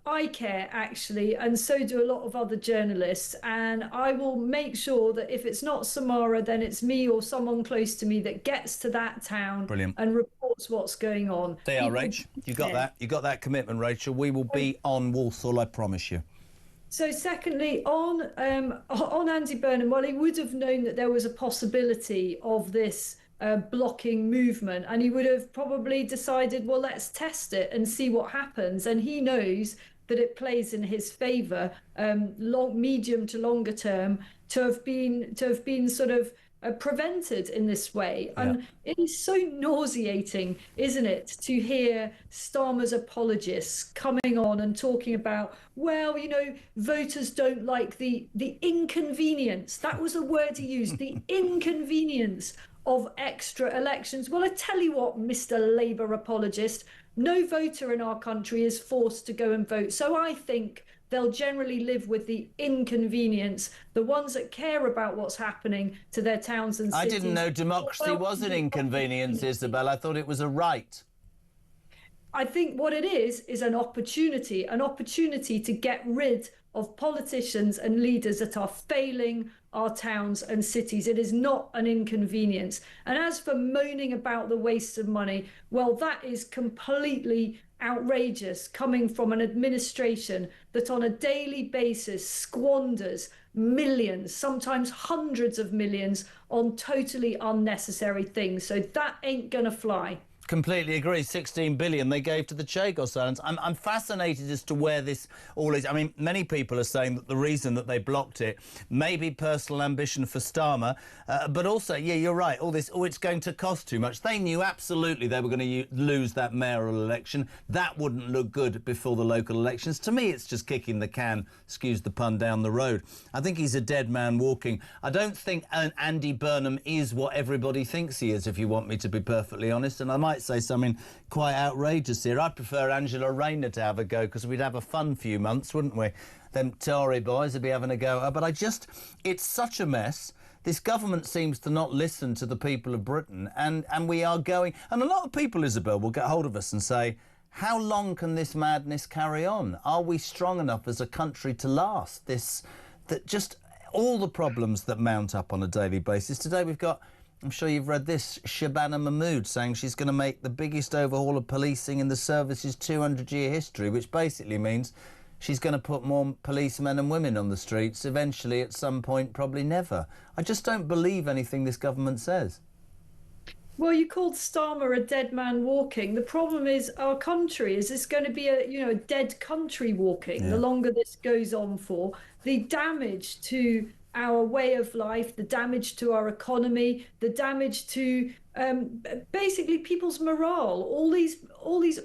I care, actually, and so do a lot of other journalists, and I will make sure that if it's not Samara, then it's me or someone close to me that gets to that town and reports what's going on. There you are, Rach. You got that. You got that commitment, Rachel. We will be on Walsall, I promise you. So secondly, on Andy Burnham, well, he would have known that there was a possibility of this blocking movement, and he would have probably decided, well, let's test it and see what happens. And he knows that it plays in his favour, medium to longer term, to have been sort of prevented in this way. Yeah. And it is so nauseating, isn't it, to hear Starmer's apologists coming on and talking about, well, you know, voters don't like the inconvenience. That was the word he used, the inconvenience of extra elections. Well, I tell you what, Mr. Labour apologist, no voter in our country is forced to go and vote. So I think they'll generally live with the inconvenience. The ones that care about what's happening to their towns and cities. I didn't know democracy was an inconvenience, Isabel. I thought it was a right. I think what it is an opportunity to get rid of politicians and leaders that are failing our towns and cities. It is not an inconvenience. And as for moaning about the waste of money, well, that is completely outrageous, coming from an administration that on a daily basis squanders millions, sometimes hundreds of millions, on totally unnecessary things. So that ain't gonna fly. Completely agree. 16 billion they gave to the Chagos Islands. I'm fascinated as to where this all is. I mean, many people are saying that the reason that they blocked it may be personal ambition for Starmer, but also, yeah, you're right, all this, it's going to cost too much. They knew absolutely they were going to lose that mayoral election. That wouldn't look good before the local elections. To me, it's just kicking the can, excuse the pun, down the road. I think he's a dead man walking. I don't think Andy Burnham is what everybody thinks he is, if you want me to be perfectly honest, and I might say something quite outrageous here. I'd prefer Angela Rayner to have a go, because we'd have a fun few months, wouldn't we? Them Tory boys would be having a go. But it's such a mess. This government seems to not listen to the people of Britain, and we are going... And a lot of people, Isabel, will get hold of us and say, how long can this madness carry on? Are we strong enough as a country to last this? That just all the problems that mount up on a daily basis. Today we've got... I'm sure you've read this, Shabana Mahmood saying she's going to make the biggest overhaul of policing in the service's 200-year history, which basically means she's going to put more policemen and women on the streets, eventually at some point, probably never. I just don't believe anything this government says. Well, you called Starmer a dead man walking. The problem is our country. Is this going to be a dead country walking? Yeah. The longer this goes on for, the damage to our way of life, the damage to our economy, the damage to basically people's morale. All these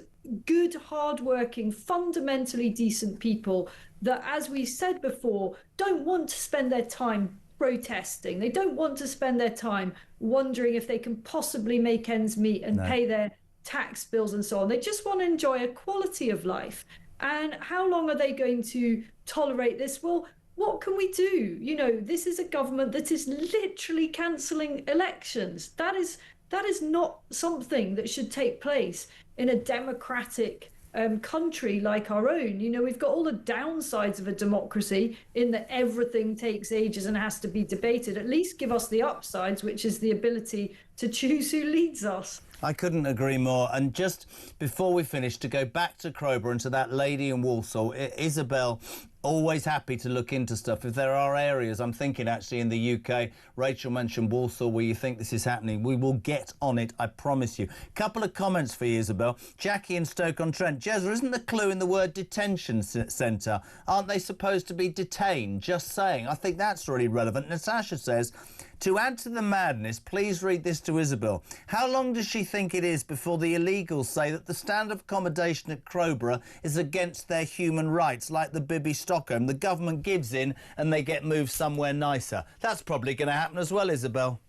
good, hardworking, fundamentally decent people that, as we said before, don't want to spend their time protesting. They don't want to spend their time wondering if they can possibly make ends meet and pay their tax bills and so on. They just want to enjoy a quality of life. And how long are they going to tolerate this? Well, what can we do? This is a government that is literally cancelling elections. That is not something that should take place in a democratic country like our own. We've got all the downsides of a democracy in that everything takes ages and has to be debated. At least give us the upsides, which is the ability to choose who leads us. I couldn't agree more. And just before we finish, to go back to Crowborough and to that lady in Walsall, Isabel, always happy to look into stuff. If there are areas, I'm thinking actually in the UK, Rachel mentioned Walsall, where you think this is happening, we will get on it, I promise you. Couple of comments for you, Isabel. Jackie in Stoke-on-Trent. Jezza, isn't the clue in the word detention centre? Aren't they supposed to be detained? Just saying. I think that's really relevant. Natasha says, to add to the madness, please read this to Isabel. How long does she think it is before the illegals say that the standard of accommodation at Crowborough is against their human rights, like the Bibby Stockholm? The government gives in and they get moved somewhere nicer. That's probably going to happen as well, Isabel.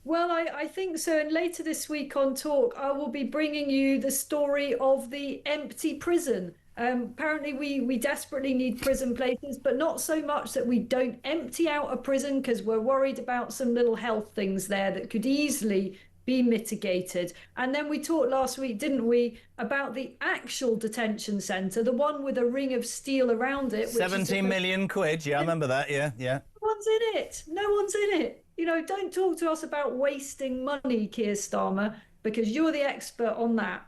Well, I think so. And later this week on Talk, I will be bringing you the story of the empty prison. Apparently we desperately need prison places, but not so much that we don't empty out a prison, because we're worried about some little health things there that could easily be mitigated. And then we talked last week, didn't we, about the actual detention centre, the one with a ring of steel around it. 17 million quid, yeah, I remember that, yeah. No one's in it. No one's in it. Don't talk to us about wasting money, Keir Starmer, because you're the expert on that.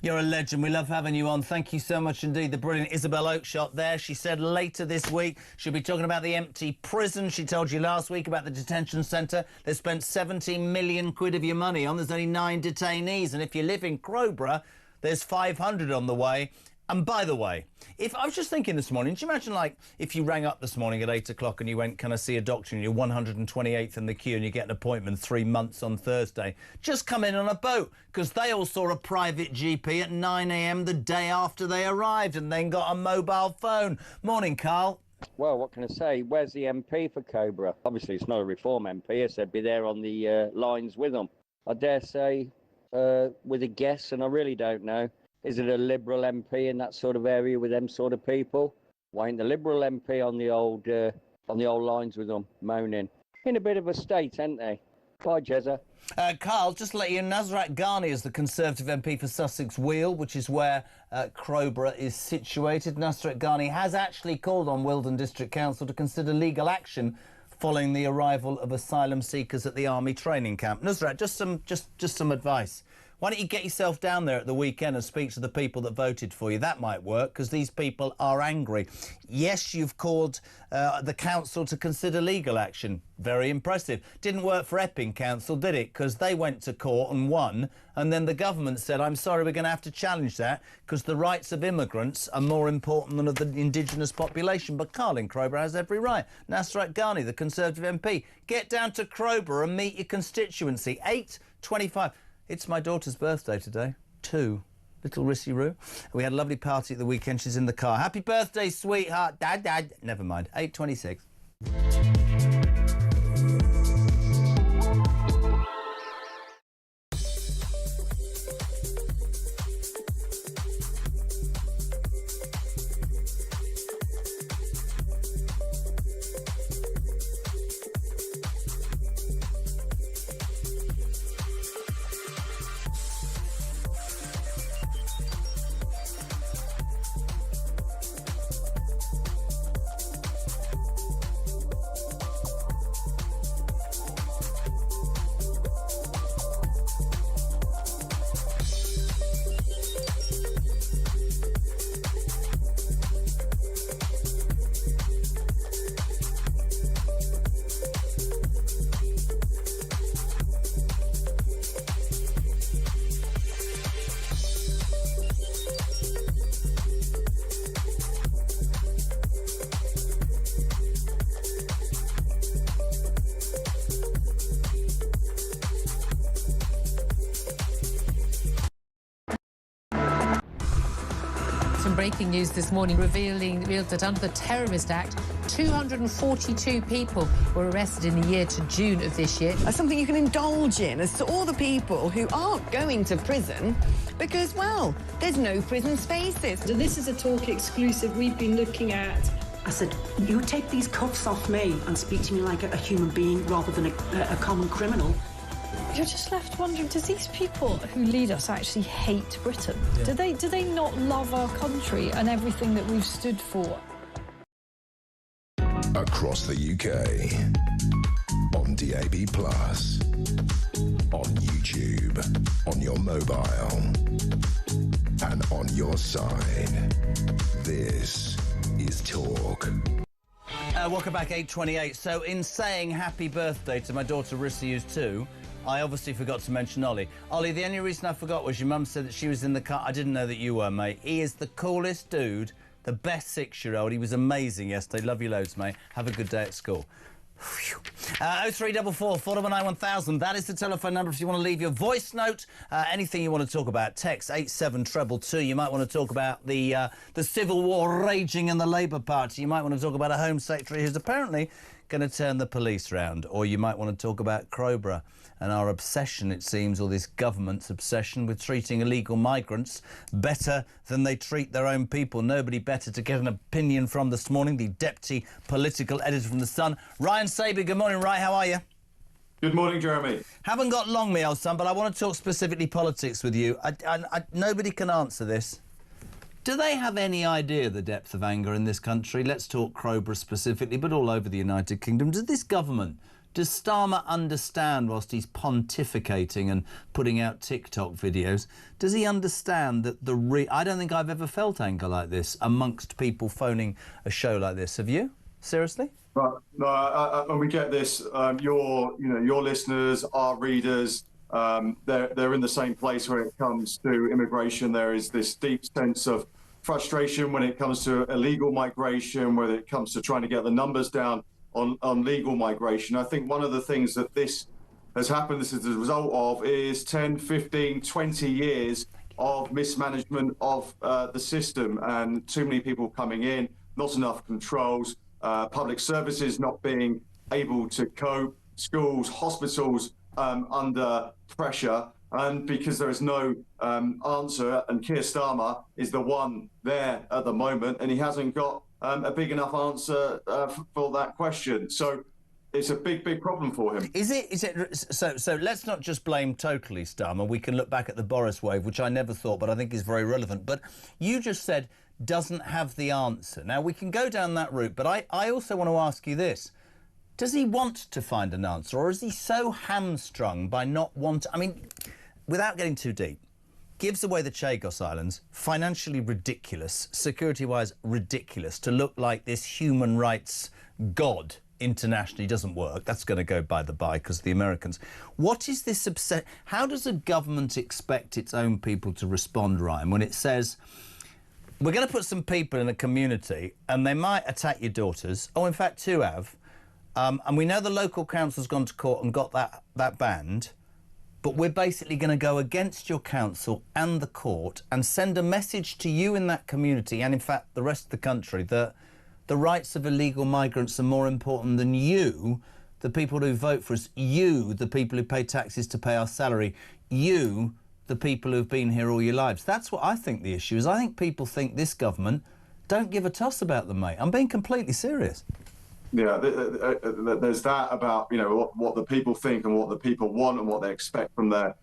You're a legend. We love having you on. Thank you so much indeed. The brilliant Isabel Oakeshott there. She said later this week she'll be talking about the empty prison. She told you last week about the detention centre they spent 17 million quid of your money on. There's only 9 detainees. And if you live in Crowborough, there's 500 on the way. And by the way, if I was just thinking this morning, do you imagine, like, if you rang up this morning at 8 o'clock and you went, can I see a doctor, and you're 128th in the queue and you get an appointment 3 months on Thursday, just come in on a boat, because they all saw a private GP at 9 a.m. the day after they arrived and then got a mobile phone. Morning, Carl. Well, what can I say? Where's the MP for Cobra? Obviously, it's not a Reform MP. I said be there on the lines with them. I dare say, with a guess, and I really don't know, is it a Liberal MP in that sort of area with them sort of people? Why ain't the Liberal MP on the old lines with them, moaning? In a bit of a state, ain't they? Bye, Jezza. Carl, just to let you know, Nasrat Ghani is the Conservative MP for Sussex Weald, which is where Crowborough is situated. Nasrat Ghani has actually called on Wealdon District Council to consider legal action following the arrival of asylum seekers at the army training camp. Nasrat, just some advice. Why don't you get yourself down there at the weekend and speak to the people that voted for you? That might work, because these people are angry. Yes, you've called the council to consider legal action. Very impressive. Didn't work for Epping Council, did it? Because they went to court and won, and then the government said, I'm sorry, we're going to have to challenge that because the rights of immigrants are more important than of the indigenous population. But Carl in Crowborough has every right. Nasrat Ghani, the Conservative MP. Get down to Crowborough and meet your constituency. 8:25. It's my daughter's birthday today. 2. Little Rissy Roo. We had a lovely party at the weekend. She's in the car. Happy birthday, sweetheart. Dad. Never mind. 8:26. some breaking news this morning revealed that under the Terrorist Act, 242 people were arrested in the year to June of this year. Something you can indulge in as to all the people who aren't going to prison because, well, there's no prison spaces. So this is a Talk exclusive we've been looking at. I said, you take these cuffs off me and speak to me like a human being rather than a common criminal. You're just left wondering, does these people who lead us actually hate Britain? Yeah. Do they not love our country and everything that we've stood for? Across the UK, on DAB+, on YouTube, on your mobile, and on your side. This is Talk. Welcome back, 8:28. So in saying happy birthday to my daughter Rissy, who's 2, I obviously forgot to mention Ollie. Ollie, the only reason I forgot was your mum said that she was in the car. I didn't know that you were, mate. He is the coolest dude, the best 6-year-old. He was amazing yesterday. Love you loads, mate. Have a good day at school. 0344 419 1000. That is the telephone number if you want to leave your voice note. Anything you want to talk about, text 87222. You might want to talk about the civil war raging in the Labour Party. You might want to talk about a Home Secretary who's apparently going to turn the police round. Or you might want to talk about Crowborough and our obsession, it seems, or this government's obsession with treating illegal migrants better than they treat their own people. Nobody better to get an opinion from this morning. The deputy political editor from The Sun, Ryan Saby. Good morning, Ryan. How are you? Good morning, Jeremy. Haven't got long, me old son, but I want to talk specifically politics with you. Nobody can answer this. Do they have any idea the depth of anger in this country? Let's talk Crowborough specifically, but all over the United Kingdom. Does this government, does Starmer understand, whilst he's pontificating and putting out TikTok videos, does he understand that I don't think I've ever felt anger like this amongst people phoning a show like this. Have you? Seriously? Right. No, and we get this. Your listeners, our readers, they're in the same place when it comes to immigration. There is this deep sense of frustration when it comes to illegal migration, when it comes to trying to get the numbers down on legal migration. I think one of the things that this has happened, this is the result of, is 10, 15, 20 years of mismanagement of the system and too many people coming in, not enough controls, public services not being able to cope, schools, hospitals under pressure, and because there is no answer, and Keir Starmer is the one there at the moment, and he hasn't got a big enough answer for that question. So it's a big problem for him. Is it? So let's not just blame totally Starmer. We can look back at the Boris wave, which I never thought, but I think is very relevant. But you just said doesn't have the answer. Now, we can go down that route, but I also want to ask you this. Does he want to find an answer, or is he so hamstrung by not wanting... I mean, without getting too deep, gives away the Chagos Islands, financially ridiculous, security-wise ridiculous, to look like this human rights god internationally doesn't work. That's going to go by the by because of the Americans. What is this how does a government expect its own people to respond, Ryan, when it says, we're going to put some people in a community and they might attack your daughters, or in fact 2 have, and we know the local council's gone to court and got that banned, but we're basically going to go against your council and the court and send a message to you in that community and, in fact, the rest of the country that the rights of illegal migrants are more important than you, the people who vote for us, you, the people who pay taxes to pay our salary, you, the people who've been here all your lives. That's what I think the issue is. I think people think this government don't give a toss about them, mate. I'm being completely serious. Yeah, there's that about, you know, what the people think and what the people want and what they expect from their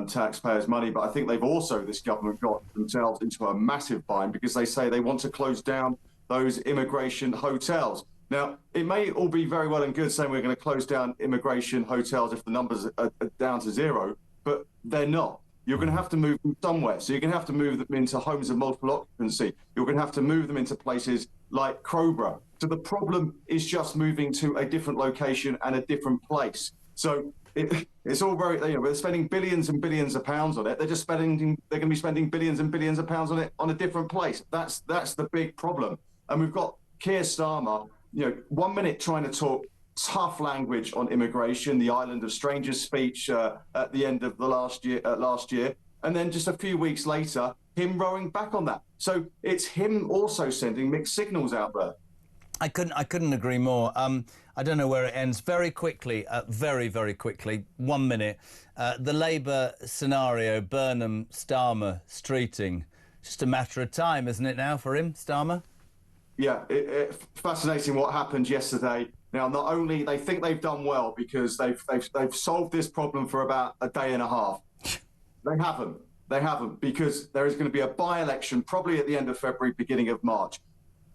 taxpayers' money. But I think they've also, this government, got themselves into a massive bind because they say they want to close down those immigration hotels. Now, it may all be very well and good saying we're going to close down immigration hotels if the numbers are down to 0, but they're not. You're going to have to move them somewhere. So you're going to have to move them into homes of multiple occupancy. You're going to have to move them into places like Crowborough. So the problem is just moving to a different location and a different place. So it's all very, you know, we're spending billions and billions of pounds on it. They're going to be spending billions and billions of pounds on it on a different place. That's the big problem. And we've got Keir Starmer, you know, 1 minute trying to talk tough language on immigration, the island of strangers speech at the end of the last year, and then just a few weeks later, him rowing back on that. So it's him also sending mixed signals out there. I couldn't agree more. I don't know where it ends. Very quickly, very quickly, 1 minute. The Labour scenario, Burnham, Starmer, Streeting, just a matter of time, isn't it now for him, Starmer? Yeah, fascinating what happened yesterday. Now, not only they think they've done well because they've solved this problem for about a day and a half. They haven't. They haven't, because there is going to be a by-election probably at the end of February, beginning of March.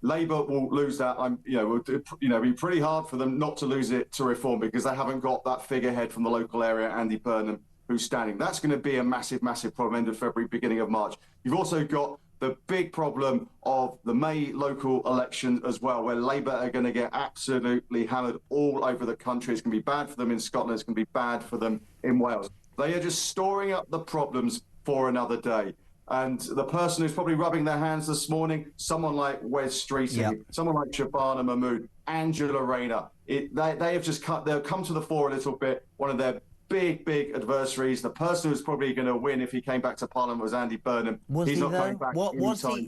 Labour will lose that. It'll be pretty hard for them not to lose it to Reform, because they haven't got that figurehead from the local area, Andy Burnham, who's standing. That's going to be a massive problem end of February, beginning of March. You've also got the big problem of the May local election as well, where Labour are going to get absolutely hammered all over the country. It's going to be bad for them in Scotland. It's going to be bad for them in Wales. They are just storing up the problems for another day. And the person who's probably rubbing their hands this morning, someone like Wes Streeting, someone like Shabana Mahmood, Angela Rayner, they'll come to the fore a little bit. One of their big adversaries, the person who's probably going to win if he came back to Parliament, was Andy Burnham. He's not coming back.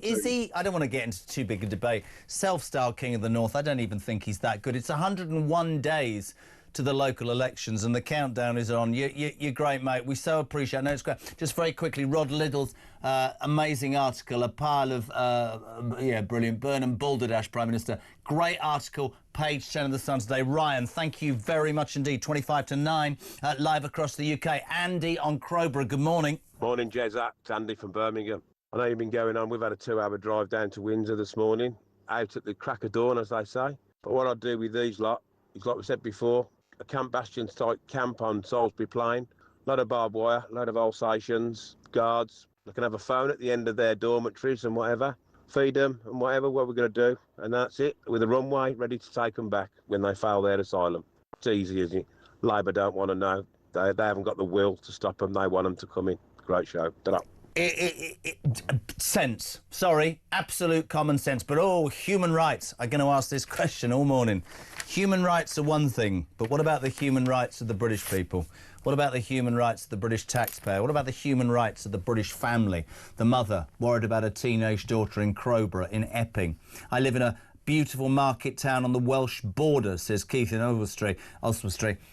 Is he? I don't want to get into too big a debate. Self-styled King of the North, I don't even think he's that good. It's 101 days to the local elections, and the countdown is on. You're great, mate. We so appreciate it. No, it's great. Just very quickly, Rod Liddell's amazing article, a pile of, brilliant. Burnham Balderdash, Prime Minister. Great article, page 10 of the Sun today. Ryan, thank you very much indeed. 25 to 9, live across the UK. Andy on Crowborough, good morning. Morning, Jezza. It's Andy from Birmingham. I know you've been going on. We've had a 2-hour drive down to Windsor this morning, out at the crack of dawn, as they say. But what I do with these lot is, like we said before, a Camp Bastions type camp on Salisbury Plain, a lot of barbed wire, a lot of Alsatians, guards. They can have a phone at the end of their dormitories and whatever, feed them and whatever, what we're going to do. And that's it, with a runway ready to take them back when they fail their asylum. It's easy, isn't it? Labour don't want to know. They haven't got the will to stop them. They want them to come in. Great show. Ta-da. Sense. Sorry, absolute common sense. But, human rights. I'm going to ask this question all morning. Human rights are one thing, but what about the human rights of the British people? What about the human rights of the British taxpayer? What about the human rights of the British family? The mother worried about a teenage daughter in Crowborough, in Epping. I live in a beautiful market town on the Welsh border, says Keith in Oswestry,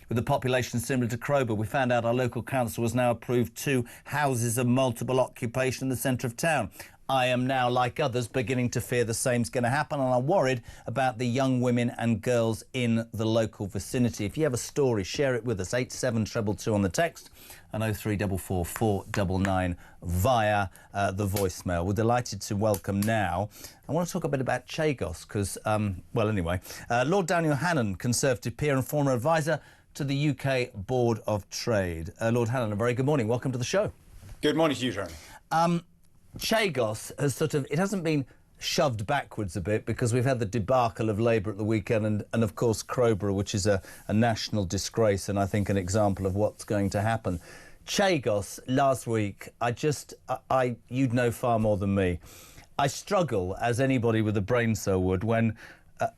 with a population similar to Crowborough. We found out our local council has now approved 2 houses of multiple occupation in the centre of town. I am now, like others, beginning to fear the same's going to happen, and I'm worried about the young women and girls in the local vicinity. If you have a story, share it with us. 87222 on the text and 0344 499 via the voicemail. We're delighted to welcome now. I want to talk a bit about Chagos because, Lord Daniel Hannan, Conservative peer and former advisor to the UK Board of Trade. Lord Hannan, a very good morning. Welcome to the show. Good morning to you, Jeremy. Chagos has it hasn't been shoved backwards a bit because we've had the debacle of Labour at the weekend and of course Crowborough, which is a national disgrace and I think an example of what's going to happen. Chagos last week, you'd know far more than me. I struggle, as anybody with a brain cell would, when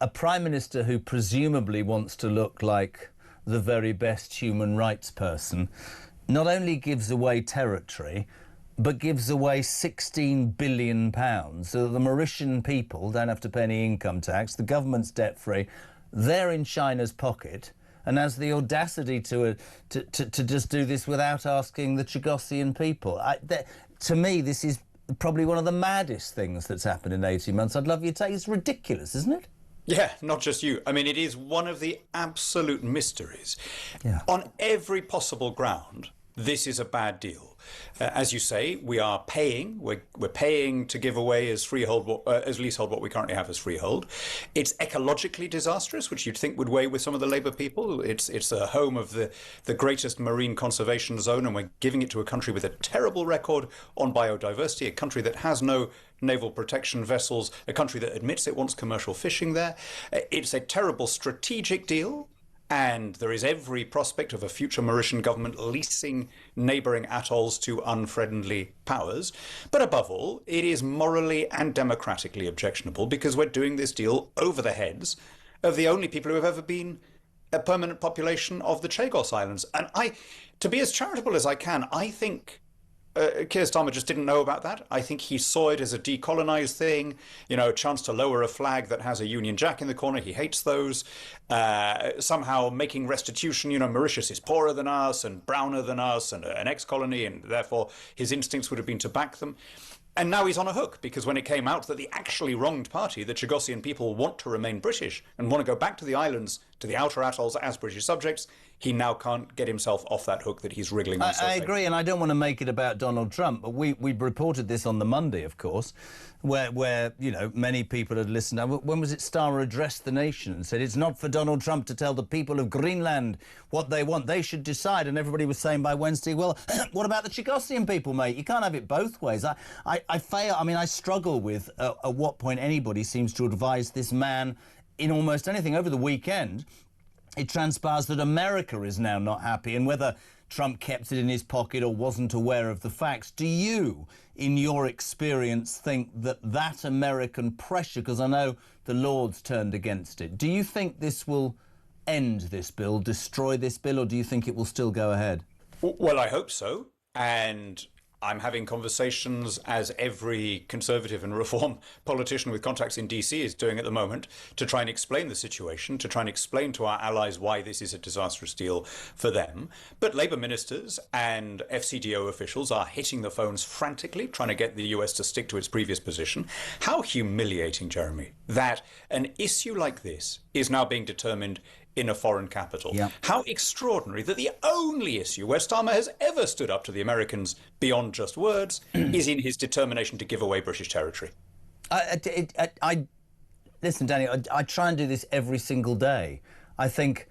a Prime Minister who presumably wants to look like the very best human rights person not only gives away territory but gives away £16 billion so that the Mauritian people don't have to pay any income tax, the government's debt-free, they're in China's pocket, and has the audacity to just do this without asking the Chagosian people. To me, this is probably one of the maddest things that's happened in 18 months. I'd love you to take it. It's ridiculous, isn't it? Yeah, not just you. I mean, it is one of the absolute mysteries. Yeah. On every possible ground, this is a bad deal. As you say, we are paying. We're paying to give away as leasehold what we currently have as freehold. It's ecologically disastrous, which you'd think would weigh with some of the Labour people. It's a home of the greatest marine conservation zone, and we're giving it to a country with a terrible record on biodiversity, a country that has no naval protection vessels, a country that admits it wants commercial fishing there. It's a terrible strategic deal. And there is every prospect of a future Mauritian government leasing neighbouring atolls to unfriendly powers. But above all, it is morally and democratically objectionable because we're doing this deal over the heads of the only people who have ever been a permanent population of the Chagos Islands. And to be as charitable as I can, I think Keir Starmer just didn't know about that. I think he saw it as a decolonised thing, a chance to lower a flag that has a Union Jack in the corner. He hates those. Somehow making restitution, Mauritius is poorer than us and browner than us and an ex-colony, and therefore his instincts would have been to back them. And now he's on a hook, because when it came out that the actually wronged party, the Chagossian people, want to remain British and want to go back to the islands, to the outer atolls as British subjects, he now can't get himself off that hook that he's wriggling on. I agree, and I don't want to make it about Donald Trump, but we reported this on the Monday, of course, where many people had listened. When was it Starmer addressed the nation and said it's not for Donald Trump to tell the people of Greenland what they want, they should decide, and everybody was saying by Wednesday, well, what about the Chagossian people, mate? You can't have it both ways. I struggle with at what point anybody seems to advise this man in almost anything. Over the weekend, it transpires that America is now not happy, and whether Trump kept it in his pocket or wasn't aware of the facts, do you, in your experience, think that American pressure, because I know the Lords turned against it, do you think this will end this bill, destroy this bill, or do you think it will still go ahead? Well, I hope so, and I'm having conversations, as every Conservative and Reform politician with contacts in DC is doing at the moment, to try and explain the situation, to try and explain to our allies why this is a disastrous deal for them. But Labour ministers and FCDO officials are hitting the phones frantically, trying to get the US to stick to its previous position. How humiliating, Jeremy, that an issue like this is now being determined in a foreign capital. Yeah. How extraordinary that the only issue where Starmer has ever stood up to the Americans beyond just words is in his determination to give away British territory. Listen, Danny, I try and do this every single day. I think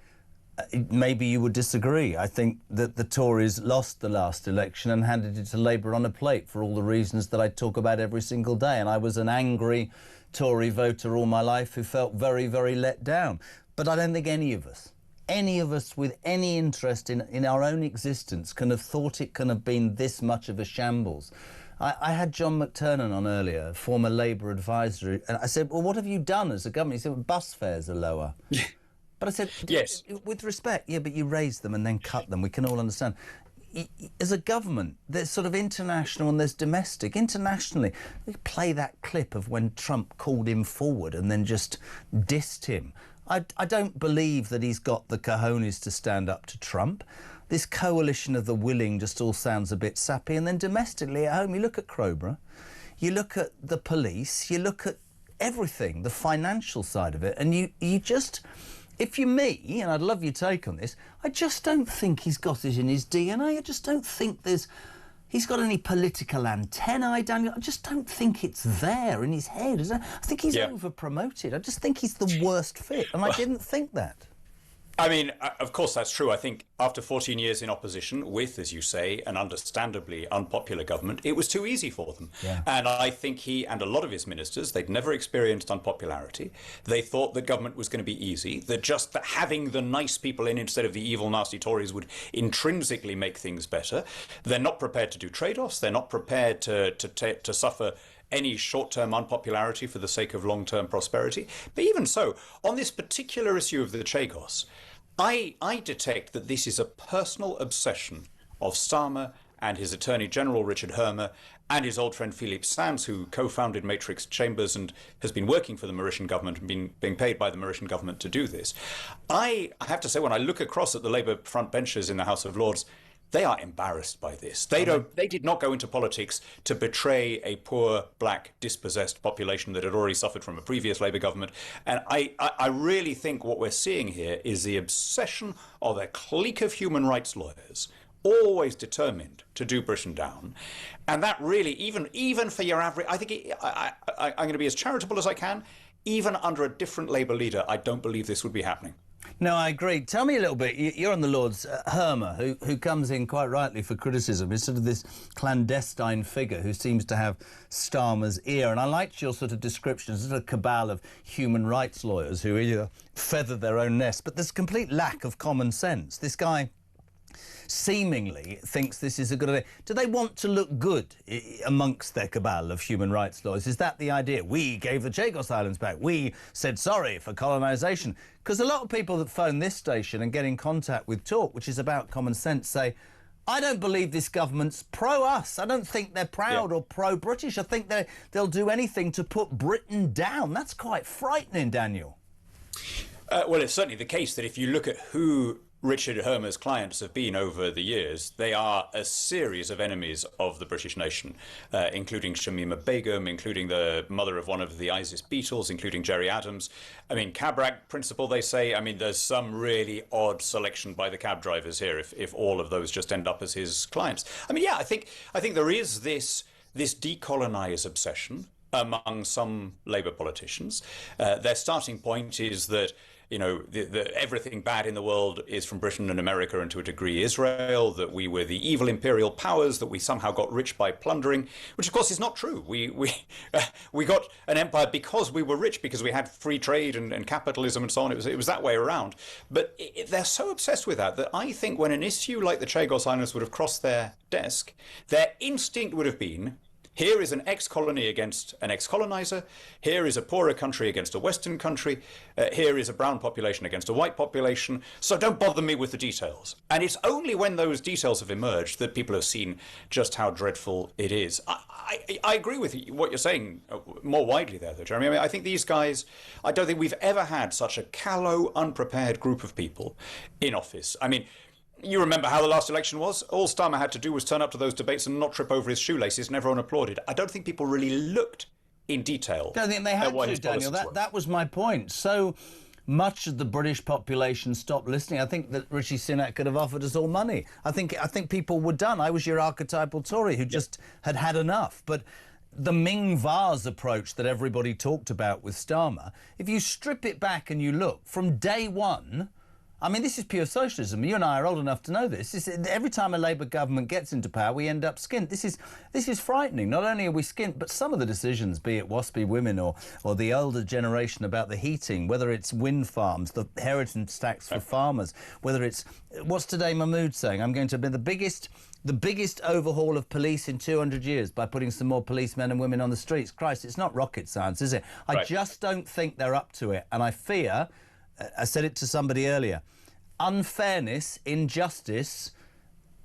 maybe you would disagree. I think that the Tories lost the last election and handed it to Labour on a plate for all the reasons that I talk about every single day. And I was an angry Tory voter all my life who felt very, very let down. But I don't think any of us with any interest in our own existence can have thought it can have been this much of a shambles. I had John McTernan on earlier, former Labour advisor, and I said, well, what have you done as a government? He said, well, bus fares are lower. But I said, yes, with respect, yeah, but you raise them and then cut them. We can all understand. As a government, there's sort of international and there's domestic. Internationally, we play that clip of when Trump called him forward and then just dissed him. I don't believe that he's got the cojones to stand up to Trump. This coalition of the willing just all sounds a bit sappy. And then domestically at home, you look at Crowborough, you look at the police, you look at everything, the financial side of it, and you just, if you're me, and I'd love your take on this, I just don't think he's got it in his DNA. I just don't think he's got any political antennae, Daniel. I just don't think it's there in his head. I think he's over-promoted. I just think he's the worst fit, and I didn't think that. I mean, of course that's true. I think after 14 years in opposition with, as you say, an understandably unpopular government, it was too easy for them. Yeah. And I think he and a lot of his ministers, they'd never experienced unpopularity. They thought that government was going to be easy, that just having the nice people in instead of the evil, nasty Tories would intrinsically make things better. They're not prepared to do trade-offs. They're not prepared to suffer any short-term unpopularity for the sake of long-term prosperity. But even so, on this particular issue of the Chagos, I detect that this is a personal obsession of Starmer and his Attorney General, Richard Hermer, and his old friend Philippe Sands, who co-founded Matrix Chambers and has been working for the Mauritian government and being paid by the Mauritian government to do this. I have to say, when I look across at the Labour front benches in the House of Lords, they are embarrassed by this. They did not go into politics to betray a poor, black, dispossessed population that had already suffered from a previous Labour government. And I really think what we're seeing here is the obsession of a clique of human rights lawyers, always determined to do Britain down. And that really, even for your average, I think I'm going to be as charitable as I can. Even under a different Labour leader, I don't believe this would be happening. No, I agree. Tell me a little bit. You're on the Lords. Hermer, who comes in quite rightly for criticism, is sort of this clandestine figure who seems to have Starmer's ear. And I liked your sort of description as a cabal of human rights lawyers who either feather their own nest, but there's complete lack of common sense. This guy seemingly thinks this is a good idea. Do they want to look good amongst their cabal of human rights lawyers? Is that the idea? We gave the Chagos Islands back. We said sorry for colonisation. Because a lot of people that phone this station and get in contact with Talk, which is about common sense, say, I don't believe this government's pro-us. I don't think they're proud or pro-British. I think they'll do anything to put Britain down. That's quite frightening, Daniel. Well, it's certainly the case that if you look at who Richard Hermer's clients have been over the years, they are a series of enemies of the British nation, including Shamima Begum, including the mother of one of the ISIS Beatles, including Gerry Adams. I mean, cab rank principle, they say. I mean, there's some really odd selection by the cab drivers here if all of those just end up as his clients. I mean, yeah, I think there is this decolonise obsession among some Labour politicians. Their starting point is that, you know, everything bad in the world is from Britain and America, and to a degree Israel, that we were the evil imperial powers, that we somehow got rich by plundering, which of course is not true. We got an empire because we were rich, because we had free trade and capitalism and so on. It was that way around. But they're so obsessed with that I think when an issue like the Chagos Islands would have crossed their desk, their instinct would have been, here is an ex-colony against an ex-colonizer. Here is a poorer country against a Western country. Here is a brown population against a white population. So don't bother me with the details. And it's only when those details have emerged that people have seen just how dreadful it is. I agree with what you're saying more widely there, though, Jeremy. I mean, I think these guys, I don't think we've ever had such a callow, unprepared group of people in office. I mean, you remember how the last election was? All Starmer had to do was turn up to those debates and not trip over his shoelaces, and everyone applauded. I don't think people really looked in detail. I don't think they had to, Daniel. That was my point. So much of the British population stopped listening. I think that Rishi Sunak could have offered us all money. I think people were done. I was your archetypal Tory who just had enough. But the Ming Vase approach that everybody talked about with Starmer, if you strip it back and you look, from day one, I mean, this is pure socialism. You and I are old enough to know this. Every time a Labour government gets into power, we end up skint. This is frightening. Not only are we skint, but some of the decisions, be it WASPy women or the older generation about the heating, whether it's wind farms, the inheritance tax for farmers, whether it's, what's today Mahmood saying? I'm going to be the biggest overhaul of police in 200 years by putting some more policemen and women on the streets. Christ, it's not rocket science, is it? I just don't think they're up to it. And I fear, I said it to somebody earlier, unfairness, injustice,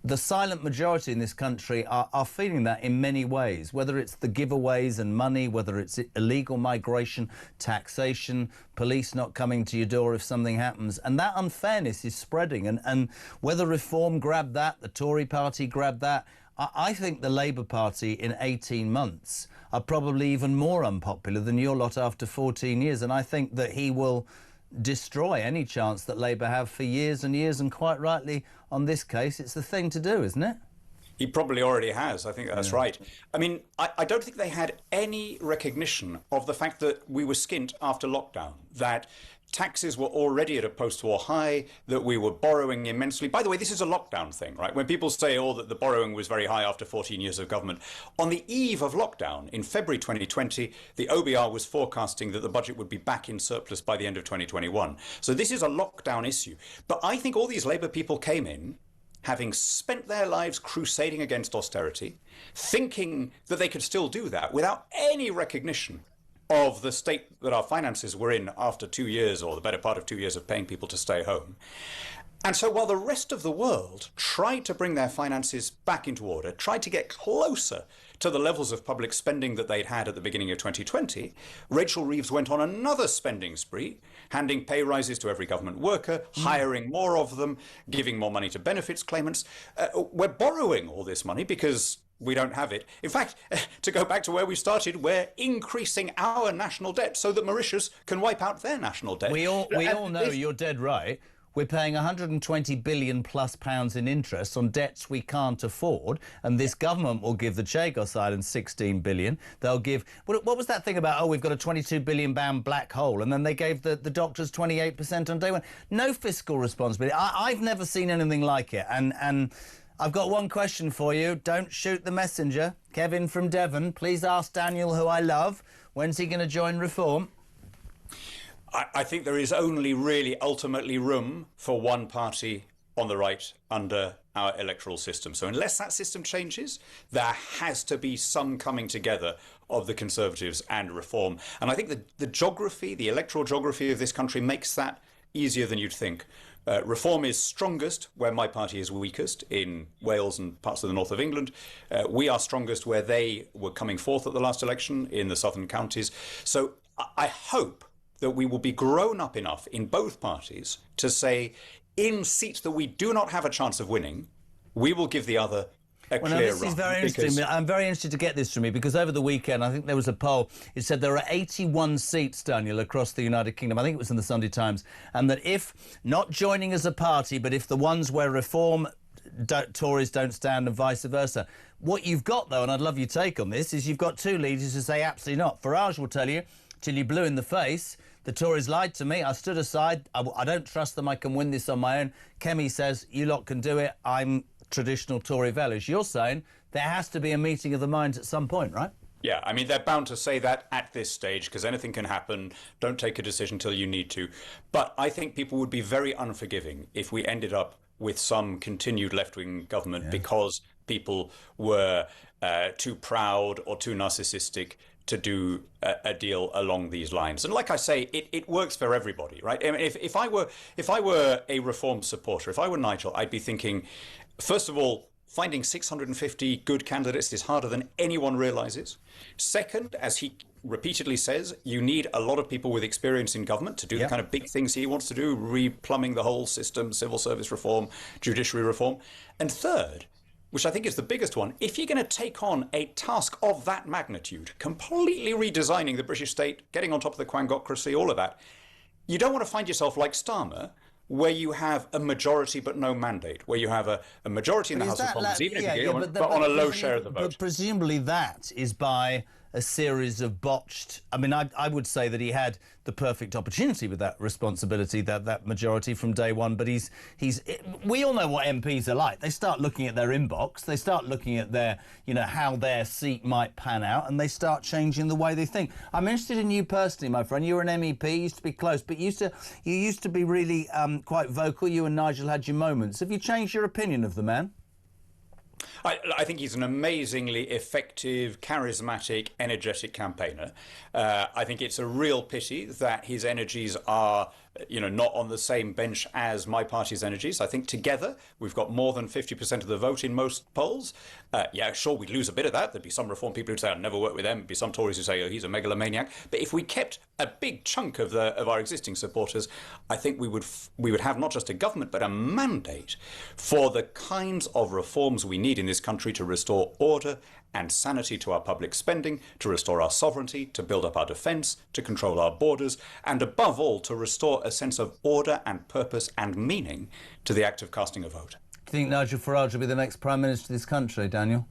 the silent majority in this country are feeling that in many ways, whether it's the giveaways and money, whether it's illegal migration, taxation, police not coming to your door if something happens. And that unfairness is spreading. And whether Reform grabbed that, the Tory party grabbed that, I think the Labour Party in 18 months are probably even more unpopular than your lot after 14 years. And I think that he will destroy any chance that Labour have for years and years, and quite rightly on this case it's the thing to do, isn't it? He probably already has. I think that's right. I mean, I don't think they had any recognition of the fact that we were skint after lockdown, that taxes were already at a post-war high, that we were borrowing immensely. By the way, this is a lockdown thing, right? When people say, that the borrowing was very high after 14 years of government, on the eve of lockdown, in February 2020, the OBR was forecasting that the budget would be back in surplus by the end of 2021. So this is a lockdown issue. But I think all these Labour people came in having spent their lives crusading against austerity, thinking that they could still do that without any recognition of the state that our finances were in after 2 years, or the better part of 2 years, of paying people to stay home. And so while the rest of the world tried to bring their finances back into order, tried to get closer to the levels of public spending that they'd had at the beginning of 2020, Rachel Reeves went on another spending spree, handing pay rises to every government worker, hiring more of them, giving more money to benefits claimants. We're borrowing all this money because we don't have it. In fact, to go back to where we started, we're increasing our national debt so that Mauritius can wipe out their national debt. We all know, you're dead right. We're paying 120 billion plus pounds in interest on debts we can't afford, and this government will give the Chagos Islands 16 billion. They'll give, what was that thing about, we've got a 22 billion pound black hole, and then they gave the doctors 28% on day one. No fiscal responsibility. I've never seen anything like it, and I've got one question for you. Don't shoot the messenger. Kevin from Devon, please ask Daniel, who I love, when's he going to join Reform? I think there is only really ultimately room for one party on the right under our electoral system. So unless that system changes, there has to be some coming together of the Conservatives and Reform. And I think the geography, the electoral geography of this country makes that easier than you'd think. Reform is strongest where my party is weakest, in Wales and parts of the north of England. We are strongest where they were coming fourth at the last election, in the southern counties. So I hope that we will be grown up enough in both parties to say, in seats that we do not have a chance of winning, we will give the other a clear run. This is very interesting. I'm very interested to get this from you, because over the weekend, I think there was a poll. It said there are 81 seats, Daniel, across the United Kingdom. I think it was in the Sunday Times. And that if not joining as a party, but if the ones where Reform Tories don't stand and vice versa. What you've got, though, and I'd love your take on this, is you've got two leaders who say absolutely not. Farage will tell you, till you blue in the face, the Tories lied to me, I stood aside, I don't trust them, I can win this on my own. Kemi says, you lot can do it, I'm traditional Tory values. You're saying there has to be a meeting of the minds at some point, right? Yeah, I mean, they're bound to say that at this stage, because anything can happen. Don't take a decision till you need to. But I think people would be very unforgiving if we ended up with some continued left-wing government because people were too proud or too narcissistic to do a deal along these lines. And like I say, it works for everybody, right? I mean, if I were a Reform supporter, if I were Nigel, I'd be thinking, first of all, finding 650 good candidates is harder than anyone realises. Second, as he repeatedly says, you need a lot of people with experience in government to do the kind of big things he wants to do, replumbing the whole system, civil service reform, judiciary reform. And third, which I think is the biggest one, if you're going to take on a task of that magnitude, completely redesigning the British state, getting on top of the quangocracy, all of that, you don't want to find yourself like Starmer, where you have a majority but no mandate, where you have a majority in the House of Commons, even if you get but on a low share of the vote. But presumably that is by a series of botched... I mean, I would say that he had the perfect opportunity with that responsibility, that majority from day one, but he's... We all know what MPs are like. They start looking at their inbox, they start looking at their, how their seat might pan out, and they start changing the way they think. I'm interested in you personally, my friend. You were an MEP, you used to be close, but you used to be really quite vocal. You and Nigel had your moments. Have you changed your opinion of the man? I think he's an amazingly effective, charismatic, energetic campaigner. I think it's a real pity that his energies are, not on the same bench as my party's energies. I think together we've got more than 50% of the vote in most polls. Yeah, sure, we'd lose a bit of that. There'd be some Reform people who'd say, I'd never work with them. There'd be some Tories who say, oh, he's a megalomaniac. But if we kept a big chunk of our existing supporters, I think we would have not just a government, but a mandate for the kinds of reforms we need in this country to restore order and sanity to our public spending, to restore our sovereignty, to build up our defence, to control our borders, and above all, to restore a sense of order and purpose and meaning to the act of casting a vote. Do you think Nigel Farage will be the next Prime Minister of this country, Daniel?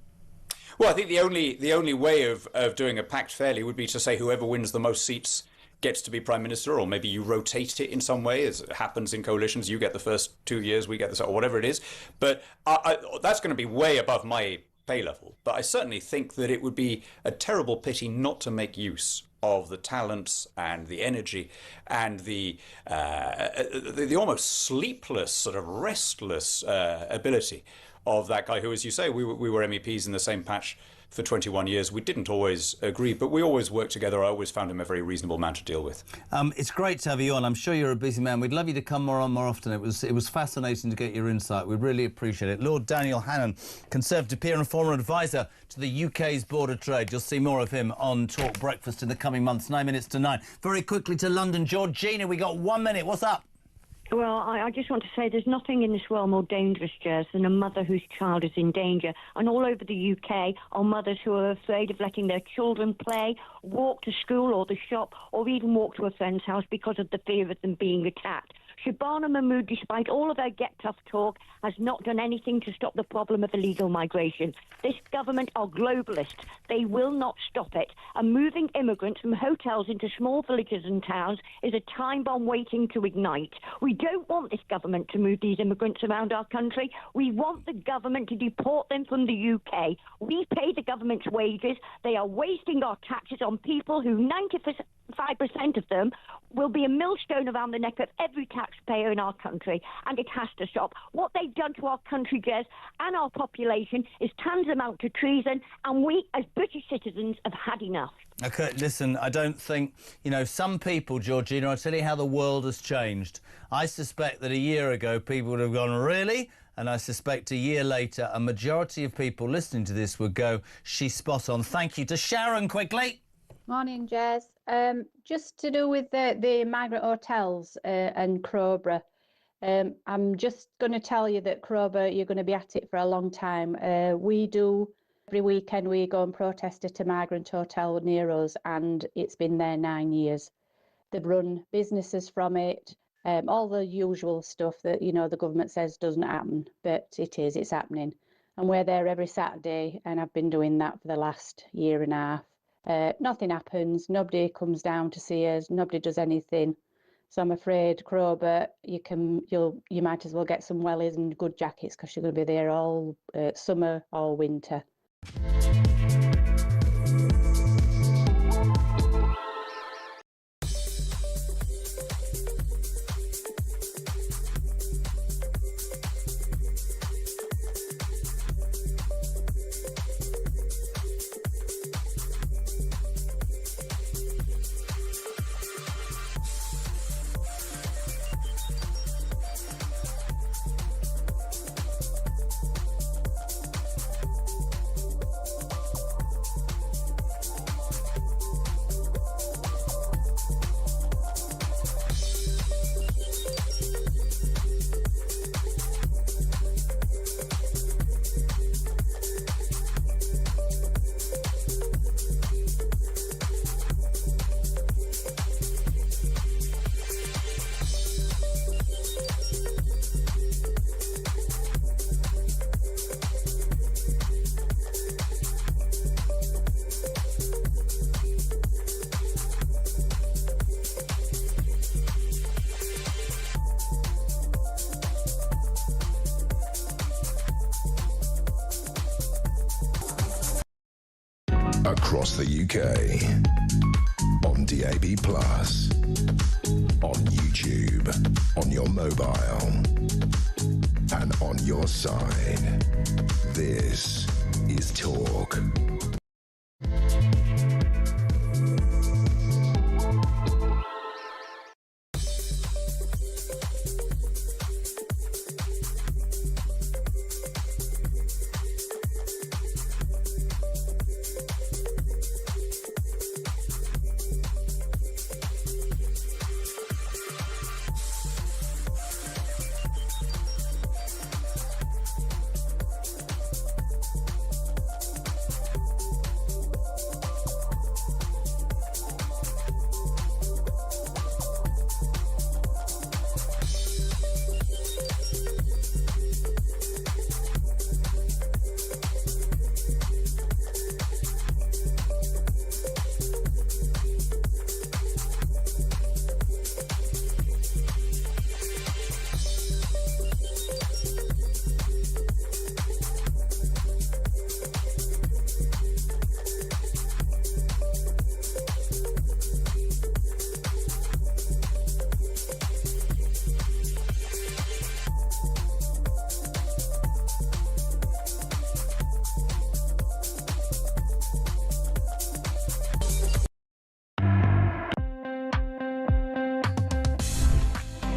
Well, I think the only way of doing a pact fairly would be to say whoever wins the most seats gets to be Prime Minister, or maybe you rotate it in some way, as it happens in coalitions. You get the first 2 years, we get the or whatever it is. But that's going to be way above my pay level. But I certainly think that it would be a terrible pity not to make use of the talents and the energy and the almost sleepless, sort of restless ability of that guy who, as you say, we were MEPs in the same patch for 21 years. We didn't always agree, but we always worked together. I always found him a very reasonable man to deal with. It's great to have you on. I'm sure you're a busy man. We'd love you to come more often. It was fascinating to get your insight. We really appreciate it. Lord Daniel Hannan, Conservative peer and former advisor to the UK's Board of Trade. You'll see more of him on Talk Breakfast in the coming months. 9 minutes to 9. Very quickly to London. Georgina, we got 1 minute. What's up? Well, I just want to say there's nothing in this world more dangerous, Jez, than a mother whose child is in danger. And all over the UK are mothers who are afraid of letting their children play, walk to school or the shop, or even walk to a friend's house because of the fear of them being attacked. Shabana Mahmood, despite all of her get tough talk, has not done anything to stop the problem of illegal migration. This government are globalists. They will not stop it. And moving immigrants from hotels into small villages and towns is a time bomb waiting to ignite. We don't want this government to move these immigrants around our country. We want the government to deport them from the UK. We pay the government's wages. They are wasting our taxes on people who 5% of them will be a millstone around the neck of every taxpayer in our country, and it has to stop. What they've done to our country, Jez, and our population is tantamount to treason, and we, as British citizens, have had enough. OK, listen, I don't think, you know, some people, Georgina, I'll tell you how the world has changed. I suspect that a year ago people would have gone, really? And I suspect a year later a majority of people listening to this would go, she's spot on. Thank you. To Sharon, quickly. Morning, Jez. Just to do with the migrant hotels and Crowborough, I'm just going to tell you that Crowborough, you're going to be at it for a long time. We do, every weekend we go and protest at a migrant hotel near us, and it's been there 9 years. They've run businesses from it, all the usual stuff that, you know, the government says doesn't happen, but it's happening. And we're there every Saturday, and I've been doing that for the last year and a half. Nothing happens, nobody comes down to see us, nobody does anything. So I'm afraid, Crowborough, you might as well get some wellies and good jackets, because you're going to be there all summer, all winter. Across the UK, on DAB+, on YouTube, on your mobile, and on your side. This is Talk.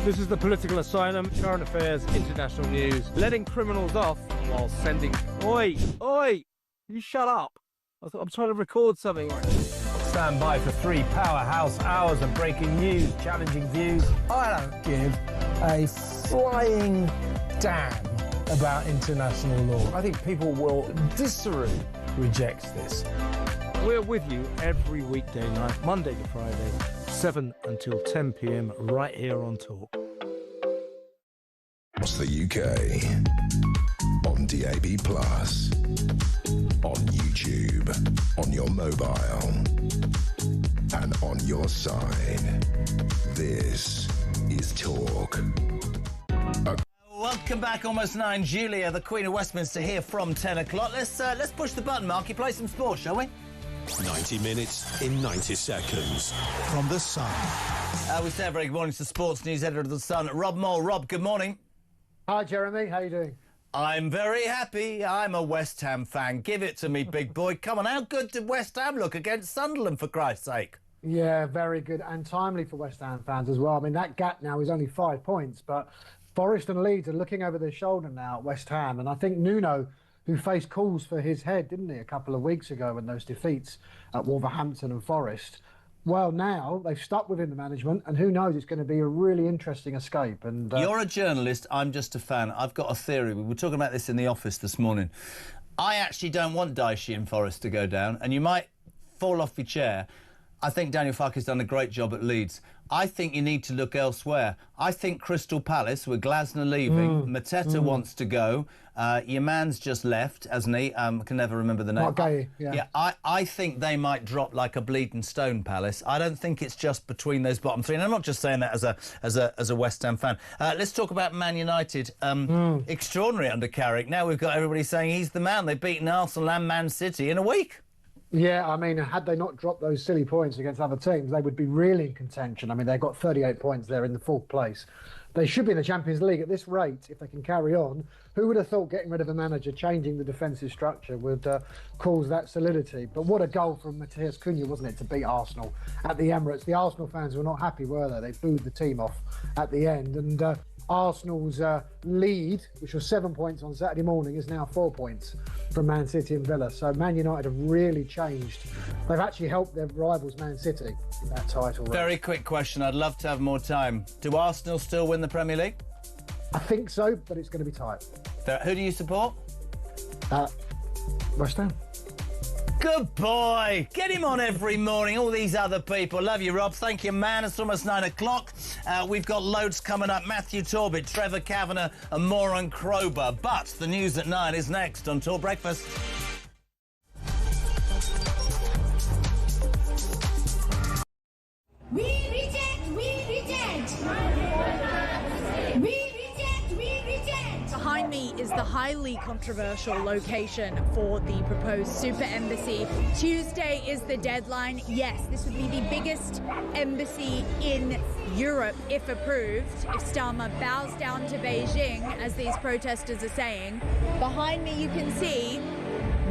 This is the Political Asylum, current affairs, international news. Letting criminals off while sending... Oi! Oi! You shut up! I'm trying to record something. Stand by for 3 powerhouse hours of breaking news, challenging views. I don't give a flying damn about international law. I think people will viscerally reject this. We're with you every weekday night, Monday to Friday, 7 until 10 p.m, right here on Talk. Across the UK, on DAB+, on YouTube, on your mobile, and on your side. This is Talk. Welcome back, almost 9. Julia, the Queen of Westminster, here from 10 o'clock. Let's push the button, Marky. Play some sport, shall we? 90 minutes in 90 seconds. From The Sun. We say a very good morning to sports news editor of The Sun, Rob Moore. Rob, good morning. Hi, Jeremy. How you doing? I'm very happy. I'm a West Ham fan. Give it to me, big boy. Come on, how good did West Ham look against Sunderland, for Christ's sake? Yeah, very good and timely for West Ham fans as well. I mean, that gap now is only 5 points, but Forest and Leeds are looking over their shoulder now at West Ham. And I think Nuno, who faced calls for his head, didn't he, a couple of weeks ago in those defeats at Wolverhampton and Forest, well, now they've stuck within the management, and who knows, it's going to be a really interesting escape. And You're a journalist, I'm just a fan. I've got a theory. We were talking about this in the office this morning. I actually don't want Dyche and Forest to go down, and you might fall off your chair. I think Daniel Farke's done a great job at Leeds. I think you need to look elsewhere. I think Crystal Palace, with Glasner leaving, Mateta wants to go. Your man's just left, hasn't he? I can never remember the name. Mark Gay, yeah. I think they might drop like a bleeding stone, Palace. I don't think it's just between those bottom three. And I'm not just saying that as a West Ham fan. Let's talk about Man United. Extraordinary under Carrick. Now we've got everybody saying he's the man. They've beaten Arsenal and Man City in a week. Yeah, I mean, had they not dropped those silly points against other teams, they would be really in contention. I mean, they've got 38 points there in the 4th place. They should be in the Champions League at this rate if they can carry on. Who would have thought getting rid of a manager, changing the defensive structure would cause that solidity? But what a goal from Matthias Cunha, wasn't it, to beat Arsenal at the Emirates? The Arsenal fans were not happy, were they? They booed the team off at the end. And Arsenal's lead, which was 7 points on Saturday morning, is now 4 points from Man City and Villa. So Man United have really changed. They've actually helped their rivals Man City in that title race. Very quick question. I'd love to have more time. Do Arsenal still win the Premier League? I think so, but it's going to be tight. Who do you support? West Ham. Good boy. Get him on every morning. All these other people. Love you, Rob. Thank you, man. It's almost 9 o'clock. We've got loads coming up. Matthew Torbett, Trevor Kavanagh and more on Crowbar. But the news at 9 is next on Talk Breakfast. We reject! We reject! We reject! We reject! Behind me is the highly controversial location for the proposed super embassy. Tuesday is the deadline. Yes, this would be the biggest embassy in Europe if approved. If Starmer bows down to Beijing, as these protesters are saying. Behind me you can see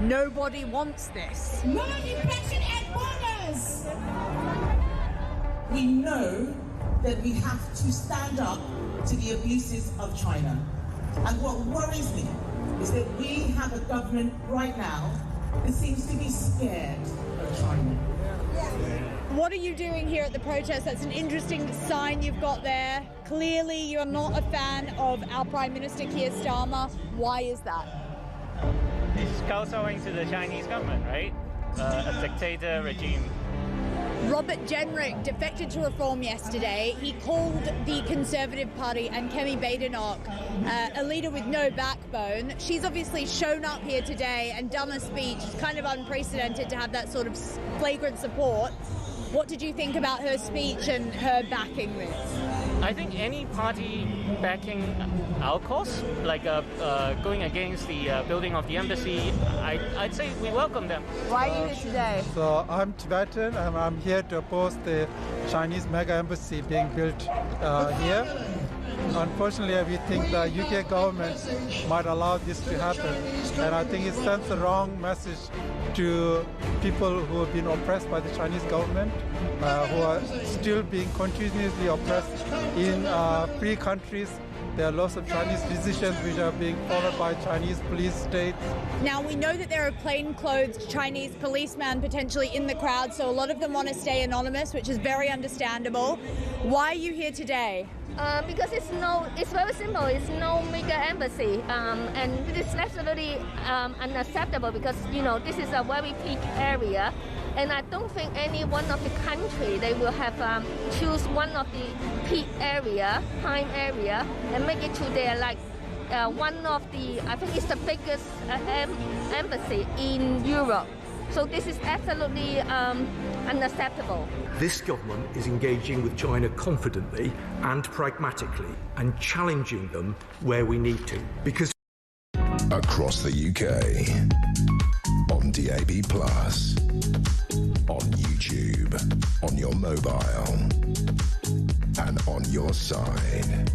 nobody wants this. No repression at borders! We know that we have to stand up to the abuses of China. And what worries me is that we have a government right now that seems to be scared of China. What are you doing here at the protest? That's an interesting sign you've got there. Clearly you're not a fan of our Prime Minister Keir Starmer. Why is that? It's kowtowing to the Chinese government, right? A dictator regime. Robert Jenrick defected to Reform yesterday. He called the Conservative Party and Kemi Badenoch a leader with no backbone. She's obviously shown up here today and done a speech. It's kind of unprecedented to have that sort of flagrant support. What did you think about her speech and her backing this? I think any party backing our cause, like going against the building of the embassy, I'd say we welcome them. Why are you here today? So I'm Tibetan and I'm here to oppose the Chinese mega embassy being built here. Unfortunately, we think the UK government might allow this to happen, and I think it sends the wrong message to people who have been oppressed by the Chinese government, who are still being continuously oppressed in free countries. There are lots of Chinese decisions which are being followed by Chinese police states. Now, we know that there are plainclothes Chinese policemen potentially in the crowd, so a lot of them want to stay anonymous, which is very understandable. Why are you here today? Because it's very simple. It's no mega embassy, and it is absolutely unacceptable because this is a very peak area, and I don't think any one of the country they will have choose one of the peak area, prime area, and make it to their one of the I think it's the biggest embassy in Europe. So this is absolutely unacceptable. This government is engaging with China confidently and pragmatically and challenging them where we need to. Because across the UK, on DAB+, on YouTube, on your mobile, and on your side.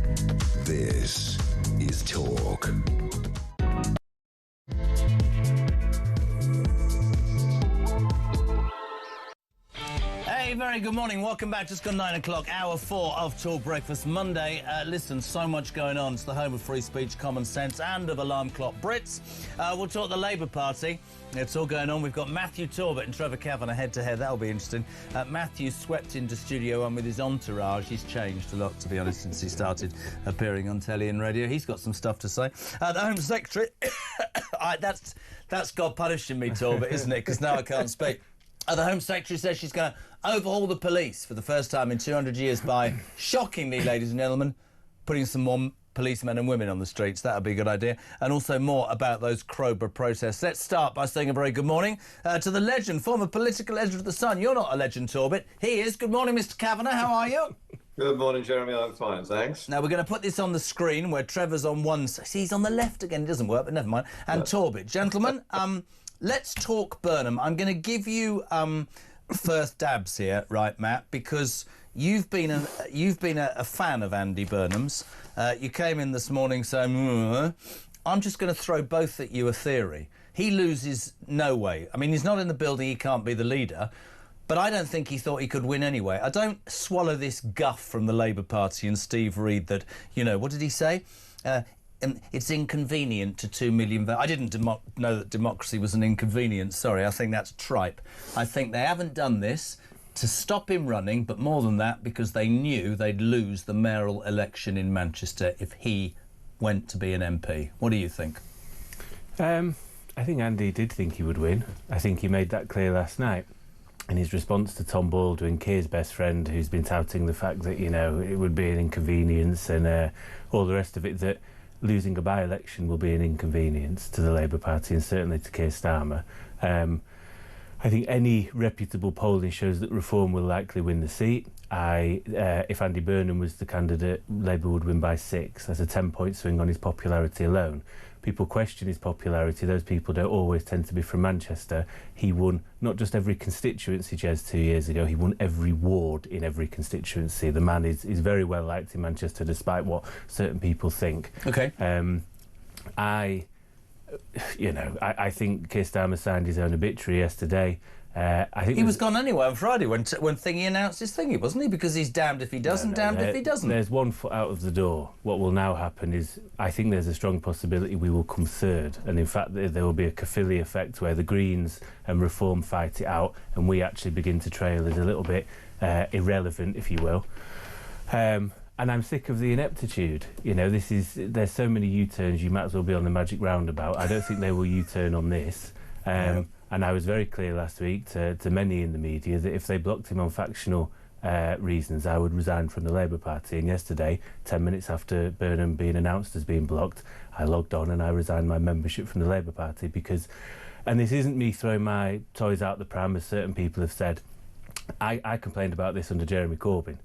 This is Talk. Hey, very good morning. Welcome back. Just gone 9 o'clock, hour 4 of Talk Breakfast Monday. Listen, so much going on. It's the home of free speech, common sense, and of alarm clock Brits. We'll talk the Labour Party. It's all going on. We've got Matthew Torbett and Trevor Kavanagh head-to-head. That'll be interesting. Matthew swept into Studio 1 with his entourage. He's changed a lot, to be honest, since he started appearing on telly and radio. He's got some stuff to say. The Home Secretary... that's God punishing me, Torbett, isn't it? Because now I can't speak. The Home Secretary says she's going to overhaul the police for the first time in 200 years by, shockingly, ladies and gentlemen, putting some more policemen and women on the streets. That would be a good idea. And also more about those Crowborough protests. Let's start by saying a very good morning to the legend, former political editor of The Sun. You're not a legend, Torbett. He is. Good morning, Mr Kavanagh. How are you? Good morning, Jeremy. I'm fine, thanks. Now, we're going to put this on the screen where Trevor's on one side. See, he's on the left again. It doesn't work, but never mind. And Torbett. Gentlemen, let's talk Burnham. I'm going to give you first dabs here, right, Matt, because you've been a fan of Andy Burnham's. You came in this morning saying, I'm just going to throw both at you a theory. He loses no way. I mean, he's not in the building, he can't be the leader, but I don't think he thought he could win anyway. I don't swallow this guff from the Labour Party and Steve Reid that, you know, what did he say? It's inconvenient to 2 million votes. I didn't know that democracy was an inconvenience. Sorry, I think that's tripe. I think they haven't done this to stop him running, but more than that, because they knew they'd lose the mayoral election in Manchester if he went to be an MP. What do you think? I think Andy did think he would win. I think he made that clear last night in his response to Tom Baldwin, Keir's best friend, who's been touting the fact that, you know, it would be an inconvenience and all the rest of it, that losing a by-election will be an inconvenience to the Labour Party and certainly to Keir Starmer. I think any reputable polling shows that Reform will likely win the seat. If Andy Burnham was the candidate, Labour would win by 6. That's a 10-point swing on his popularity alone. People question his popularity. Those people don't always tend to be from Manchester. He won not just every constituency, Jez, 2 years ago, he won every ward in every constituency. The man is very well liked in Manchester, despite what certain people think. OK. I think Keir Starmer signed his own obituary yesterday. I think he was gone anyway on Friday when Thingy announced his thingy, wasn't he? Because he's damned if he does and damned if he doesn't. There's one foot out of the door. What will now happen is, I think there's a strong possibility we will come third, and in fact there will be a Caerphilly effect where the Greens and Reform fight it out and we actually begin to trail as a little bit irrelevant, if you will. And I'm sick of the ineptitude. You know, there's so many U-turns, you might as well be on the magic roundabout. I don't think they will U-turn on this. And I was very clear last week to many in the media that if they blocked him on factional reasons, I would resign from the Labour Party. And yesterday, 10 minutes after Burnham being announced as being blocked, I logged on and I resigned my membership from the Labour Party because, and this isn't me throwing my toys out the pram, as certain people have said, I complained about this under Jeremy Corbyn.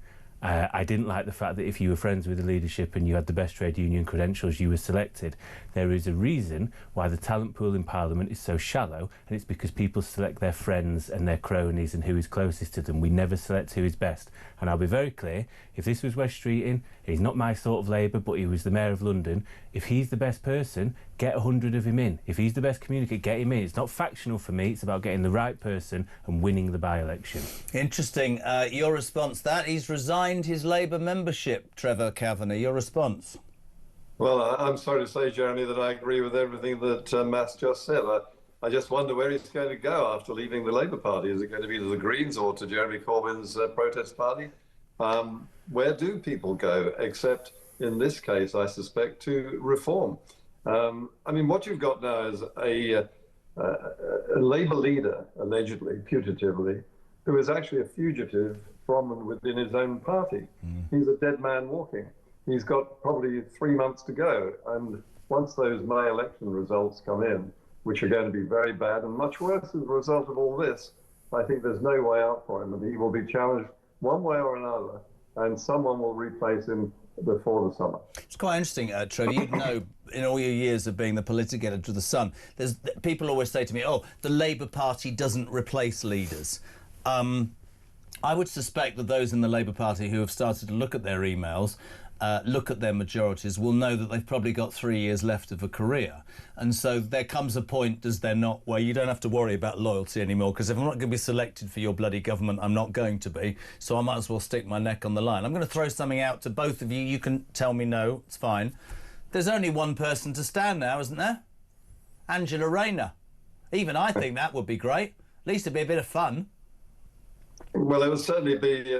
I didn't like the fact that if you were friends with the leadership and you had the best trade union credentials, you were selected. There is a reason why the talent pool in Parliament is so shallow, and it's because people select their friends and their cronies and who is closest to them. We never select who is best. And I'll be very clear, if this was West Streeting, he's not my sort of Labour, but he was the Mayor of London. If he's the best person, get 100 of him in. If he's the best communicator, get him in. It's not factional for me, it's about getting the right person and winning the by-election. Interesting. Your response to that, he's resigned his Labour membership, Trevor Kavanagh. Your response? Well, I'm sorry to say, Jeremy, that I agree with everything that Matt's just said. I just wonder where he's going to go after leaving the Labour Party. Is it going to be to the Greens or to Jeremy Corbyn's protest party? Where do people go, except in this case, I suspect, to Reform? I mean, what you've got now is a Labour leader, allegedly, putatively, who is actually a fugitive from and within his own party. He's a dead man walking. He's got probably 3 months to go. And once those May election results come in, which are going to be very bad and much worse as a result of all this, I think there's no way out for him. And he will be challenged one way or another, and someone will replace him before the summer. It's quite interesting, Trevor. You know, in all your years of being the political editor of The Sun, people always say to me, oh, the Labour Party doesn't replace leaders. I would suspect that those in the Labour Party who have started to look at their emails, look at their majorities, will know that they've probably got 3 years left of a career. And so there comes a point, does there not, where you don't have to worry about loyalty anymore, because if I'm not going to be selected for your bloody government, I'm not going to be, so I might as well stick my neck on the line. I'm going to throw something out to both of you. You can tell me no, it's fine. There's only one person to stand now, isn't there? Angela Rayner. Even I think that would be great. At least it'd be a bit of fun. Well, it would certainly be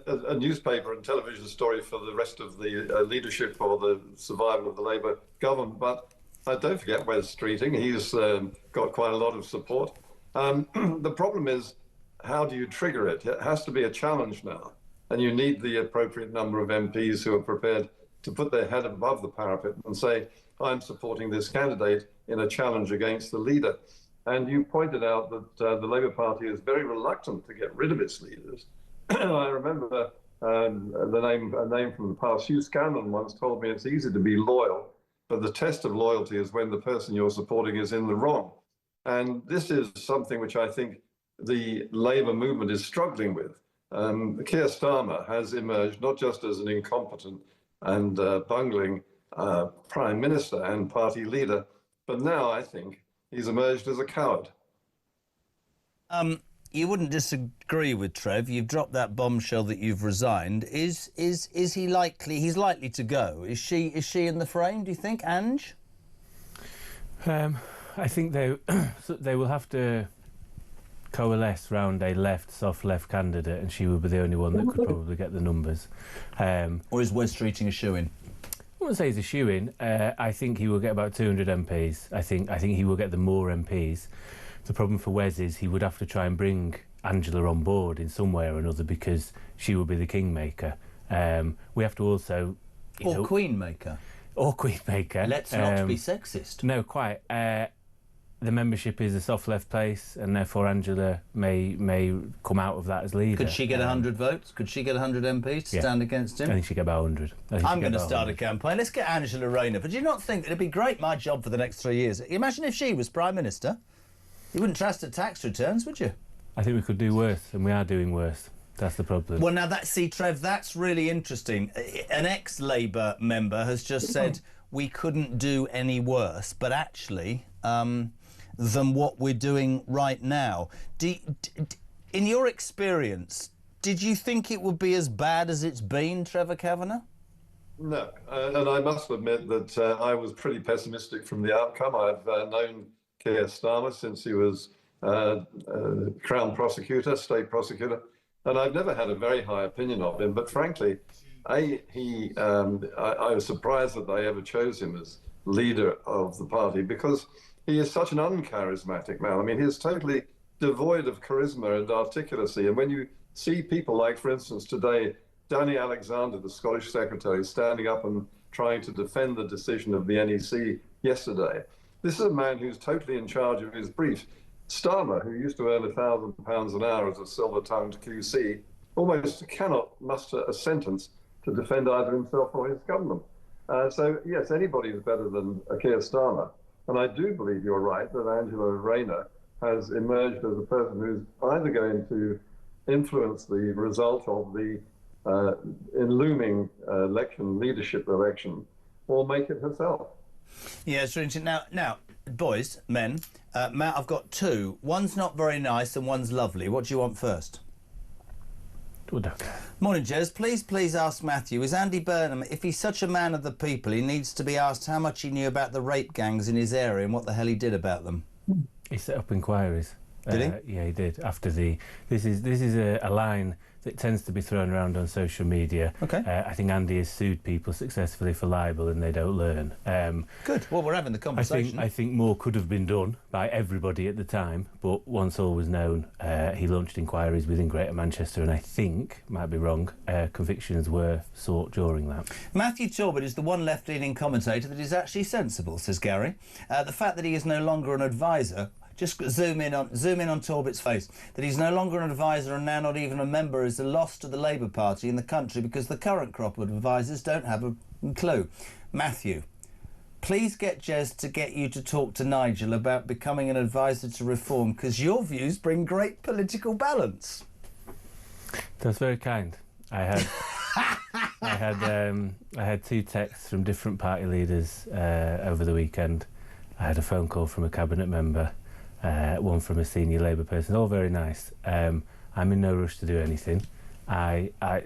a newspaper and television story for the rest of the leadership or the survival of the Labour government. But don't forget Wes Streeting. He's got quite a lot of support. The problem is, how do you trigger it? It has to be a challenge now. And you need the appropriate number of MPs who are prepared to put their head above the parapet and say, I'm supporting this candidate in a challenge against the leader. And you pointed out that the Labour Party is very reluctant to get rid of its leaders. I remember a name from the past. Hugh Scanlon once told me it's easy to be loyal, but the test of loyalty is when the person you're supporting is in the wrong. And this is something which I think the Labour movement is struggling with. Keir Starmer has emerged not just as an incompetent and bungling Prime Minister and party leader, but now I think he's emerged as a coward. You wouldn't disagree with Trev. You've dropped that bombshell that you've resigned. Is he likely? He's likely to go. Is she in the frame? Do you think, Ange? I think they will have to coalesce round a soft left candidate, and she will be the only one that could probably get the numbers. Or is Wes Streeting a shoo-in? I wouldn't say he's a shoo-in. I think he will get about 200 MPs. I think he will get the more MPs. The problem for Wes is he would have to try and bring Angela on board in some way or another, because she will be the kingmaker. We have to also... Queenmaker. Or queenmaker. Let's not be sexist. No, quite. The membership is a soft left place, and therefore Angela may come out of that as leader. Could she get 100 votes? Could she get 100 MPs to stand against him? I think she'd get about 100. I'm going to start a campaign. Let's get Angela Rayner. But do you not think that it'd be great, my job for the next 3 years? Imagine if she was Prime Minister. You wouldn't trust her tax returns, would you? I think we could do worse, and we are doing worse. That's the problem. Well, now, Trev, that's really interesting. An ex-Labour member has just said we couldn't do any worse, but actually... than what we're doing right now. In your experience, did you think it would be as bad as it's been, Trevor Kavanagh? No, and I must admit that I was pretty pessimistic from the outcome. I've known Keir Starmer since he was Crown Prosecutor, State Prosecutor, and I've never had a very high opinion of him. But frankly, I was surprised that they ever chose him as leader of the party, because he is such an uncharismatic man. I mean, he's totally devoid of charisma and articulacy. And when you see people like, for instance, today, Danny Alexander, the Scottish Secretary, standing up and trying to defend the decision of the NEC yesterday, this is a man who's totally in charge of his brief. Starmer, who used to earn £1,000 an hour as a silver-tongued QC, almost cannot muster a sentence to defend either himself or his government. So, yes, anybody is better than Keir Starmer. And I do believe you're right that Angela Rayner has emerged as a person who's either going to influence the result of the looming leadership election, or make it herself. Yeah, it's interesting. Now, boys, men, Matt, I've got two. One's not very nice and one's lovely. What do you want first? Morning, Jez. Please ask Matthew, is Andy Burnham, if he's such a man of the people, he needs to be asked how much he knew about the rape gangs in his area and what the hell he did about them? He set up inquiries. Did he? Yeah, he did. After this is a line that tends to be thrown around on social media. Okay. I think Andy has sued people successfully for libel and they don't learn. Good. Well, we're having the conversation. I think more could have been done by everybody at the time, but once all was known, he launched inquiries within Greater Manchester, and I think, might be wrong, convictions were sought during that. Matthew Talbot is the one left-leaning commentator that is actually sensible, says Gary. The fact that he is no longer an advisor Just zoom in on Torbett's face. That he's no longer an advisor and now not even a member is a loss to the Labour Party in the country because the current crop of advisors don't have a clue. Matthew, please get Jez to get you to talk to Nigel about becoming an advisor to Reform because your views bring great political balance. That's very kind. I had 2 texts from different party leaders over the weekend. I had a phone call from a cabinet member, one from a senior Labour person. All very nice. I'm in no rush to do anything.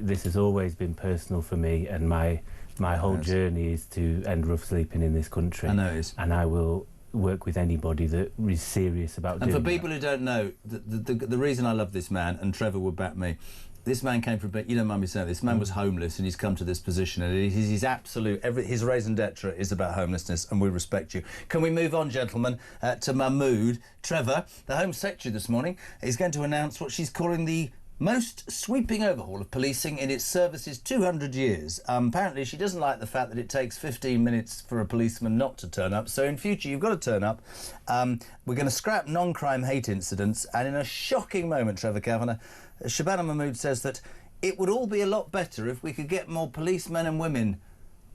This has always been personal for me, and my whole journey is to end rough sleeping in this country. I know it is. And I will work with anybody that is serious about doing that. And for people who don't know, the reason I love this man, and Trevor would back me, this man came from, you don't mind me saying this, man was homeless and he's come to this position and his absolute, his raison d'etre is about homelessness, and we respect you. Can we move on, gentlemen, to Mahmood? Trevor, the Home Secretary this morning, is going to announce what she's calling the most sweeping overhaul of policing in its service's 200 years. Apparently she doesn't like the fact that it takes 15 minutes for a policeman not to turn up, so in future you've got to turn up. We're going to scrap non-crime hate incidents, and in a shocking moment, Trevor Kavanagh, Shabana Mahmood says that it would all be a lot better if we could get more policemen and women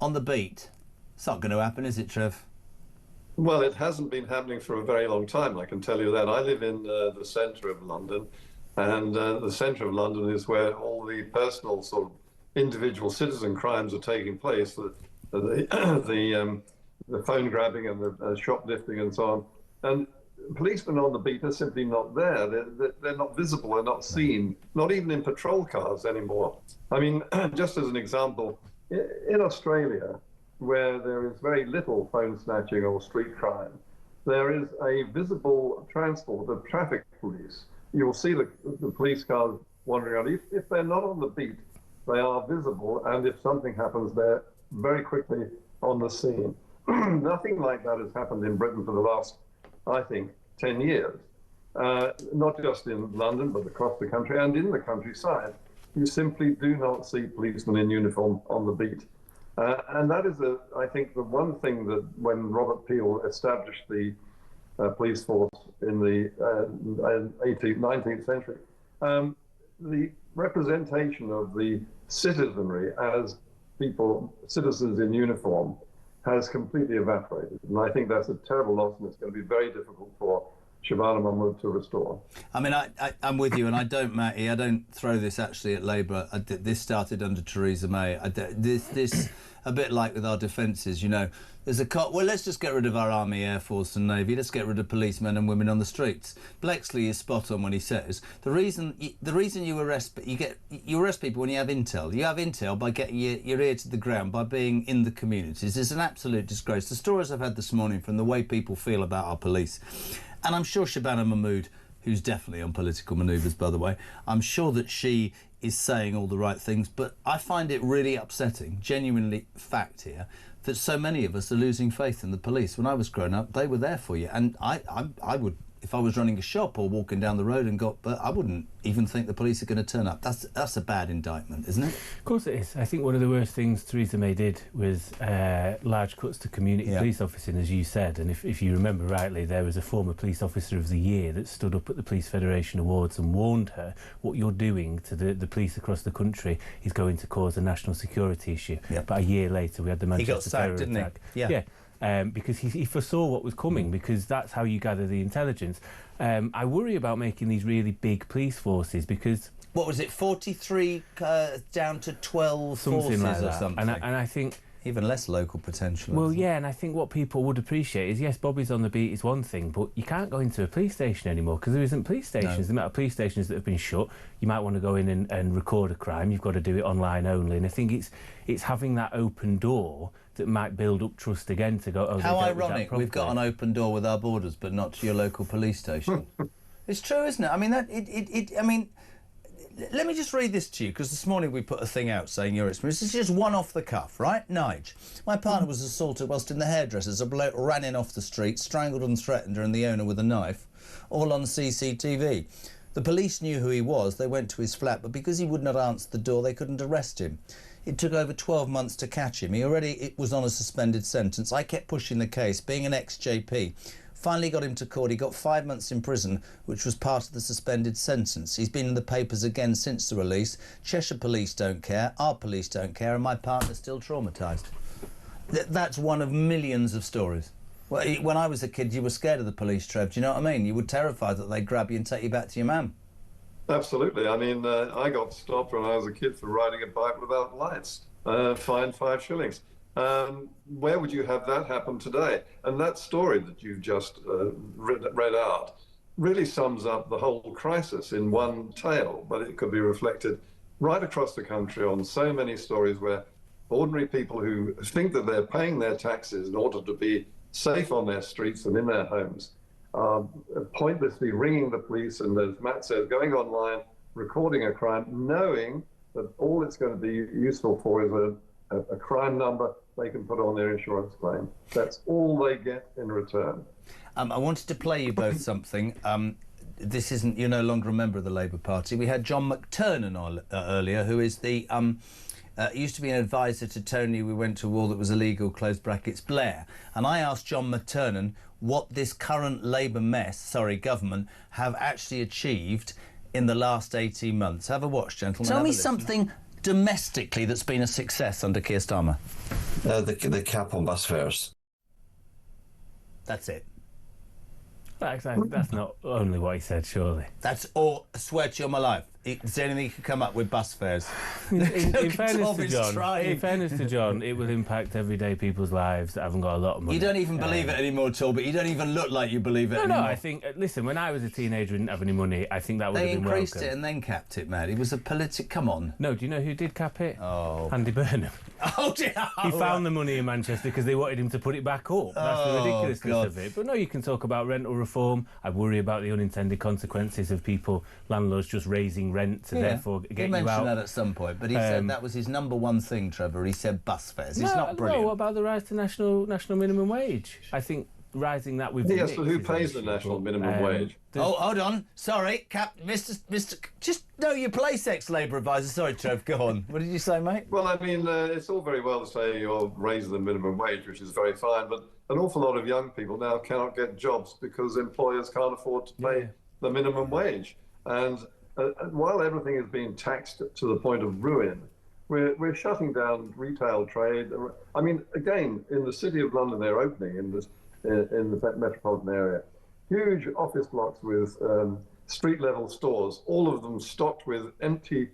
on the beat. It's not going to happen, is it, Trev? Well, it hasn't been happening for a very long time, I can tell you that. I live in the centre of London, and the centre of London is where all the personal sort of individual citizen crimes are taking place, the phone grabbing and the shoplifting and so on. And policemen on the beat are simply not there. They're not visible, they're not seen, not even in patrol cars anymore. I mean, just as an example, in Australia, where there is very little phone snatching or street crime, there is a visible transport of traffic police. You'll see the police cars wandering around. If they're not on the beat, they are visible, and if something happens, they're very quickly on the scene. Nothing like that has happened in Britain for the last, I think, 10 years, not just in London, but across the country and in the countryside. You simply do not see policemen in uniform on the beat. And that is, I think, the one thing that when Robert Peel established the police force in the 18th, 19th century, the representation of the citizenry as citizens in uniform, has completely evaporated. And I think that's a terrible loss, and it's going to be very difficult for Shabana Mahmood to restore. I mean, I'm with you, and I don't throw this actually at Labour. This started under Theresa May. This a bit like with our defences, you know. There's well, let's just get rid of our Army, Air Force and Navy. Let's get rid of policemen and women on the streets. Blexley is spot on when he says the reason you arrest people when you have intel. You have intel by getting your ear to the ground, by being in the communities. It's an absolute disgrace. The stories I've had this morning from the way people feel about our police, and I'm sure Shabana Mahmood, who's definitely on political manoeuvres, by the way, I'm sure that she is saying all the right things, but I find it really upsetting, genuinely fact here, that so many of us are losing faith in the police. When I was growing up, they were there for you, and I would, if I was running a shop or walking down the road and I wouldn't even think the police are going to turn up. That's a bad indictment, isn't it? Of course it is. I think one of the worst things Theresa May did was large cuts to community police officing, as you said. And if you remember rightly, there was a former police officer of the year that stood up at the Police Federation Awards and warned her, what you're doing to the police across the country is going to cause a national security issue. Yep. But a year later, we had the Manchester terror attack. Didn't he? Yeah. Because he foresaw what was coming, because that's how you gather the intelligence. I worry about making these really big police forces because... What was it, 43 down to 12 forces like or something? And I think... Even less local potential. Well, yeah, and I think what people would appreciate is, yes, Bobby's on the beat is one thing, but you can't go into a police station anymore because there isn't police stations. No. The amount of police stations that have been shut, you might want to go in and record a crime, you've got to do it online only. And I think it's having that open door that might build up trust again to go, oh, how ironic, we've got an open door with our borders, but not to your local police station. It's true, isn't it? I mean, let me just read this to you, because this morning we put a thing out saying your experience. This is just one off the cuff, right? Nige. My partner was assaulted whilst in the hairdressers. A bloke ran in off the street, strangled and threatened her and the owner with a knife, all on CCTV. The police knew who he was. They went to his flat, but because he would not answer the door, they couldn't arrest him. It took over 12 months to catch him. He already was on a suspended sentence. I kept pushing the case. Being an ex-JP, Finally got him to court. He got 5 months in prison, which was part of the suspended sentence. He's been in the papers again since the release. Cheshire police don't care, our police don't care, and my partner's still traumatised. That's one of millions of stories. Well, when I was a kid, you were scared of the police, Trev. Do you know what I mean? You were terrified that they'd grab you and take you back to your mum. Absolutely. I mean, I got stopped when I was a kid for riding a bike without lights, fined 5 shillings. Where would you have that happen today? And that story that you've just read out really sums up the whole crisis in one tale, but it could be reflected right across the country on so many stories where ordinary people who think that they're paying their taxes in order to be safe on their streets and in their homes pointlessly ringing the police and, as Matt says, going online, recording a crime, knowing that all it's going to be useful for is a crime number they can put on their insurance claim. That's all they get in return. I wanted to play you both something. This isn't, you're no longer a member of the Labour Party. We had John McTernan earlier, who is the used to be an advisor to Tony. We went to a war that was illegal, close brackets, Blair. And I asked John McTernan what this current Labour government have actually achieved in the last 18 months. Have a watch, gentlemen. Tell me something domestically that's been a success under Keir Starmer. The cap on bus fares. That's it. That's not only what he said, surely. That's all. I swear to you on my life. Is there anything you could come up with bus fares? In fairness to John, it will impact everyday people's lives that haven't got a lot of money. You don't even believe it anymore at all, but you don't even look like you believe it anymore. No, I think, listen, when I was a teenager and didn't have any money, I think that would have been welcome. They increased it and then capped it, man. It was a come on. No, do you know who did cap it? Oh. Andy Burnham. Oh, dear. He found the money in Manchester because they wanted him to put it back up. That's the ridiculousness of it. But no, you can talk about rental reform. I worry about the unintended consequences of landlords just raising rent to therefore get you out. He mentioned that at some point, but he said that was his #1 thing, Trevor. He said bus fares. It's not brilliant. No, what about the rise to national minimum wage? I think rising that with yes, but who pays the national minimum wage? Oh, hold on. Sorry, Mr. Just know your place, ex-Labour advisor. Sorry, Trev, go on. What did you say, mate? Well, I mean, it's all very well to say you're raising the minimum wage, which is very fine, but an awful lot of young people now cannot get jobs because employers can't afford to pay the minimum wage. And while everything is being taxed to the point of ruin, we're shutting down retail trade. I mean, again, in the City of London, they're opening in the metropolitan area huge office blocks with street-level stores, all of them stocked with empty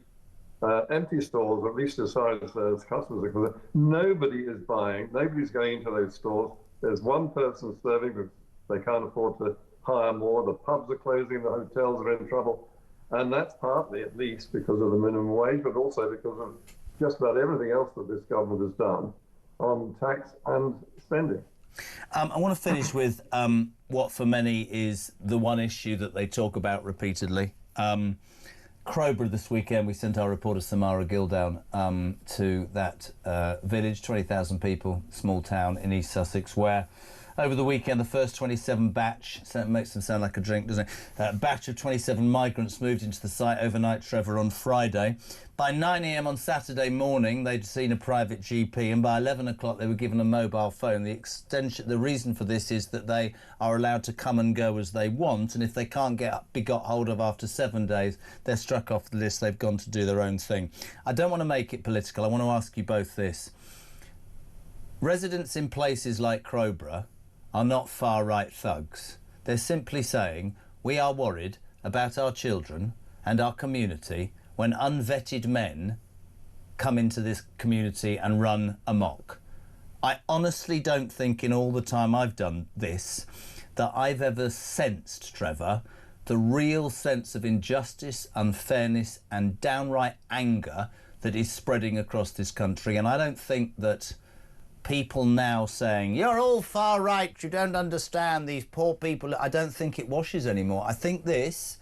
stores, at least as far as customers are concerned. Nobody is buying. Nobody's going into those stores. There's one person serving because they can't afford to hire more. The pubs are closing. The hotels are in trouble. And that's partly, at least, because of the minimum wage, but also because of just about everything else that this government has done on tax and spending. I want to finish with what for many is the one issue that they talk about repeatedly. Crowborough this weekend, we sent our reporter Samara Gill down to that village, 20,000 people, small town in East Sussex, where over the weekend the first 27 batch, so it makes them sound like a drink, doesn't it? Batch of 27 migrants moved into the site overnight, Trevor, on Friday. By 9 a.m. on Saturday morning, they'd seen a private GP, and by 11 o'clock they were given a mobile phone. The reason for this is that they are allowed to come and go as they want, and if they can't be got hold of after 7 days, they're struck off the list. They've gone to do their own thing. I don't want to make it political. I want to ask you both this. Residents in places like Crowborough are not far-right thugs. They're simply saying, we are worried about our children and our community when unvetted men come into this community and run amok. I honestly don't think in all the time I've done this that I've ever sensed, Trevor, the real sense of injustice, unfairness and downright anger that is spreading across this country. And I don't think that people now saying, you're all far right, you don't understand these poor people, I don't think it washes anymore. I think this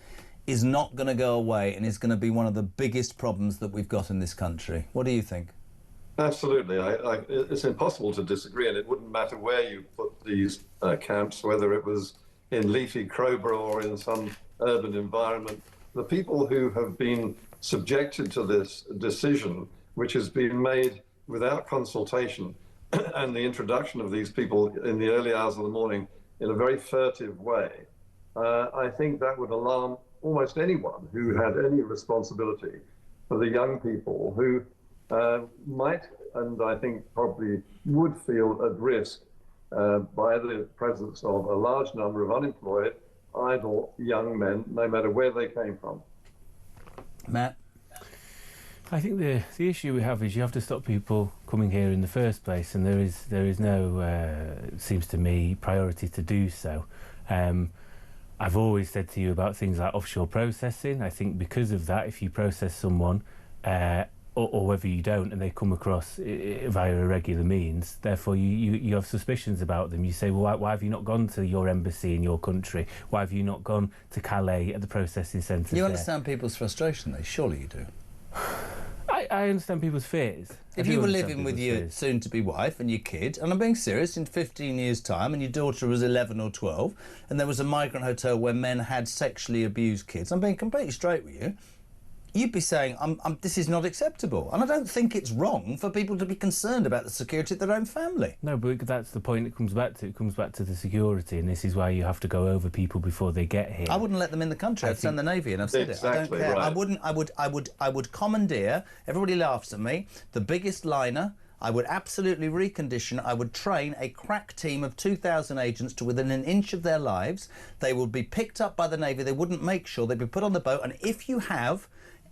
is not going to go away and is going to be one of the biggest problems that we've got in this country. What do you think? Absolutely. It's impossible to disagree, and it wouldn't matter where you put these camps, whether it was in leafy Crowborough or in some urban environment. The people who have been subjected to this decision, which has been made without consultation, and the introduction of these people in the early hours of the morning in a very furtive way, I think that would alarm almost anyone who had any responsibility for the young people who might, and I think probably would feel at risk by the presence of a large number of unemployed, idle young men, no matter where they came from. Matt? I think the issue we have is you have to stop people coming here in the first place, and there is no, it seems to me, priority to do so. I've always said to you about things like offshore processing. I think because of that, if you process someone, or whether you don't, and they come across via irregular means, therefore you have suspicions about them. You say, well, why have you not gone to your embassy in your country? Why have you not gone to Calais at the processing centres there? You understand people's frustration, though? Surely you do. I understand people's fears. If you were living with your soon-to-be wife and your kid, and I'm being serious, in 15 years' time, and your daughter was 11 or 12, and there was a migrant hotel where men had sexually abused kids, I'm being completely straight with you, you'd be saying, this is not acceptable. And I don't think it's wrong for people to be concerned about the security of their own family. No, but that's the point it comes back to. It comes back to the security, and this is why you have to go over people before they get here. I wouldn't let them in the country. I'd send the Navy, and I've said it. I don't care. Right. I would commandeer, everybody laughs at me, the biggest liner. I would absolutely recondition. I would train a crack team of 2,000 agents to within an inch of their lives. They would be picked up by the Navy. They wouldn't make sure. They'd be put on the boat. And if you have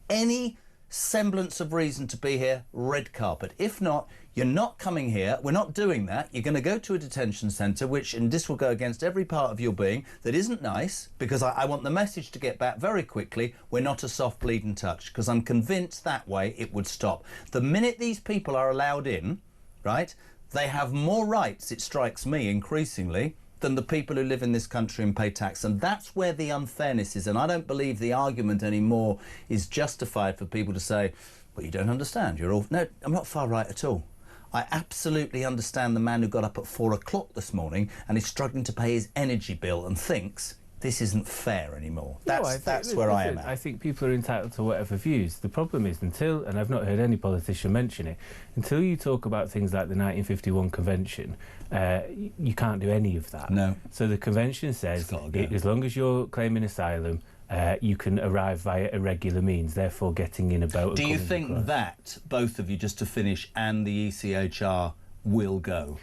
any semblance of reason to be here, red carpet. If not, you're not coming here. We're not doing that. You're going to go to a detention centre, which, and this will go against every part of your being, that isn't nice, because I want the message to get back very quickly. We're not a soft bleeding touch, because I'm convinced that way it would stop. The minute these people are allowed in, right, they have more rights, it strikes me increasingly, than the people who live in this country and pay tax. And that's where the unfairness is. And I don't believe the argument anymore is justified for people to say, well, you don't understand, you're all... No, I'm not far right at all. I absolutely understand the man who got up at 4 o'clock this morning and is struggling to pay his energy bill and thinks this isn't fair anymore. That's where I am at. I think people are entitled to whatever views. The problem is until, and I've not heard any politician mention it, until you talk about things like the 1951 Convention, you can't do any of that. No. So the Convention says, as long as you're claiming asylum, you can arrive via irregular means, therefore getting in a boat. Do you think that, both of you, just to finish, and the ECHR will go?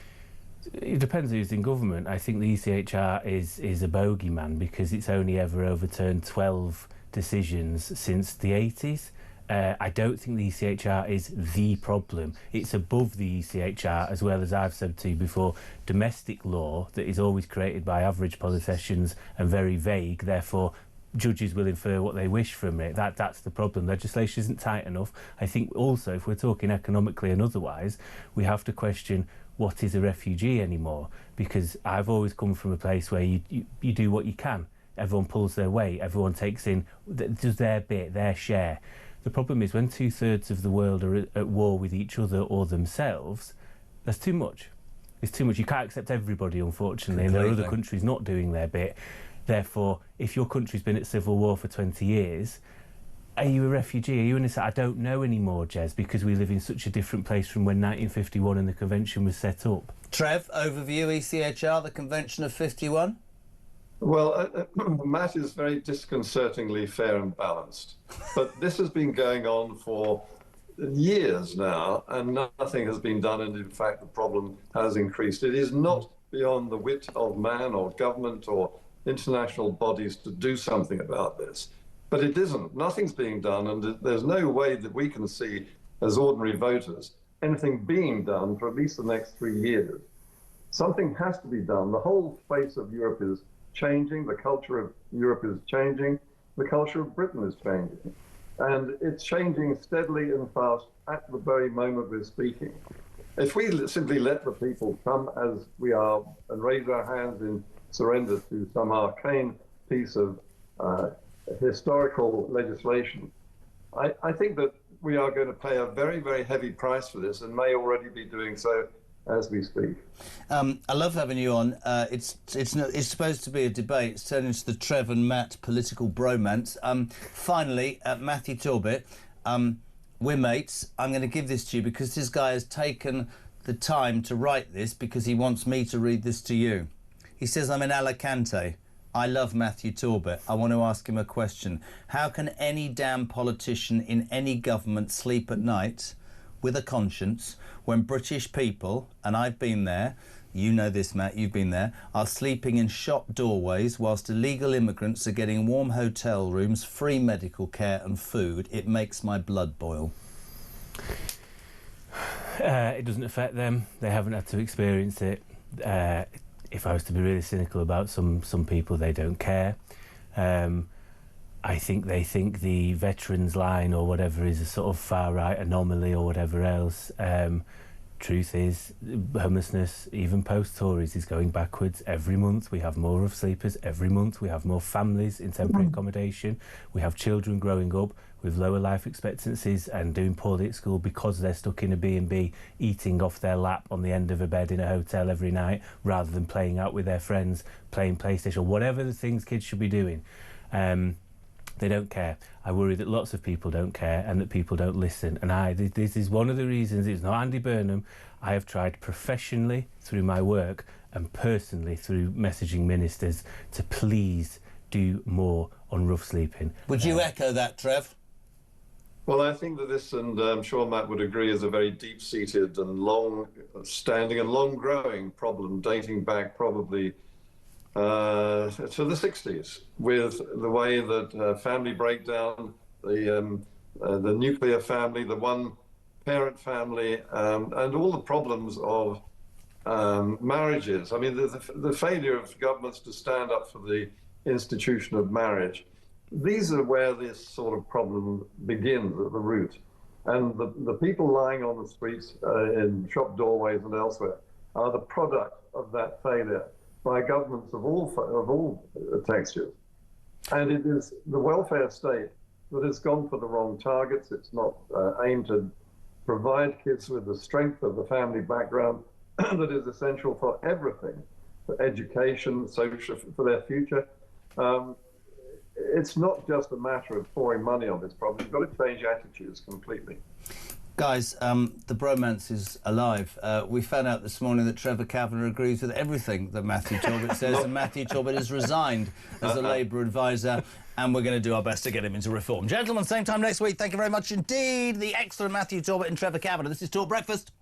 It depends who's in government. I think the ECHR is a bogeyman because it's only ever overturned 12 decisions since the 80s. I don't think the ECHR is the problem. It's above the ECHR, as well as I've said to you before, domestic law that is always created by average politicians and very vague, therefore judges will infer what they wish from it. That's the problem. Legislation isn't tight enough. I think also, if we're talking economically and otherwise, we have to question what is a refugee anymore, because I've always come from a place where you do what you can. Everyone pulls their weight, everyone takes in, does their bit, their share. The problem is when 2/3 of the world are at war with each other or themselves, that's too much. It's too much. You can't accept everybody, unfortunately, and there are other countries not doing their bit. Therefore, if your country's been at civil war for 20 years, are you a refugee? Are you innocent? I don't know anymore, Jez, because we live in such a different place from when 1951 and the Convention was set up. Trev, overview ECHR, the Convention of 51? Well, Matt is very disconcertingly fair and balanced. But this has been going on for years now, and nothing has been done, and in fact the problem has increased. It is not beyond the wit of man or government or international bodies to do something about this. But it isn't. Nothing's being done, and there's no way that we can see, as ordinary voters, anything being done for at least the next 3 years. Something has to be done. The whole face of Europe is changing. The culture of Europe is changing. The culture of Britain is changing. And it's changing steadily and fast at the very moment we're speaking. If we simply let the people come as we are and raise our hands in surrender to some arcane piece of historical legislation, I think that we are going to pay a very, very heavy price for this, and may already be doing so as we speak. I love having you on. It's supposed to be a debate. It's turned into the Trev and Matt political bromance. Finally, Matthew Torbett, we're mates. I'm going to give this to you because this guy has taken the time to write this because he wants me to read this to you. He says, I'm in Alicante. I love Matthew Torbet. I want to ask him a question. How can any damn politician in any government sleep at night with a conscience when British people, and I've been there, you know this, Matt, you've been there, are sleeping in shop doorways whilst illegal immigrants are getting warm hotel rooms, free medical care and food? It makes my blood boil. It doesn't affect them. They haven't had to experience it. If I was to be really cynical about some people, they don't care. I think they think the veterans line or whatever is a sort of far-right anomaly or whatever else. Truth is, homelessness, even post-Tories, is going backwards. Every month we have more rough sleepers. Every month we have more families in temporary accommodation. We have children growing up with lower life expectancies and doing poorly at school because they're stuck in a B&B eating off their lap on the end of a bed in a hotel every night rather than playing out with their friends, playing PlayStation, whatever the things kids should be doing. They don't care. I worry that lots of people don't care and that people don't listen. And this is one of the reasons, it's not Andy Burnham, I have tried professionally through my work and personally through messaging ministers to please do more on rough sleeping. Would you echo that, Trev? Well, I think that this, and I'm sure Matt would agree, is a very deep-seated and long-standing and long-growing problem dating back probably to the 60s, with the way that family breakdown, the nuclear family, the one-parent family, and all the problems of marriages. I mean, the failure of governments to stand up for the institution of marriage. These are where this sort of problem begins at the root. And the people lying on the streets, in shop doorways and elsewhere, are the product of that failure by governments of all textures. And it is the welfare state that has gone for the wrong targets. It's not aimed to provide kids with the strength of the family background that is essential for everything, for education, social, for their future. It's not just a matter of pouring money on this problem. You've got to change attitudes completely. Guys, the bromance is alive. We found out this morning that Trevor Kavanagh agrees with everything that Matthew Torbet says, and Matthew Torbet has resigned as a Labour advisor, and we're going to do our best to get him into reform. Gentlemen, same time next week. Thank you very much indeed. The excellent Matthew Torbet and Trevor Kavanagh. This is Talk Breakfast.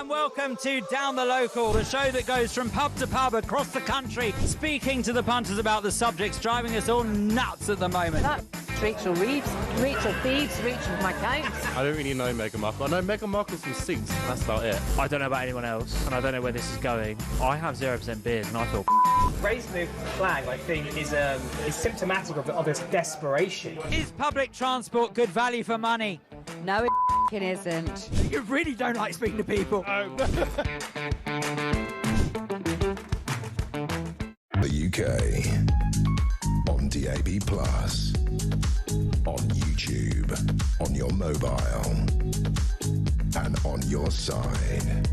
Welcome to Down the Local, the show that goes from pub to pub across the country, speaking to the punters about the subjects driving us all nuts at the moment. That's Rachel Reeves, Rachel Thieves, Rachel McCounts. I don't really know Meghan Markle. I know Meghan Markle's from Suits, and that's about it. I don't know about anyone else, and I don't know where this is going. I have 0% beers, and I feel raising the flag, I think, is symptomatic of its desperation. Is public transport good value for money? No, it isn't. You really don't like speaking to people. The UK on DAB+, on YouTube, on your mobile, and on your side.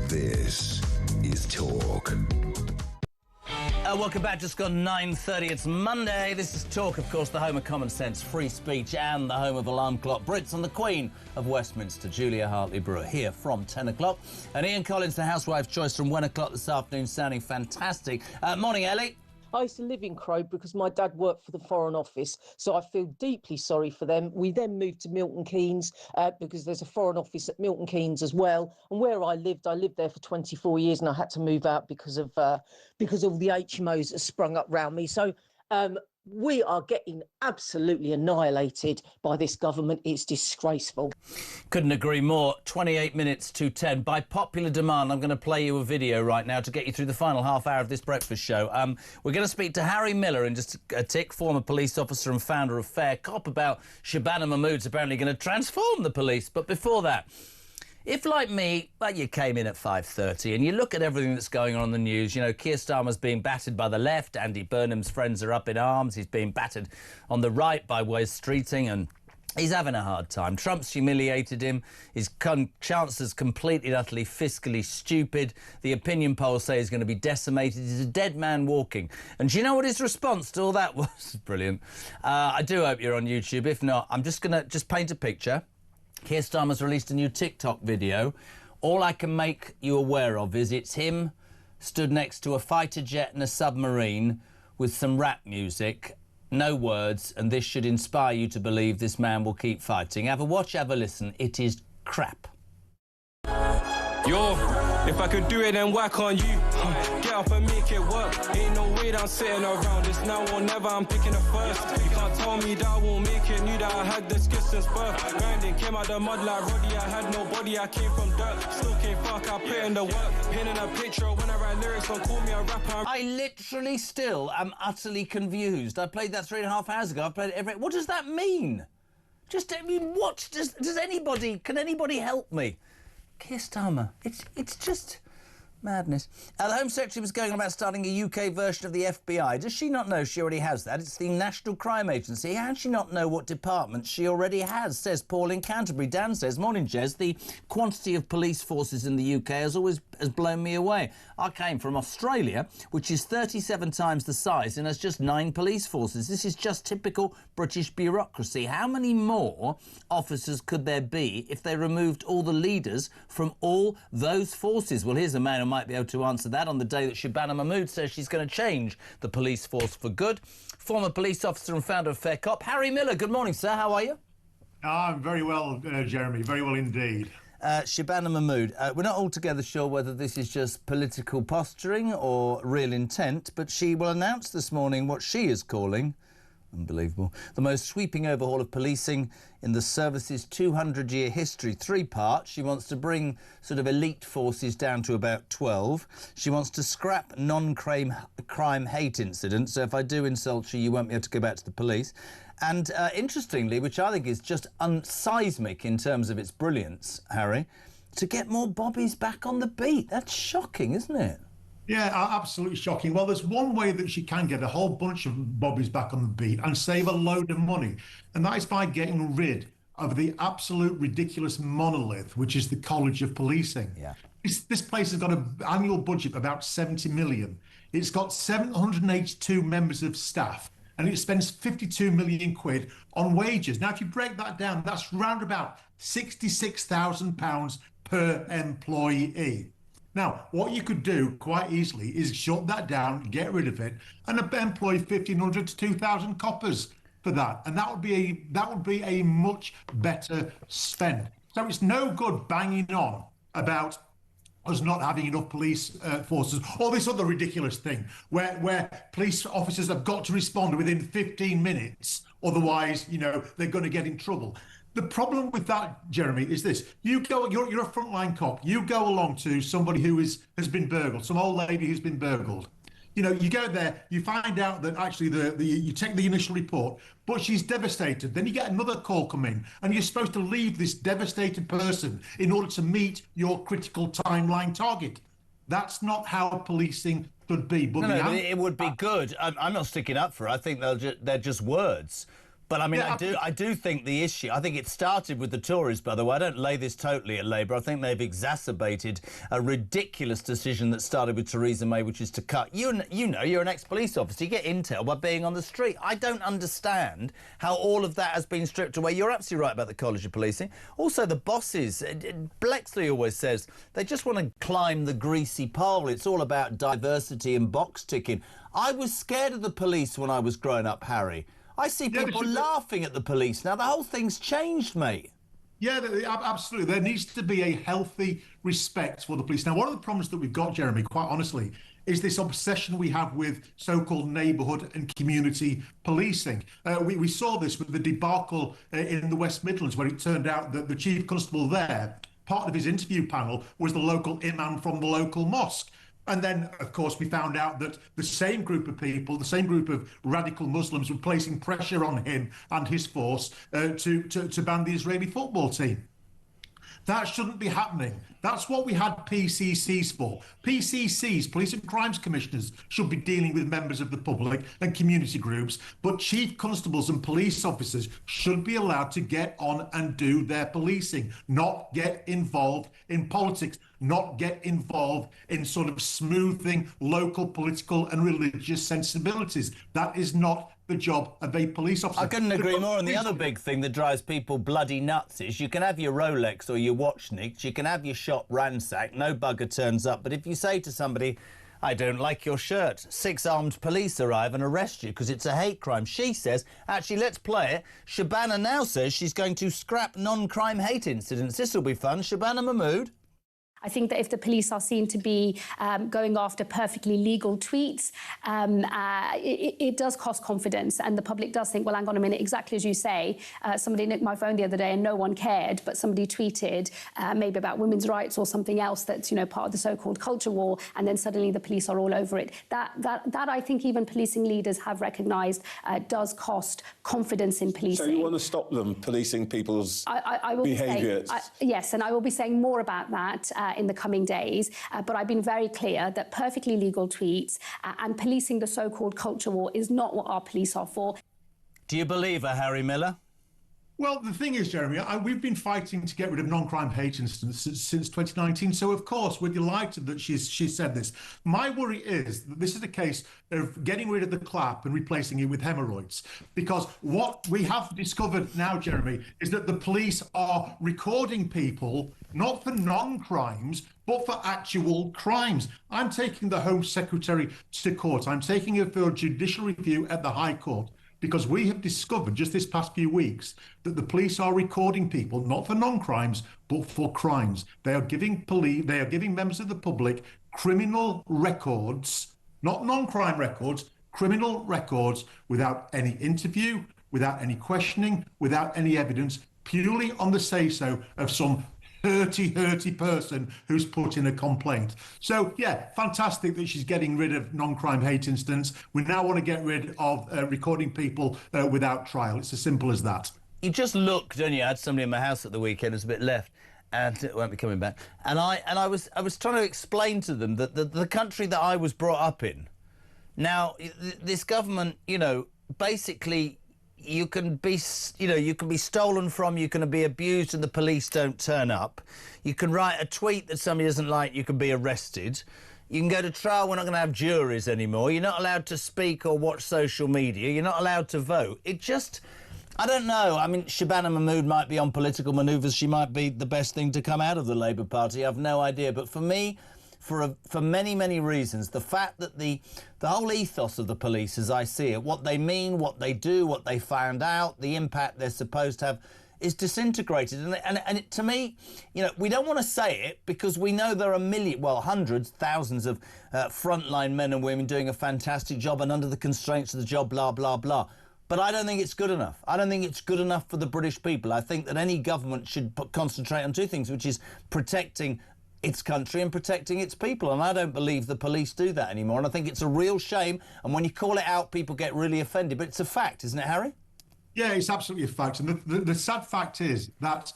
This is Talk. Welcome back. Just gone 9:30. It's Monday. This is Talk, of course, the home of common sense, free speech, and the home of alarm clock Brits, and the Queen of Westminster, Julia Hartley-Brewer, here from 10 o'clock. And Ian Collins, the housewife's choice, from 1 o'clock this afternoon, sounding fantastic. Morning, Ellie. I used to live in Crowborough because my dad worked for the Foreign Office, so I feel deeply sorry for them. We then moved to Milton Keynes because there's a Foreign Office at Milton Keynes as well. And where I lived there for 24 years, and I had to move out because of all the HMOs that sprung up round me. So we are getting absolutely annihilated by this government. It's disgraceful. Couldn't agree more. 28 minutes to 10. By popular demand, I'm going to play you a video right now to get you through the final half hour of this breakfast show. We're going to speak to Harry Miller in just a tick, former police officer and founder of Fair Cop, about Shabana Mahmood's apparently going to transform the police. But before that, if, like me, you came in at 5:30 and you look at everything that's going on in the news, you know, Keir Starmer's being battered by the left, Andy Burnham's friends are up in arms, he's being battered on the right by Wes Streeting, and he's having a hard time. Trump's humiliated him. His Chancellor's completely and utterly fiscally stupid. The opinion polls say he's going to be decimated. He's a dead man walking. And do you know what his response to all that was? Brilliant. I do hope you're on YouTube. If not, I'm just going to paint a picture. Keir Starmer's released a new TikTok video. All I can make you aware of is it's him stood next to a fighter jet and a submarine with some rap music, no words, and this should inspire you to believe this man will keep fighting. Have a watch, have a listen. It is crap. Yo, if I could do it, then why can't you? Get up and make it work. Ain't no way that I'm sitting around. It's now or never, I'm picking it first. You can't tell me that I won't make it. Knew that I had the skills since birth. Grinding, came out the mud like Roddy. I had no body, I came from dirt. Still can't fuck, I put in the work. Painting a picture when I write lyrics, don't call me a rapper. I literally still am utterly confused. I played that 3.5 hours ago. I played it every... What does that mean? I mean, what? Does anybody... Can anybody help me? Keir Starmer, it's just madness. The Home Secretary was going on about starting a UK version of the FBI. Does she not know she already has that? It's the National Crime Agency. How does she not know what departments she already has, says Paul in Canterbury. Dan says, morning, Jez. The quantity of police forces in the UK has blown me away. I came from Australia, which is 37 times the size and has just 9 police forces. This is just typical British bureaucracy. How many more officers could there be if they removed all the leaders from all those forces? Well, here's a man who might be able to answer that on the day that Shabana Mahmood says she's going to change the police force for good. Former police officer and founder of Fair Cop, Harry Miller. Good morning, sir. How are you? I'm very well, Jeremy. Very well indeed. Shabana Mahmood, we're not altogether sure whether this is just political posturing or real intent, but she will announce this morning what she is calling, unbelievable, the most sweeping overhaul of policing in the service's 200-year history. 3 parts. She wants to bring sort of elite forces down to about 12. She wants to scrap non-crime hate incidents, so if I do insult you, you won't be able to go back to the police. And interestingly, which I think is just unseismic in terms of its brilliance, Harry, to get more bobbies back on the beat. That's shocking, isn't it? Yeah, absolutely shocking. Well, there's one way that she can get a whole bunch of bobbies back on the beat and save a load of money, and that is by getting rid of the absolute ridiculous monolith, which is the College of Policing. Yeah. This place has got an annual budget of about 70 million. It's got 782 members of staff, and it spends 52 million quid on wages. Now, if you break that down, that's round about £66,000 per employee. Now, what you could do quite easily is shut that down, get rid of it, and employ 1,500 to 2,000 coppers for that, and that would be a much better spend. So it's no good banging on about us not having enough police forces, or this other ridiculous thing where police officers have got to respond within 15 minutes, otherwise, you know, they're going to get in trouble. The problem with that, Jeremy, is this. You're a frontline cop. You go along to somebody who has been burgled, some old lady who's been burgled. You know, you go there, you find out that actually you take the initial report, but she's devastated. Then you get another call come in, and you're supposed to leave this devastated person in order to meet your critical timeline target. That's not how policing should be. But no, it would be good. I'm not sticking up for it. I think they're just words. But I mean, I do think the issue, I think it started with the Tories, by the way. I don't lay this totally at Labour. I think they've exacerbated a ridiculous decision that started with Theresa May, which is to cut. You know, you're an ex-police officer. You get intel by being on the street. I don't understand how all of that has been stripped away. You're absolutely right about the College of Policing. Also, the bosses, Blexley always says, they just want to climb the greasy pole. It's all about diversity and box ticking. I was scared of the police when I was growing up, Harry. I see people laughing at the police now. The whole thing's changed, mate. Yeah, absolutely. There needs to be a healthy respect for the police. Now, one of the problems that we've got, Jeremy, quite honestly, is this obsession we have with so-called neighbourhood and community policing. We saw this with the debacle in the West Midlands, where it turned out that the chief constable there, part of his interview panel was the local imam from the local mosque. And then, of course, we found out that the same group of people, the same group of radical Muslims were placing pressure on him and his force to ban the Israeli football team. That shouldn't be happening. That's what we had PCCs for. PCCs, Police and Crimes Commissioners, should be dealing with members of the public and community groups, but chief constables and police officers should be allowed to get on and do their policing, not get involved in politics, not get involved in sort of smoothing local political and religious sensibilities. That is not the job of a police officer. I couldn't agree more. And the other big thing that drives people bloody nuts is you can have your Rolex or your watch nicked, you can have your shop ransacked, no bugger turns up. But if you say to somebody, I don't like your shirt, 6 armed police arrive and arrest you because it's a hate crime. She says, actually, let's play it. Shabana now says she's going to scrap non-crime hate incidents. This will be fun. Shabana Mahmood. I think that if the police are seen to be going after perfectly legal tweets, it does cost confidence, and the public does think, well, hang on a minute, exactly as you say, somebody nicked my phone the other day and no one cared, but somebody tweeted maybe about women's rights or something else that's, you know, part of the so-called culture war, and then suddenly the police are all over it. That I think even policing leaders have recognised does cost confidence in policing. So you want to stop them policing people's behaviours? Yes, and I will be saying more about that in the coming days, but I've been very clear that perfectly legal tweets and policing the so-called culture war is not what our police are for. Do you believe her, Harry Miller? Well, the thing is, Jeremy, we've been fighting to get rid of non-crime hate incidents since 2019. So, of course, we're delighted that she's said this. My worry is that this is a case of getting rid of the clap and replacing it with hemorrhoids. Because what we have discovered now, Jeremy, is that the police are recording people not for non-crimes, but for actual crimes. I'm taking the Home Secretary to court. I'm taking it for a judicial review at the High Court, because we have discovered just this past few weeks that the police are recording people not for non-crimes but for crimes. They are giving members of the public criminal records, not non-crime records, criminal records, without any interview, without any questioning, without any evidence, purely on the say-so of some hurty person who's put in a complaint. So, yeah, fantastic that she's getting rid of non-crime hate incidents. We now want to get rid of recording people without trial. It's as simple as that. You just look, don't you? I had somebody in my house at the weekend who's a bit left, and it won't be coming back. And I was trying to explain to them that the country that I was brought up in, now, this government, you know, basically, you can be stolen from, you can be abused and the police don't turn up. You can write a tweet that somebody doesn't like, you can be arrested. You can go to trial, we're not going to have juries anymore. You're not allowed to speak or watch social media. You're not allowed to vote. It just, I don't know. I mean, Shabana Mahmood might be on political manoeuvres. She might be the best thing to come out of the Labour Party. I've no idea. But for me, for many, many reasons, the fact that the whole ethos of the police, as I see it, what they mean, what they do, what they found out, the impact they're supposed to have, is disintegrated. And it, to me, you know, we don't want to say it because we know there are hundreds, thousands of frontline men and women doing a fantastic job and under the constraints of the job, blah, blah, blah. But I don't think it's good enough. I don't think it's good enough for the British people. I think that any government should concentrate on two things, which is protecting its country and protecting its people. And I don't believe the police do that anymore. And I think it's a real shame. And when you call it out, people get really offended. But it's a fact, isn't it, Harry? Yeah, it's absolutely a fact. And the sad fact is that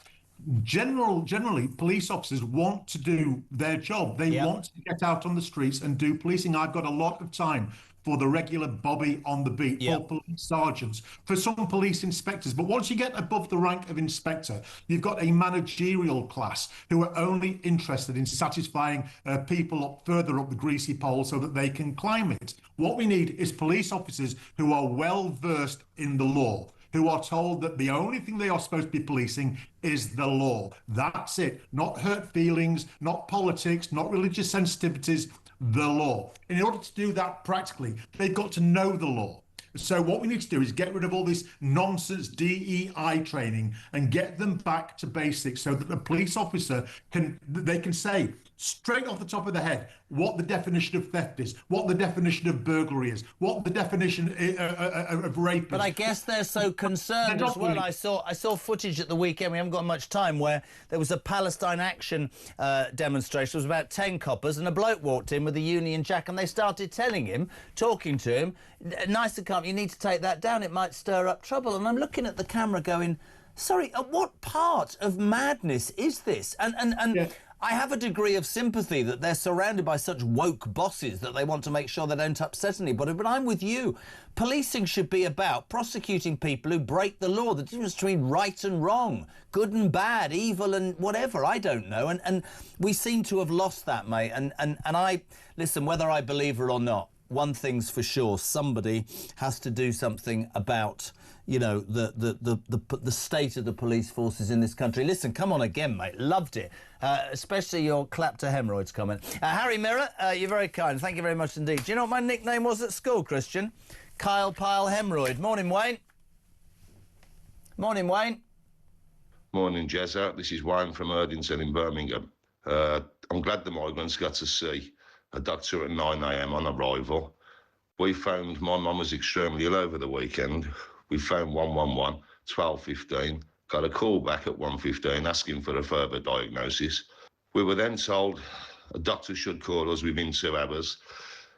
generally police officers want to do their job. They want to get out on the streets and do policing. I've got a lot of time for the regular Bobby on the beat, for police sergeants, for some police inspectors. But once you get above the rank of inspector, you've got a managerial class who are only interested in satisfying people further up the greasy pole so that they can climb it. What we need is police officers who are well versed in the law, who are told that the only thing they are supposed to be policing is the law. That's it. Not hurt feelings, not politics, not religious sensitivities, the law. In order to do that practically, they've got to know the law. So what we need to do is get rid of all this nonsense DEI training and get them back to basics so that the police officer can say straight off the top of the head what the definition of theft is, what the definition of burglary is, what the definition of rape is. But I guess they're so concerned as well. I saw footage at the weekend, we haven't got much time, where there was a Palestine Action demonstration. It was about 10 coppers, and a bloke walked in with a Union Jack, and they started telling him, talking to him, nice and calm, you need to take that down, it might stir up trouble. And I'm looking at the camera going, sorry, at what part of madness is this? And I have a degree of sympathy that they're surrounded by such woke bosses that they want to make sure they don't upset anybody. But I'm with you. Policing should be about prosecuting people who break the law, the difference between right and wrong, good and bad, evil and whatever, I don't know. And we seem to have lost that, mate. And I, listen, whether I believe it or not, one thing's for sure, somebody has to do something about, you know, the state of the police forces in this country. Listen, come on again, mate. Loved it. Especially your clap to hemorrhoids comment. Harry Mirror, you're very kind. Thank you very much indeed. Do you know what my nickname was at school, Christian? Kyle Pile Hemorrhoid. Morning, Wayne. Morning, Wayne. Morning, Jezza. This is Wayne from Erdington in Birmingham. I'm glad the migrants got to see a doctor at 9 a.m. on arrival. We found my mum was extremely ill over the weekend. We phoned 111, 12:15, got a call back at 1:15 asking for a further diagnosis. We were then told a doctor should call us within 2 hours.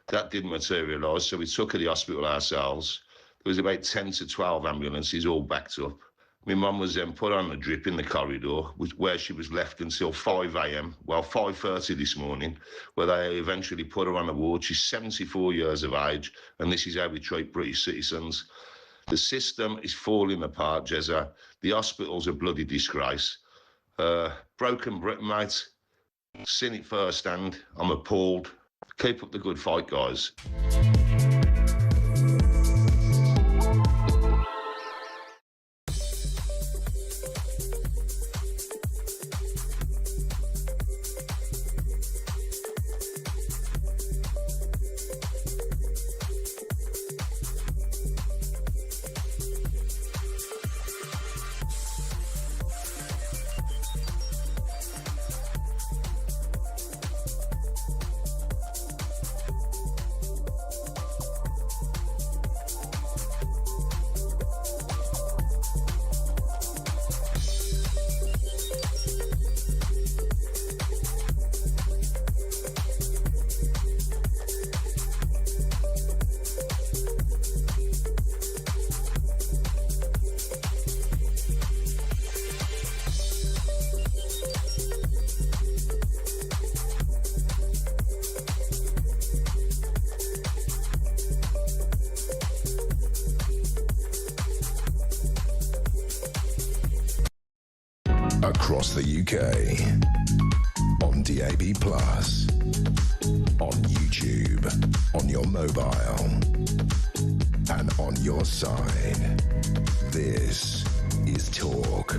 That didn't materialise, so we took her to the hospital ourselves. There was about 10 to 12 ambulances all backed up. My mum was then put on a drip in the corridor, where she was left until 5 a.m, well, 5:30 this morning, where they eventually put her on a ward. She's 74 years of age, and this is how we treat British citizens. The system is falling apart, Jezza. The hospital's a bloody disgrace. Broken Britain, mate. Seen it firsthand. I'm appalled. Keep up the good fight, guys. Across the UK, on DAB+, on YouTube, on your mobile, and on your side. This is Talk.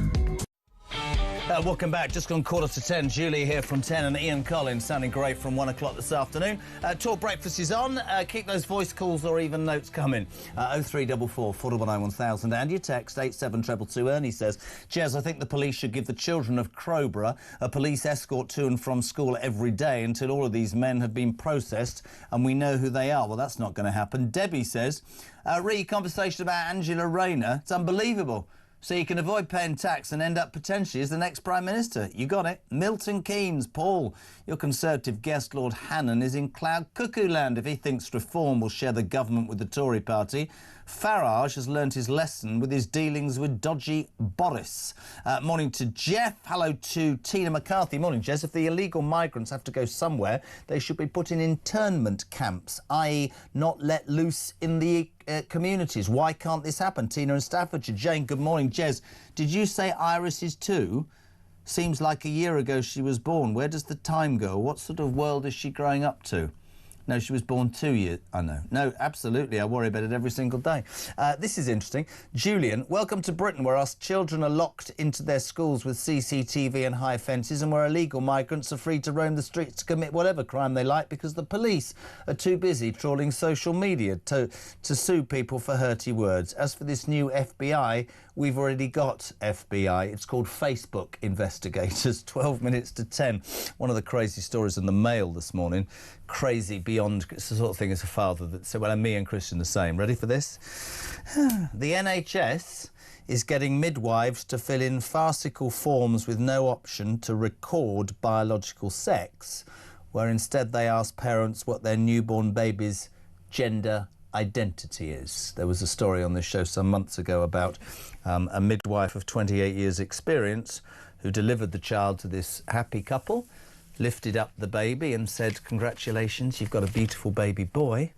Welcome back. Just gone 10:15. Julie here from 10 and Ian Collins sounding great from 1 o'clock this afternoon. Talk Breakfast is on. Keep those voice calls or even notes coming. 0344 419 1000 and your text 87222. Ernie says, Jez, I think the police should give the children of Crowborough a police escort to and from school every day until all of these men have been processed and we know who they are. Well, that's not going to happen. Debbie says, conversation about Angela Rayner. It's unbelievable. So you can avoid paying tax and end up potentially as the next Prime Minister. You got it. Milton Keynes. Paul, your Conservative guest, Lord Hannon, is in cloud cuckoo land if he thinks reform will share the government with the Tory party. Farage has learnt his lesson with his dealings with dodgy Boris. Morning to Jeff. Hello to Tina McCarthy. Morning, Jess. If the illegal migrants have to go somewhere, they should be put in internment camps, i.e. not let loose in the communities. Why can't this happen? Tina in Staffordshire. Jane, good morning. Jez, did you say Iris is 2? Seems like a year ago she was born. Where does the time go? What sort of world is she growing up to? No, she was born 2 years... I know. No, absolutely. I worry about it every single day. This is interesting. Julian, welcome to Britain, where our children are locked into their schools with CCTV and high fences, and where illegal migrants are free to roam the streets to commit whatever crime they like because the police are too busy trawling social media to sue people for hurty words. As for this new FBI, we've already got FBI. It's called Facebook Investigators. 12 minutes to 10. One of the crazy stories in the Mail this morning. Crazy beyond... It's the sort of thing as a father that said, well, and me and Christian the same. Ready for this? The NHS is getting midwives to fill in farcical forms with no option to record biological sex, where instead they ask parents what their newborn baby's gender identity is. There was a story on this show some months ago about a midwife of 28 years' experience who delivered the child to this happy couple, lifted up the baby and said, congratulations, you've got a beautiful baby boy.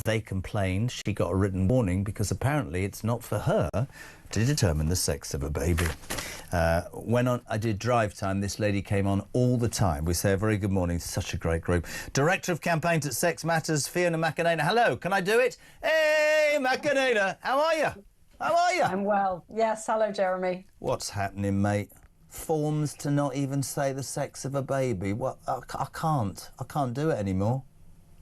They complained. She got a written warning because apparently it's not for her to determine the sex of a baby. When I did Drive Time, this lady came on all the time. We say a very good morning. Such a great group. Director of Campaigns at Sex Matters, Fiona McAnena. Hello, can I do it? Hey, McAnena, how are you? How are you? I'm well. Yes, hello, Jeremy. What's happening, mate? Forms to not even say the sex of a baby. What? I can't do it anymore.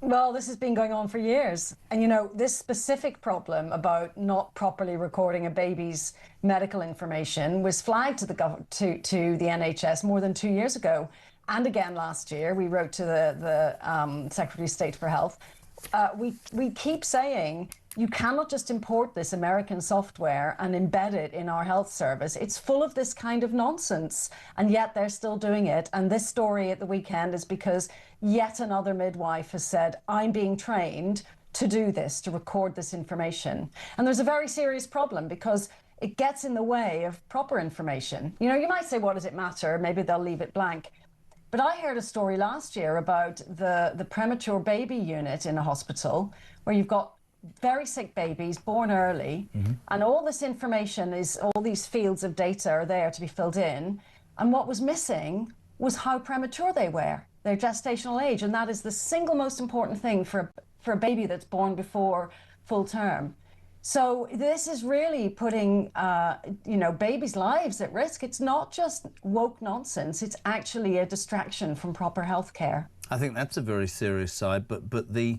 Well, this has been going on for years. And, you know, this specific problem about not properly recording a baby's medical information was flagged to the NHS more than 2 years ago. And again last year, we wrote to the Secretary of State for Health. We keep saying you cannot just import this American software and embed it in our health service. It's full of this kind of nonsense, and yet they're still doing it. And this story at the weekend is because yet another midwife has said, I'm being trained to do this, to record this information. And there's a very serious problem because it gets in the way of proper information. You know, you might say, what does it matter? Maybe they'll leave it blank. But I heard a story last year about the premature baby unit in a hospital where you've got very sick babies born early, and all this information all these fields of data are there to be filled in. And what was missing was how premature they were, their gestational age. And that is the single most important thing for a baby that's born before full term. So this is really putting, you know, babies' lives at risk. It's not just woke nonsense. It's actually a distraction from proper health care. I think that's a very serious side, but the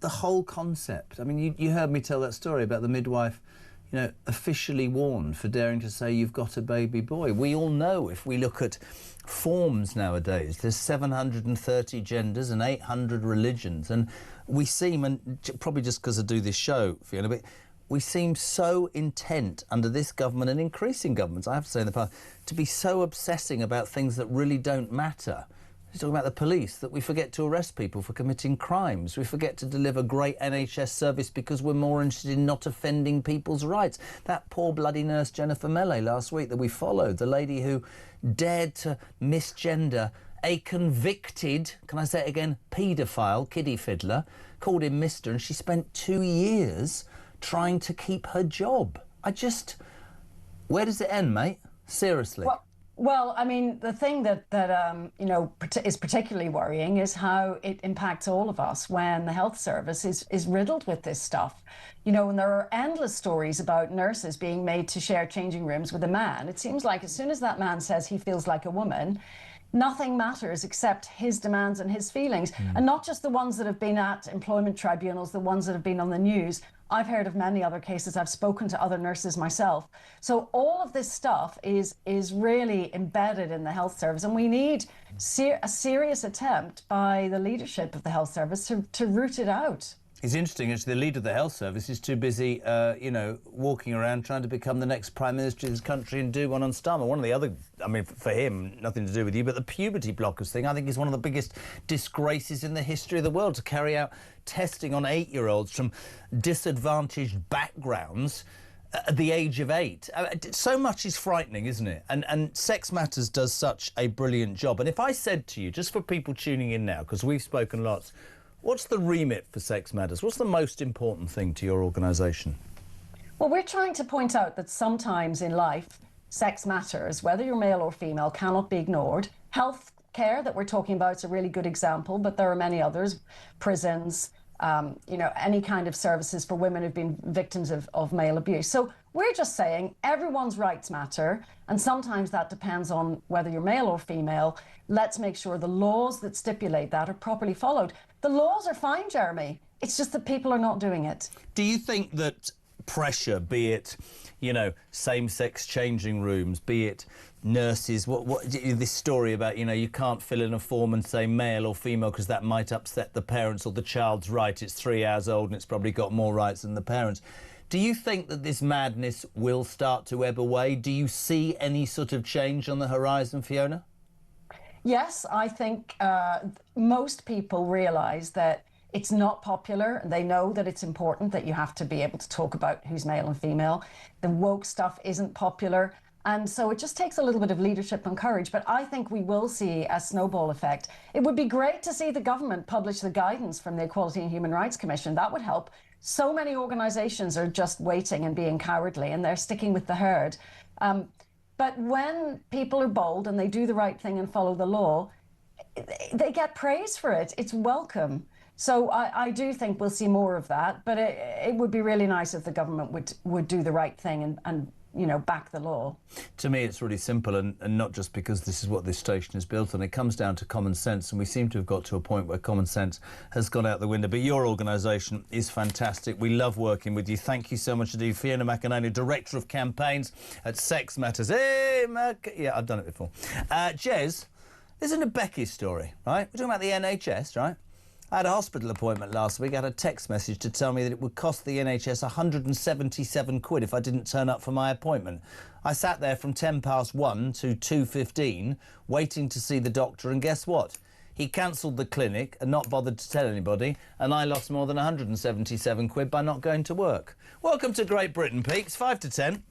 whole concept. I mean, you heard me tell that story about the midwife, you know, officially warned for daring to say you've got a baby boy. We all know if we look at forms nowadays, there's 730 genders and 800 religions, and we seem, and probably just because I do this show, Fiona, but we seem so intent under this government and increasing governments, I have to say in the past, to be so obsessing about things that really don't matter. He's talking about the police, that we forget to arrest people for committing crimes. We forget to deliver great NHS service because we're more interested in not offending people's rights. That poor bloody nurse Jennifer Melley last week that we followed, the lady who dared to misgender a convicted, can I say it again, paedophile, kiddie fiddler, called him Mr, and she spent 2 years trying to keep her job. Where does it end, mate? Seriously. Well, I mean, the thing that you know, is particularly worrying is how it impacts all of us when the health service is riddled with this stuff. You know, and there are endless stories about nurses being made to share changing rooms with a man. It seems like as soon as that man says he feels like a woman, nothing matters except his demands and his feelings. And not just the ones that have been at employment tribunals, the ones that have been on the news. I've heard of many other cases. I've spoken to other nurses myself. So all of this stuff is really embedded in the health service, and we need a serious attempt by the leadership of the health service to root it out. It's interesting, actually, the leader of the health service is too busy, you know, walking around trying to become the next Prime Minister of this country and do one on Starmer. One of the other, I mean, for him, nothing to do with you, but the puberty blockers thing, I think, is one of the biggest disgraces in the history of the world, to carry out testing on 8-year-olds from disadvantaged backgrounds at the age of 8. So much is frightening, isn't it? And Sex Matters does such a brilliant job. And if I said to you, just for people tuning in now, because we've spoken lots, what's the remit for Sex Matters? What's the most important thing to your organisation? Well, we're trying to point out that sometimes in life, sex matters, whether you're male or female, cannot be ignored. Health care that we're talking about is a really good example, but there are many others. Prisons, you know, any kind of services for women who've been victims of male abuse. So we're just saying everyone's rights matter, and sometimes that depends on whether you're male or female. Let's make sure the laws that stipulate that are properly followed. The laws are fine, Jeremy. It's just that people are not doing it. Do you think that pressure, be it, you know, same-sex changing rooms, be it nurses, what this story about, you know, you can't fill in a form and say male or female because that might upset the parents, or the child's right, it's 3 hours old and it's probably got more rights than the parents. Do you think that this madness will start to ebb away? Do you see any sort of change on the horizon, Fiona? Yes, I think most people realise that it's not popular. They know that it's important that you have to be able to talk about who's male and female. The woke stuff isn't popular. And so it just takes a little bit of leadership and courage. But I think we will see a snowball effect. It would be great to see the government publish the guidance from the Equality and Human Rights Commission. That would help. So many organisations are just waiting and being cowardly, and they're sticking with the herd. But when people are bold and they do the right thing and follow the law, they get praise for it. It's welcome. So I do think we'll see more of that. But it would be really nice if the government would do the right thing and you know, back the law. To me, it's really simple, and not just because this is what this station is built on. It comes down to common sense, and we seem to have got to a point where common sense has gone out the window. But your organisation is fantastic. We love working with you. Thank you so much indeed. Fiona McInerney, Director of Campaigns at Sex Matters. Hey, yeah, I've done it before. Jez, listen to Becky's story, right? We're talking about the NHS, right? I had a hospital appointment last week. I had a text message to tell me that it would cost the NHS 177 quid if I didn't turn up for my appointment. I sat there from 1:10 to 2:15 waiting to see the doctor, and guess what? He cancelled the clinic and not bothered to tell anybody, and I lost more than 177 quid by not going to work. Welcome to Great Britain, Peaks, 5 to 10.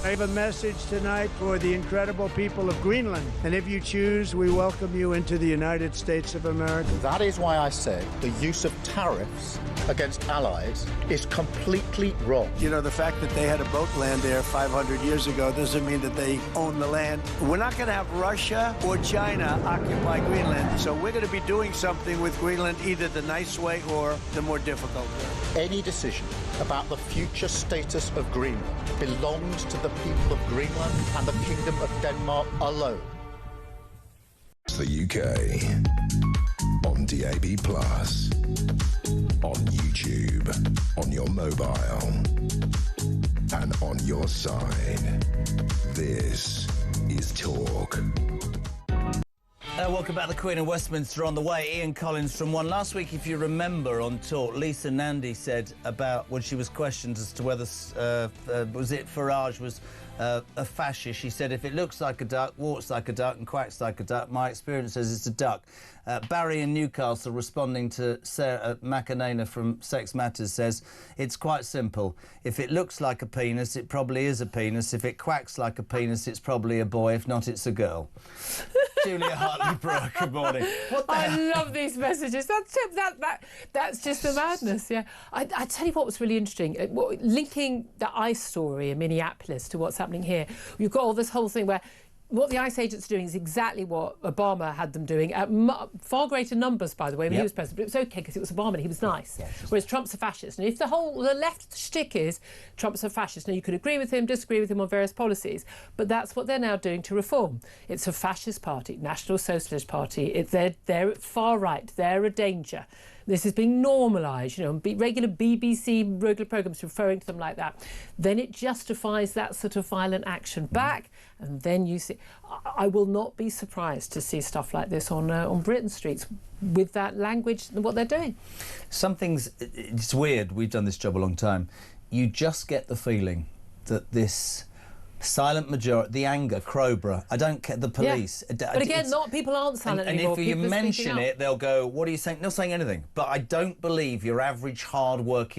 I have a message tonight for the incredible people of Greenland. And if you choose, we welcome you into the United States of America. That is why I said the use of tariffs against allies is completely wrong. You know, the fact that they had a boat land there 500 years ago doesn't mean that they own the land. We're not going to have Russia or China occupy Greenland. So we're going to be doing something with Greenland, either the nice way or the more difficult way. Any decision about the future status of Greenland belongs to the people of Greenland and the Kingdom of Denmark alone. the UK. On DAB+, on YouTube, on your mobile, and on your side. This is Talk. Welcome back. The Queen of Westminster on the way. Ian Collins from One. Last week, if you remember on Talk, Lisa Nandy said about when she was questioned as to whether was it Farage was a fascist. She said, if it looks like a duck, walks like a duck and quacks like a duck, my experience says it's a duck. Barry in Newcastle, responding to Sarah McAnana from Sex Matters, says, it's quite simple. If it looks like a penis, it probably is a penis. If it quacks like a penis, it's probably a boy. If not, it's a girl. Julia Hartley-Brooke, good morning. I love these messages. That's just the madness, yeah. I tell you what was really interesting. Linking the ICE story in Minneapolis to what's happening here, you've got all this whole thing where what the ICE agents are doing is exactly what Obama had them doing, at far greater numbers, by the way, when he was president. But it was OK because it was Obama and he was nice, whereas Trump's a fascist. And if the left shtick is Trump's a fascist, now you could agree with him, disagree with him on various policies, but that's what they're now doing to reform. It's a fascist party, National Socialist Party. They're far right. They're a danger. This is being normalised, you know, regular BBC regular programmes referring to them like that. Then it justifies that sort of violent action back, and then you see. I will not be surprised to see stuff like this on Britain streets with that language and what they're doing. It's weird. We've done this job a long time. You just get the feeling that this silent majority, the anger, Crowborough, I don't care, the police. Yeah. But again, people aren't silent anymore. And if you mention it, they'll go, what are you saying? They're not saying anything. But I don't believe your average hard-working